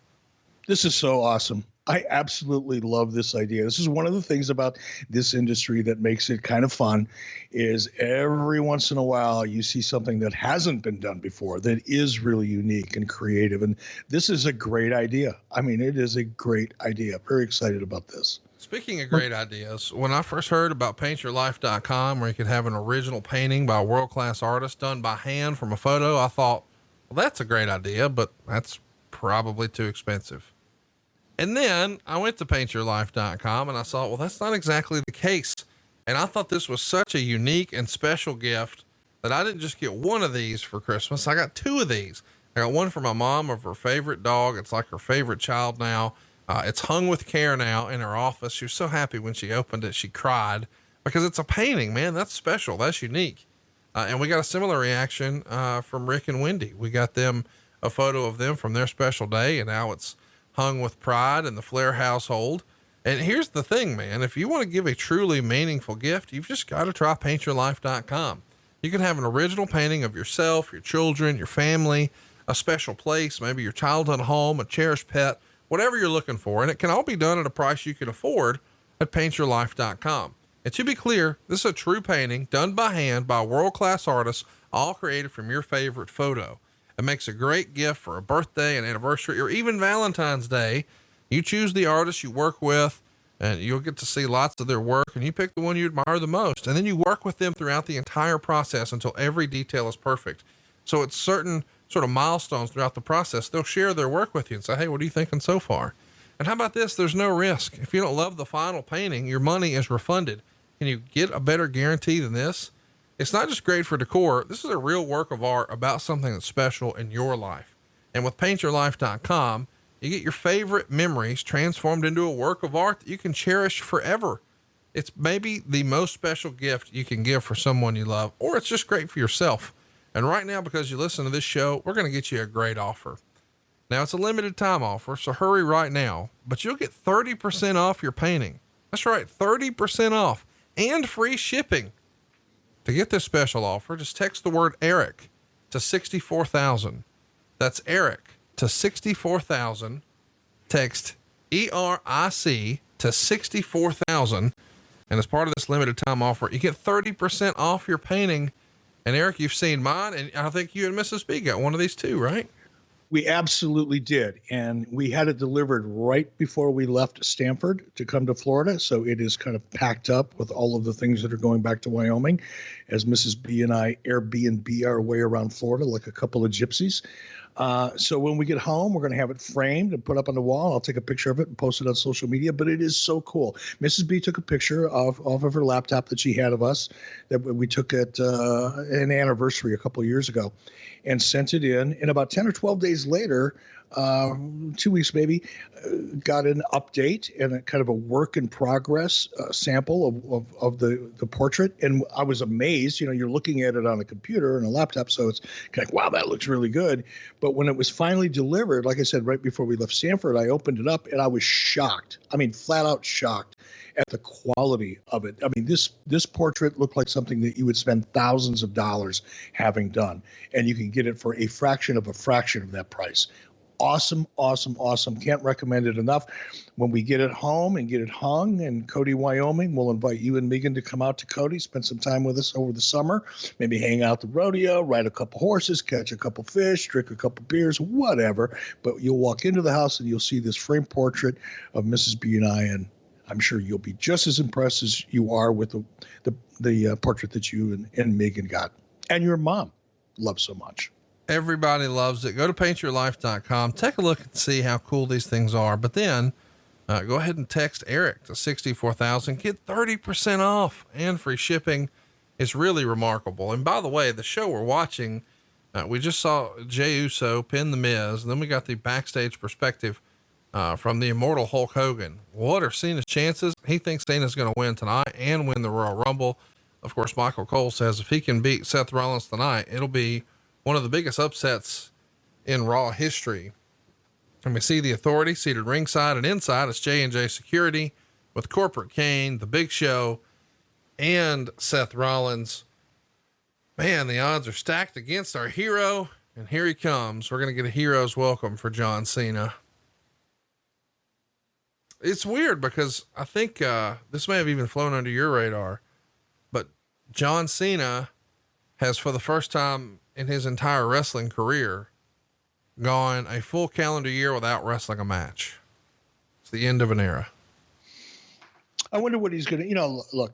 This is so awesome. I absolutely love this idea. This is one of the things about this industry that makes it kind of fun is every once in a while you see something that hasn't been done before that is really unique and creative. And this is a great idea. I mean, it is a great idea. Very excited about this. Speaking of great ideas, when I first heard about paintyourlife.com, where you could have an original painting by a world-class artist done by hand from a photo, I thought, Well, that's a great idea, but that's probably too expensive. And then I went to paintyourlife.com and I saw, well, that's not exactly the case. And I thought this was such a unique and special gift that I didn't just get one of these for Christmas. I got two of these. I got one for my mom of her favorite dog. It's like her favorite child now. It's hung with care now in her office. She was so happy when she opened it. She cried because it's a painting, man. That's special. That's unique. And we got a similar reaction, from Rick and Wendy. We got them a photo of them from their special day, and now it's hung with pride in the Flair household. And here's the thing, man, if you want to give a truly meaningful gift, you've just got to try paintyourlife.com. You can have an original painting of yourself, your children, your family, a special place, maybe your childhood home, a cherished pet, whatever you're looking for. And it can all be done at a price you can afford at paintyourlife.com. And to be clear, this is a true painting done by hand by world-class artists, all created from your favorite photo. It makes a great gift for a birthday, an anniversary, or even Valentine's Day. You choose the artist you work with, and you'll get to see lots of their work, and you pick the one you admire the most. And then you work with them throughout the entire process until every detail is perfect. So it's certain sort of milestones throughout the process. They'll share their work with you and say, hey, what are you thinking so far? And how about this? There's no risk. If you don't love the final painting, your money is refunded. Can you get a better guarantee than this? It's not just great for decor. This is a real work of art about something that's special in your life. And with paintyourlife.com, you get your favorite memories transformed into a work of art that you can cherish forever. It's maybe the most special gift you can give for someone you love, or it's just great for yourself. And right now, because you listen to this show, we're going to get you a great offer. Now, it's a limited time offer, so hurry right now, but you'll get 30% off your painting. That's right, 30% off and free shipping. To get this special offer, just text the word Eric to 64,000. That's Eric to 64,000. Text ERIC to 64,000. And as part of this limited time offer, you get 30% off your painting. And Eric, you've seen mine, and I think you and Mrs. B got one of these too, right? We absolutely did. And we had it delivered right before we left Stanford to come to Florida. So it is kind of packed up with all of the things that are going back to Wyoming as Mrs. B and I Airbnb our way around Florida like a couple of gypsies. So when we get home, we're going to have it framed and put up on the wall. I'll take a picture of it and post it on social media, but it is so cool. Mrs. B took a picture of her laptop that she had of us that we took at an anniversary a couple of years ago and sent it in. And about 10 or 12 days later, 2 weeks maybe, got an update and a kind of a work in progress sample of the portrait. And I was amazed. You know, you're looking at it on a computer and a laptop, so it's kind of like, wow, that looks really good. But when it was finally delivered, like I said, right before we left Stanford, I opened it up and I was shocked. I mean, flat out shocked at the quality of it. I mean, this portrait looked like something that you would spend thousands of dollars having done, and you can get it for a fraction of that price. Awesome, awesome, awesome. Can't recommend it enough. When we get it home and get it hung in Cody, Wyoming, we'll invite you and Megan to come out to Cody, spend some time with us over the summer, maybe hang out the rodeo, ride a couple horses, catch a couple fish, drink a couple beers, whatever. But you'll walk into the house and you'll see this framed portrait of Mrs. B and I, and I'm sure you'll be just as impressed as you are with the portrait that you and Megan got, and your mom loves so much. Everybody loves it. Go to paintyourlife.com. Take a look and see how cool these things are. But then go ahead and text Eric to 64,000. Get 30% off and free shipping. It's really remarkable. And by the way, the show we're watching, we just saw Jey Uso pin the Miz. And then we got the backstage perspective from the immortal Hulk Hogan. What are Cena's chances? He thinks Cena's going to win tonight and win the Royal Rumble. Of course, Michael Cole says if he can beat Seth Rollins tonight, it'll be one of the biggest upsets in Raw history. And we see the Authority seated ringside, and inside it's J&J Security with Corporate Kane, The Big Show, and Seth Rollins. Man, the odds are stacked against our hero, and here he comes. We're going to get a hero's welcome for John Cena. It's weird because I think this may have even flown under your radar, but John Cena has, for the first time in his entire wrestling career, gone a full calendar year without wrestling a match. It's the end of an era. I wonder what he's going to, look,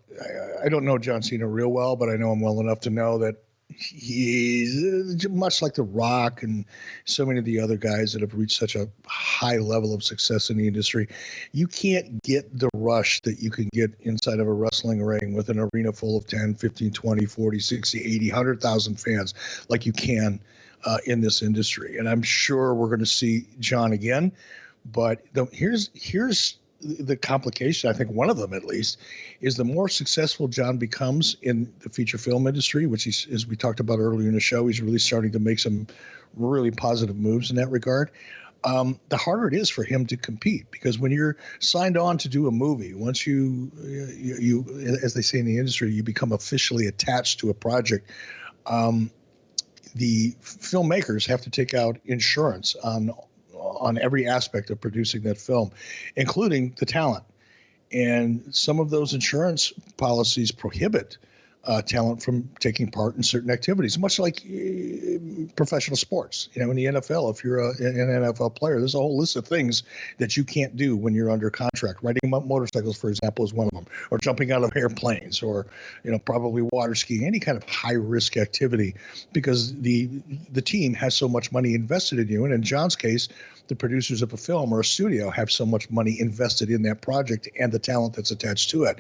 I don't know John Cena real well, but I know him well enough to know that he's much like The Rock and so many of the other guys that have reached such a high level of success in the industry, you can't get the rush that you can get inside of a wrestling ring with an arena full of 10, 15, 20, 40, 60, 80, 100,000 fans like you can in this industry. And I'm sure we're going to see John again. But here's the complication, I think one of them at least, is the more successful John becomes in the feature film industry, which he's, as we talked about earlier in the show, he's really starting to make some really positive moves in that regard. The harder it is for him to compete, because when you're signed on to do a movie, once you, as they say in the industry, you become officially attached to a project. The filmmakers have to take out insurance on every aspect of producing that film, including the talent. And some of those insurance policies prohibit talent from taking part in certain activities, much like professional sports. In the NFL, if you're an NFL player, there's a whole list of things that you can't do when you're under contract. Riding motorcycles, for example, is one of them, or jumping out of airplanes, or probably water skiing, any kind of high risk activity, because the team has so much money invested in you. And in John's case, the producers of a film or a studio have so much money invested in that project and the talent that's attached to it.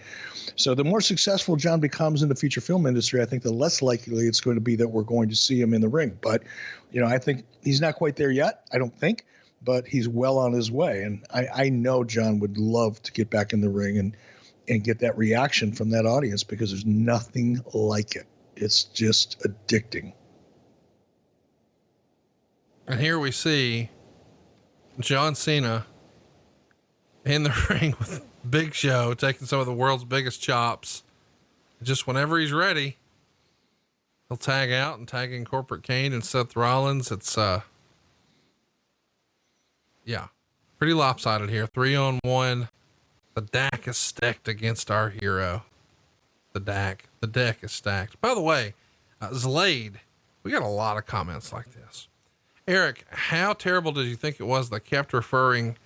So the more successful John becomes in the feature film industry, I think the less likely it's going to be that we're going to see him in the ring. But, I think he's not quite there yet, I don't think, but he's well on his way. And I know John would love to get back in the ring and get that reaction from that audience, because there's nothing like it. It's just addicting. And here we see John Cena in the ring with Big Show, taking some of the world's biggest chops. Just whenever he's ready, he'll tag out and tag in Corporate Kane and Seth Rollins. It's, pretty lopsided here. 3-on-1. The deck is stacked against our hero. The deck is stacked. By the way, Zlade, we got a lot of comments like this. Eric, how terrible did you think it was that kept referring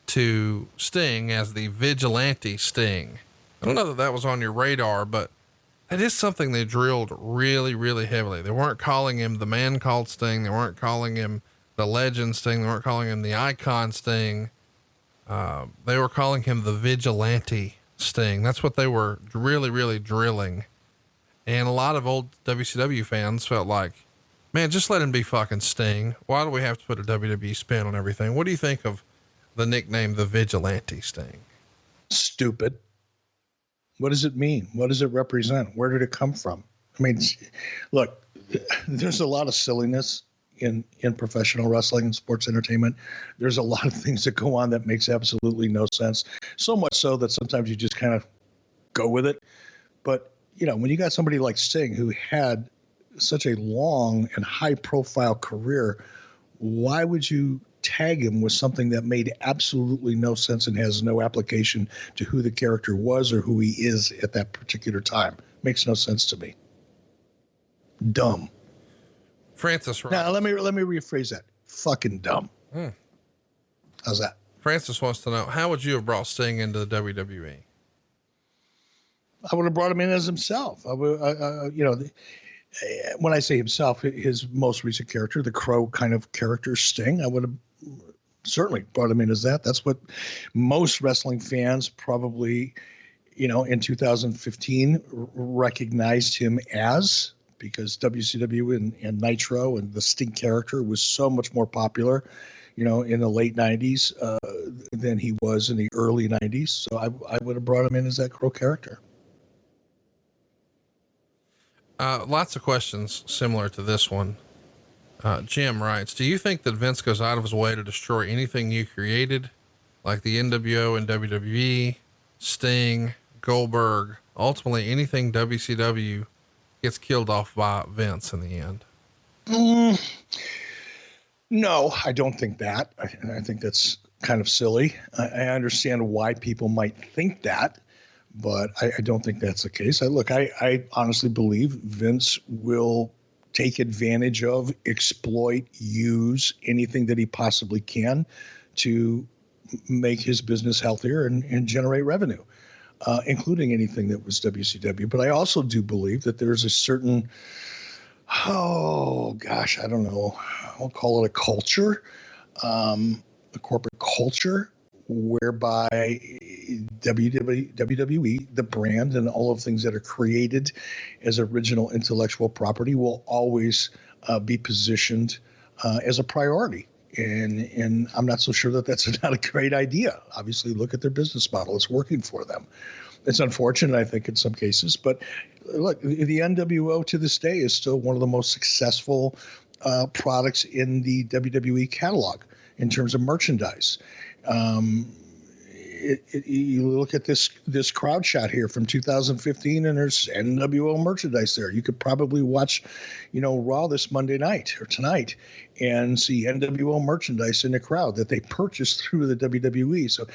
to Sting as the Vigilante Sting? I don't know that was on your radar, but that is something they drilled really, really heavily. They weren't calling him the Man Called Sting. They weren't calling him the Legend Sting. They weren't calling him the Icon Sting. They were calling him the Vigilante Sting. That's what they were really, really drilling. And a lot of old WCW fans felt like, man, just let him be fucking Sting. Why do we have to put a WWE spin on everything? What do you think of the nickname, the Vigilante Sting? Stupid. What does it mean? What does it represent? Where did it come from? I mean, look, there's a lot of silliness in professional wrestling and sports entertainment. There's a lot of things that go on that makes absolutely no sense. So much so that sometimes you just kind of go with it. But, when you got somebody like Sting, who had such a long and high profile career, why would you tag him with something that made absolutely no sense and has no application to who the character was or who he is at that particular time? Makes no sense to me. Dumb. Francis, right? Now let me rephrase that. Fucking dumb. How's that? Francis wants to know, how would you have brought Sting into the WWE? I would have brought him in as himself. When I say himself, his most recent character, the Crow kind of character, Sting, I would have certainly brought him in as that. That's what most wrestling fans probably, in 2015 recognized him as, because WCW and Nitro and the Sting character was so much more popular, in the late 90s than he was in the early 90s. So I would have brought him in as that Crow character. Lots of questions similar to this one. Jim writes, do you think that Vince goes out of his way to destroy anything you created, like the NWO and WWE, Sting, Goldberg, ultimately anything WCW gets killed off by Vince in the end? No, I don't think that. I think that's kind of silly. I understand why people might think that, but I don't think that's the case. I honestly believe Vince will take advantage of, exploit, use anything that he possibly can to make his business healthier and generate revenue, including anything that was WCW. But I also do believe that there's a certain Oh gosh, I don't know. I'll call it a culture, a corporate culture, whereby WWE, the brand, and all of the things that are created as original intellectual property will always be positioned as a priority. And I'm not so sure that that's not a great idea. Obviously, look at their business model. It's working for them. It's unfortunate, I think, in some cases. But look, the NWO to this day is still one of the most successful products in the WWE catalog in terms of merchandise. You look at this crowd shot here from 2015, and there's NWO merchandise there. You could probably watch, Raw this Monday night or tonight and see NWO merchandise in the crowd that they purchased through the WWE. So,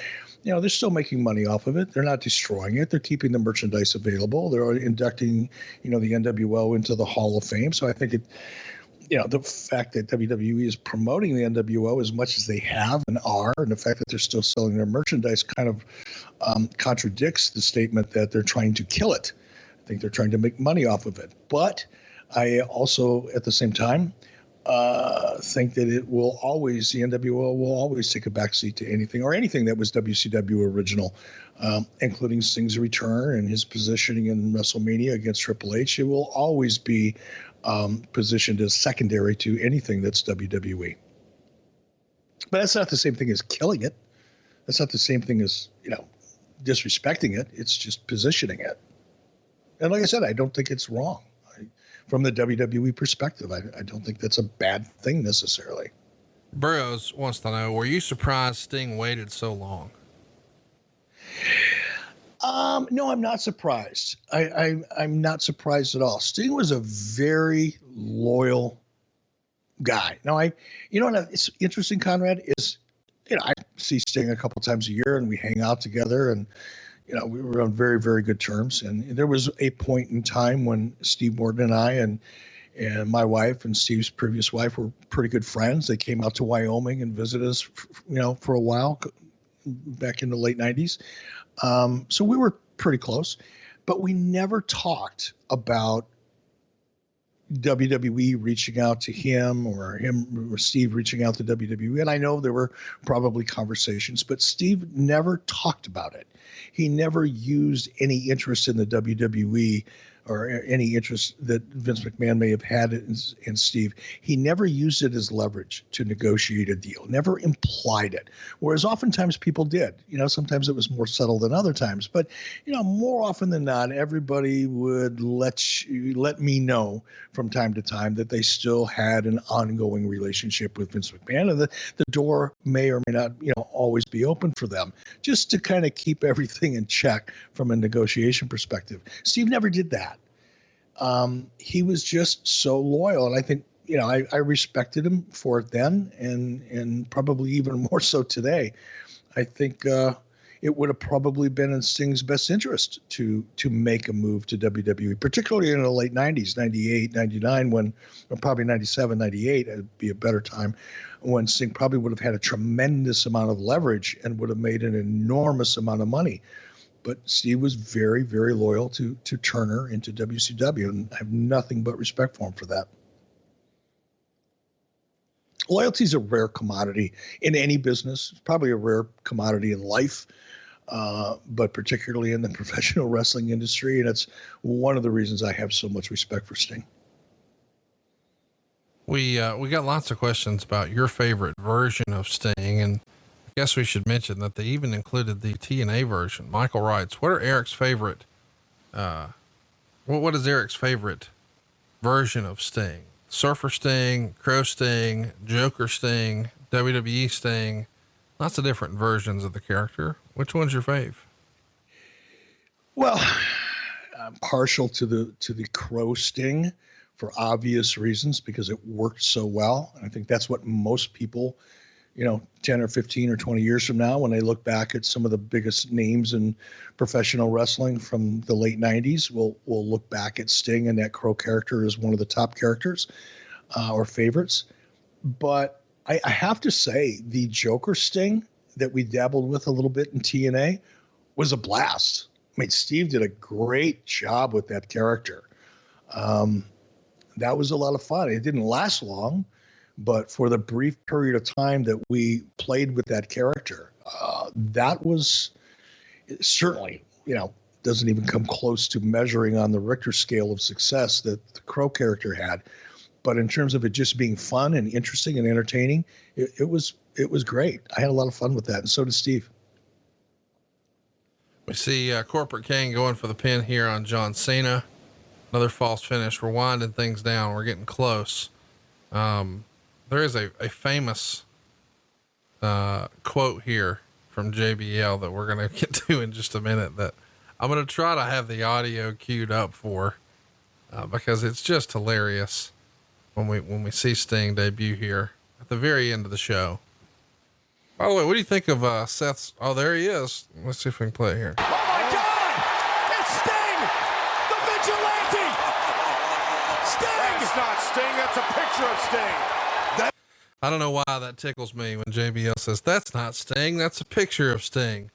they're still making money off of it. They're not destroying it. They're keeping the merchandise available. They're inducting, the NWO into the Hall of Fame. So I think the fact that WWE is promoting the NWO as much as they have and are, and the fact that they're still selling their merchandise kind of contradicts the statement that they're trying to kill it. I think they're trying to make money off of it. But I also, at the same time, think that the NWO will always take a backseat to anything that was WCW original, including Sting's return and his positioning in WrestleMania against Triple H. It will always be positioned as secondary to anything that's WWE. But that's not the same thing as killing it. That's not the same thing as, disrespecting it. It's just positioning it. And like I said, I don't think it's wrong. From the WWE perspective, I don't think that's a bad thing necessarily. Burroughs wants to know, were you surprised Sting waited so long? No, I'm not surprised. I'm not surprised at all. Sting was a very loyal guy. Now, it's interesting, Conrad, is, I see Sting a couple times a year and we hang out together, and, we were on very, very good terms. And there was a point in time when Steve Morton and I and my wife and Steve's previous wife were pretty good friends. They came out to Wyoming and visited us, for a while back in the late 90s. So we were pretty close, but we never talked about WWE reaching out to him or Steve reaching out to WWE. And I know there were probably conversations, but Steve never talked about it. He never used any interest in the WWE or any interest that Vince McMahon may have had in Steve. He never used it as leverage to negotiate a deal, never implied it. Whereas oftentimes people did, sometimes it was more subtle than other times, but, more often than not, everybody would let me know from time to time that they still had an ongoing relationship with Vince McMahon, and the door may or may not, always be open for them, just to kind of keep everything in check from a negotiation perspective. Steve never did that. He was just so loyal, and I think, I respected him for it then, and probably even more so today. I think it would have probably been in Sting's best interest to make a move to WWE, particularly in the late 90s, 98, 99, or probably 97, 98, it'd be a better time, when Sting probably would have had a tremendous amount of leverage and would have made an enormous amount of money. But Steve was very, very loyal to Turner and to WCW, and I have nothing but respect for him for that. Loyalty is a rare commodity in any business. It's probably a rare commodity in life, but particularly in the professional wrestling industry. And it's one of the reasons I have so much respect for Sting. We got lots of questions about your favorite version of Sting, and I guess we should mention that they even included the TNA version. Michael writes, what are Eric's favorite, what is Eric's favorite version of Sting? Surfer Sting, Crow Sting, Joker Sting, WWE Sting, lots of different versions of the character. Which one's your fave? Well, I'm partial to the Crow Sting for obvious reasons, because it worked so well. And I think that's what most people, 10 or 15 or 20 years from now, when they look back at some of the biggest names in professional wrestling from the late 90s, we'll look back at Sting and that Crow character as one of the top characters or favorites. But I have to say, the Joker Sting that we dabbled with a little bit in TNA was a blast. I mean, Steve did a great job with that character. That was a lot of fun. It didn't last long, but for the brief period of time that we played with that character, that was certainly, doesn't even come close to measuring on the Richter scale of success that the Crow character had. But in terms of it just being fun and interesting and entertaining, it was great. I had a lot of fun with that, and so did Steve. We see Corporate Kane going for the pin here on John Cena. Another false finish. We're winding things down. We're getting close. There is a famous quote here from JBL that we're going to get to in just a minute that I'm going to try to have the audio queued up for, because it's just hilarious when we see Sting debut here at the very end of the show. By the way, what do you think of Seth's? Oh, there he is. Let's see if we can play it here. Oh my God! It's Sting, the Vigilante. Sting. That's not Sting. That's a picture of Sting. I don't know why that tickles me when JBL says that's not Sting. That's a picture of Sting.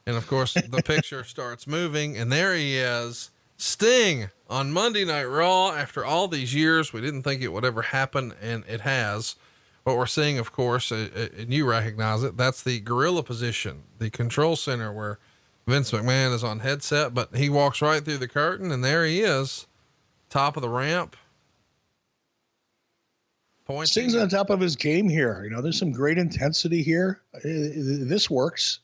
And of course the picture starts moving, and there he is, Sting on Monday Night Raw. After all these years, we didn't think it would ever happen, and it has. What we're seeing, of course, and you recognize it, that's the gorilla position, the control center where Vince McMahon is on headset, but he walks right through the curtain, and there he is, top of the ramp. Sting's on top of his game here. There's some great intensity here. This works.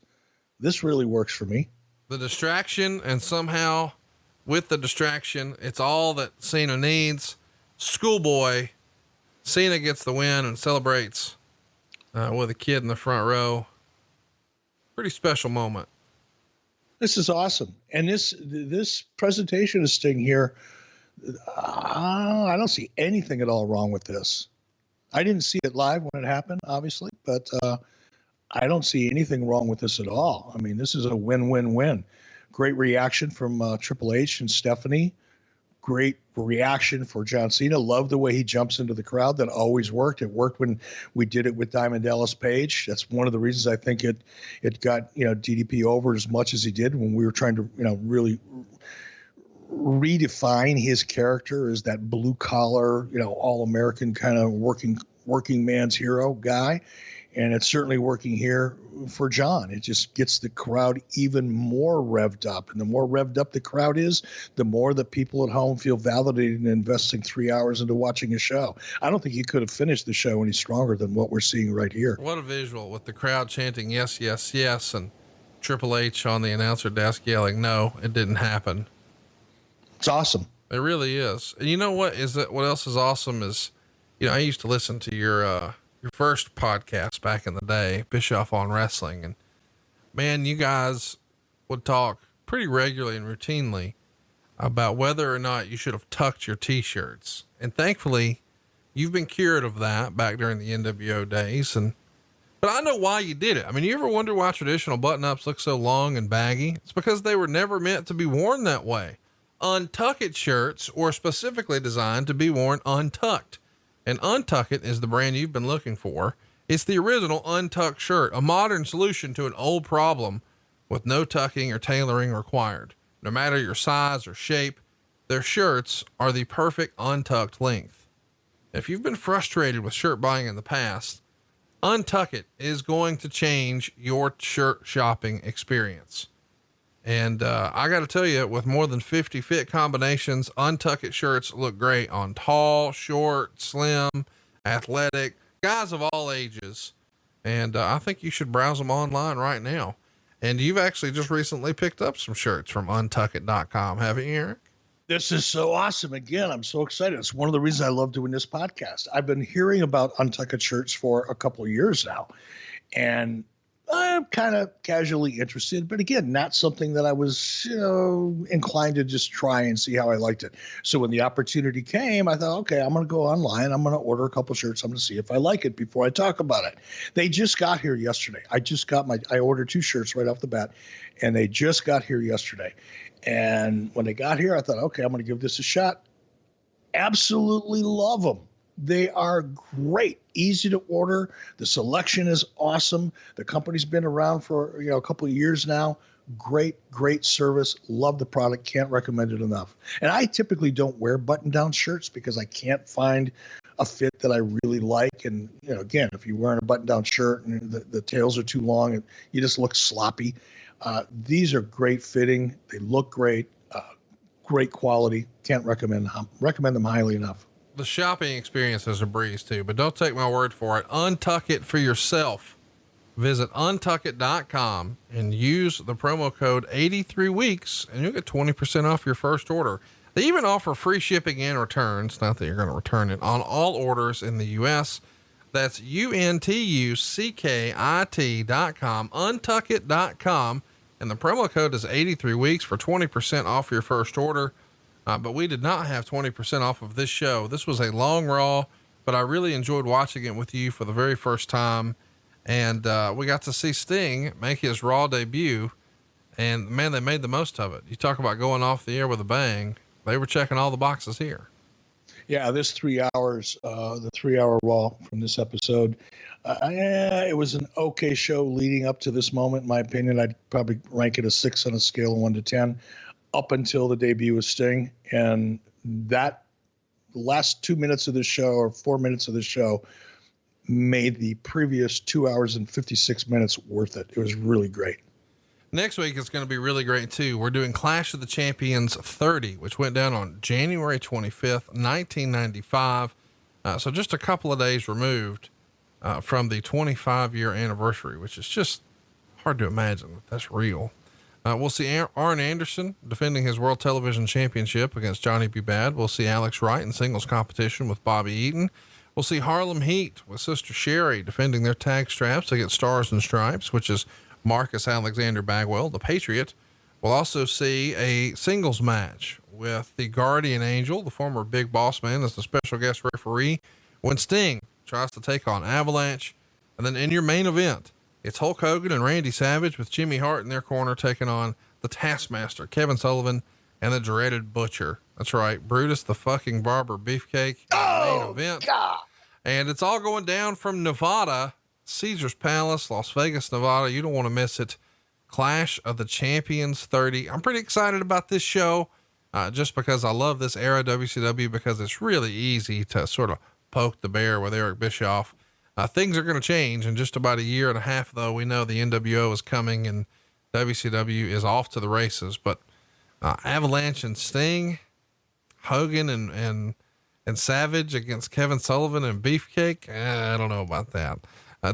This really works for me. The distraction, and somehow with the distraction, it's all that Cena needs. Schoolboy. Cena gets the win and celebrates with a kid in the front row. Pretty special moment. This is awesome. And this presentation of Sting here, I don't see anything at all wrong with this. I didn't see it live when it happened, obviously, but I don't see anything wrong with this at all. I mean, this is a win-win-win. Great reaction from Triple H and Stephanie. Great reaction for John Cena. Love the way he jumps into the crowd. That always worked. It worked when we did it with Diamond Dallas Page. That's one of the reasons I think it got, DDP over as much as he did when we were trying to, really redefine his character as that blue collar, all American kind of working man's hero guy. And it's certainly working here for John. It just gets the crowd even more revved up. And the more revved up the crowd is, the more that people at home feel validated in investing 3 hours into watching a show. I don't think he could have finished the show any stronger than what we're seeing right here. What a visual, with the crowd chanting, yes, yes, yes. And Triple H on the announcer desk yelling, no, it didn't happen. It's awesome. It really is. And you know what else is awesome is, I used to listen to your first podcast back in the day, Bischoff on Wrestling. And man, you guys would talk pretty regularly and routinely about whether or not you should have tucked your t-shirts. And thankfully you've been cured of that back during the NWO days. But I know why you did it. I mean, you ever wonder why traditional button-ups look so long and baggy? It's because they were never meant to be worn that way. Untucked shirts were specifically designed to be worn untucked. And Untuck It is the brand you've been looking for. It's the original untucked shirt, a modern solution to an old problem with no tucking or tailoring required. No matter your size or shape, their shirts are the perfect untucked length. If you've been frustrated with shirt buying in the past, Untuck It is going to change your shirt shopping experience. And I got to tell you, with more than 50 fit combinations, Untuck It shirts look great on tall, short, slim, athletic, guys of all ages. And I think you should browse them online right now. And you've actually just recently picked up some shirts from untuckit.com, haven't you, Eric? This is so awesome. Again, I'm so excited. It's one of the reasons I love doing this podcast. I've been hearing about Untuckit shirts for a couple of years now, and I'm kind of casually interested, but again, not something that I was, inclined to just try and see how I liked it. So when the opportunity came, I thought, okay, I'm going to go online. I'm going to order a couple shirts. I'm going to see if I like it before I talk about it. They just got here yesterday. I ordered 2 shirts right off the bat, and they just got here yesterday. And when they got here, I thought, okay, I'm going to give this a shot. Absolutely love them. They are great, easy to order. The selection is awesome. The company's been around for a couple of years now. great service. Love the product. Can't recommend it enough. And I typically don't wear button-down shirts because I can't find a fit that I really like. And, again, if you're wearing a button-down shirt and the tails are too long, and you just look sloppy. These are great fitting. They look great. Great quality. Can't recommend them highly enough. The shopping experience is a breeze too, but don't take my word for it. Untuck it for yourself. Visit untuckit.com and use the promo code 83weeks and you'll get 20% off your first order. They even offer free shipping and returns. Not that you're going to return it on all orders in the US. That's untuckit.com, untuckit.com. And the promo code is 83weeks for 20% off your first order. But we did not have 20% off of this show. This was a long Raw, but I really enjoyed watching it with you for the very first time. And, we got to see Sting make his Raw debut, and man, they made the most of it. You talk about going off the air with a bang. They were checking all the boxes here. Yeah. This 3 hours, the 3 hour Raw from this episode, it was an okay show leading up to this moment. In my opinion, I'd probably rank it a 6 on a scale of 1 to 10 up until the debut of Sting. And that last 2 minutes of the show or 4 minutes of the show made the previous 2 hours and 56 minutes worth it. It was really great. Next week is going to be really great too. We're doing Clash of the Champions 30, which went down on January 25th, 1995. So just a couple of days removed from the 25-year anniversary, which is just hard to imagine that that's real. We'll see Arn Anderson defending his World Television Championship against Johnny B. Bad. We'll see Alex Wright in singles competition with Bobby Eaton. We'll see Harlem Heat with Sister Sherry defending their tag straps against Stars and Stripes, which is Marcus Alexander Bagwell, the Patriot. We'll also see a singles match with the Guardian Angel, the former Big Boss Man, as the special guest referee when Sting tries to take on Avalanche. And then in your main event, it's Hulk Hogan and Randy Savage with Jimmy Hart in their corner taking on the Taskmaster, Kevin Sullivan, and the dreaded Butcher. That's right. Brutus the fucking Barber Beefcake in the main event. God. And it's all going down from Nevada, Caesar's Palace, Las Vegas, Nevada. You don't want to miss it. Clash of the Champions 30. I'm pretty excited about this show, just because I love this era of WCW, because it's really easy to sort of poke the bear with Eric Bischoff. Things are going to change in just about a year and a half, though. We know the NWO is coming and WCW is off to the races, but Avalanche and Sting, Hogan and Savage against Kevin Sullivan and Beefcake. I don't know about that.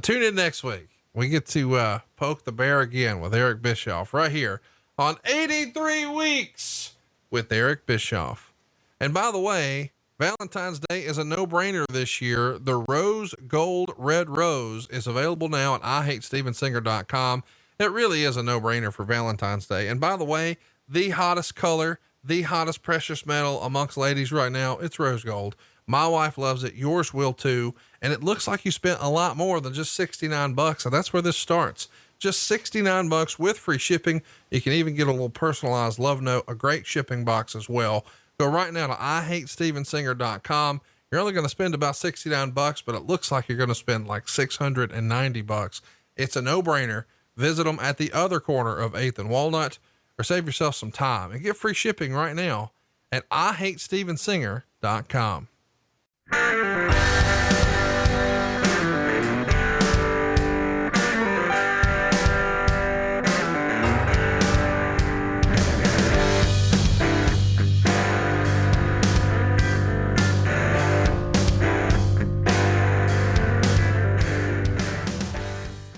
Tune in next week. We get to poke the bear again with Eric Bischoff right here on 83 Weeks with Eric Bischoff. And by the way, Valentine's Day is a no-brainer this year. The Rose Gold Red Rose is available now at IHateStevenSinger.com. It really is a no-brainer for Valentine's Day. And by the way, the hottest color, the hottest precious metal amongst ladies right now, it's rose gold. My wife loves it. Yours will too. And it looks like you spent a lot more than just $69. And that's where this starts. Just $69 with free shipping. You can even get a little personalized love note, a great shipping box as well. Go right now to IHateStevenSinger.com. You're only going to spend about $69, but it looks like you're going to spend like $690. It's a no-brainer. Visit them at the other corner of 8th and Walnut, or save yourself some time and get free shipping right now at IHateStevenSinger.com.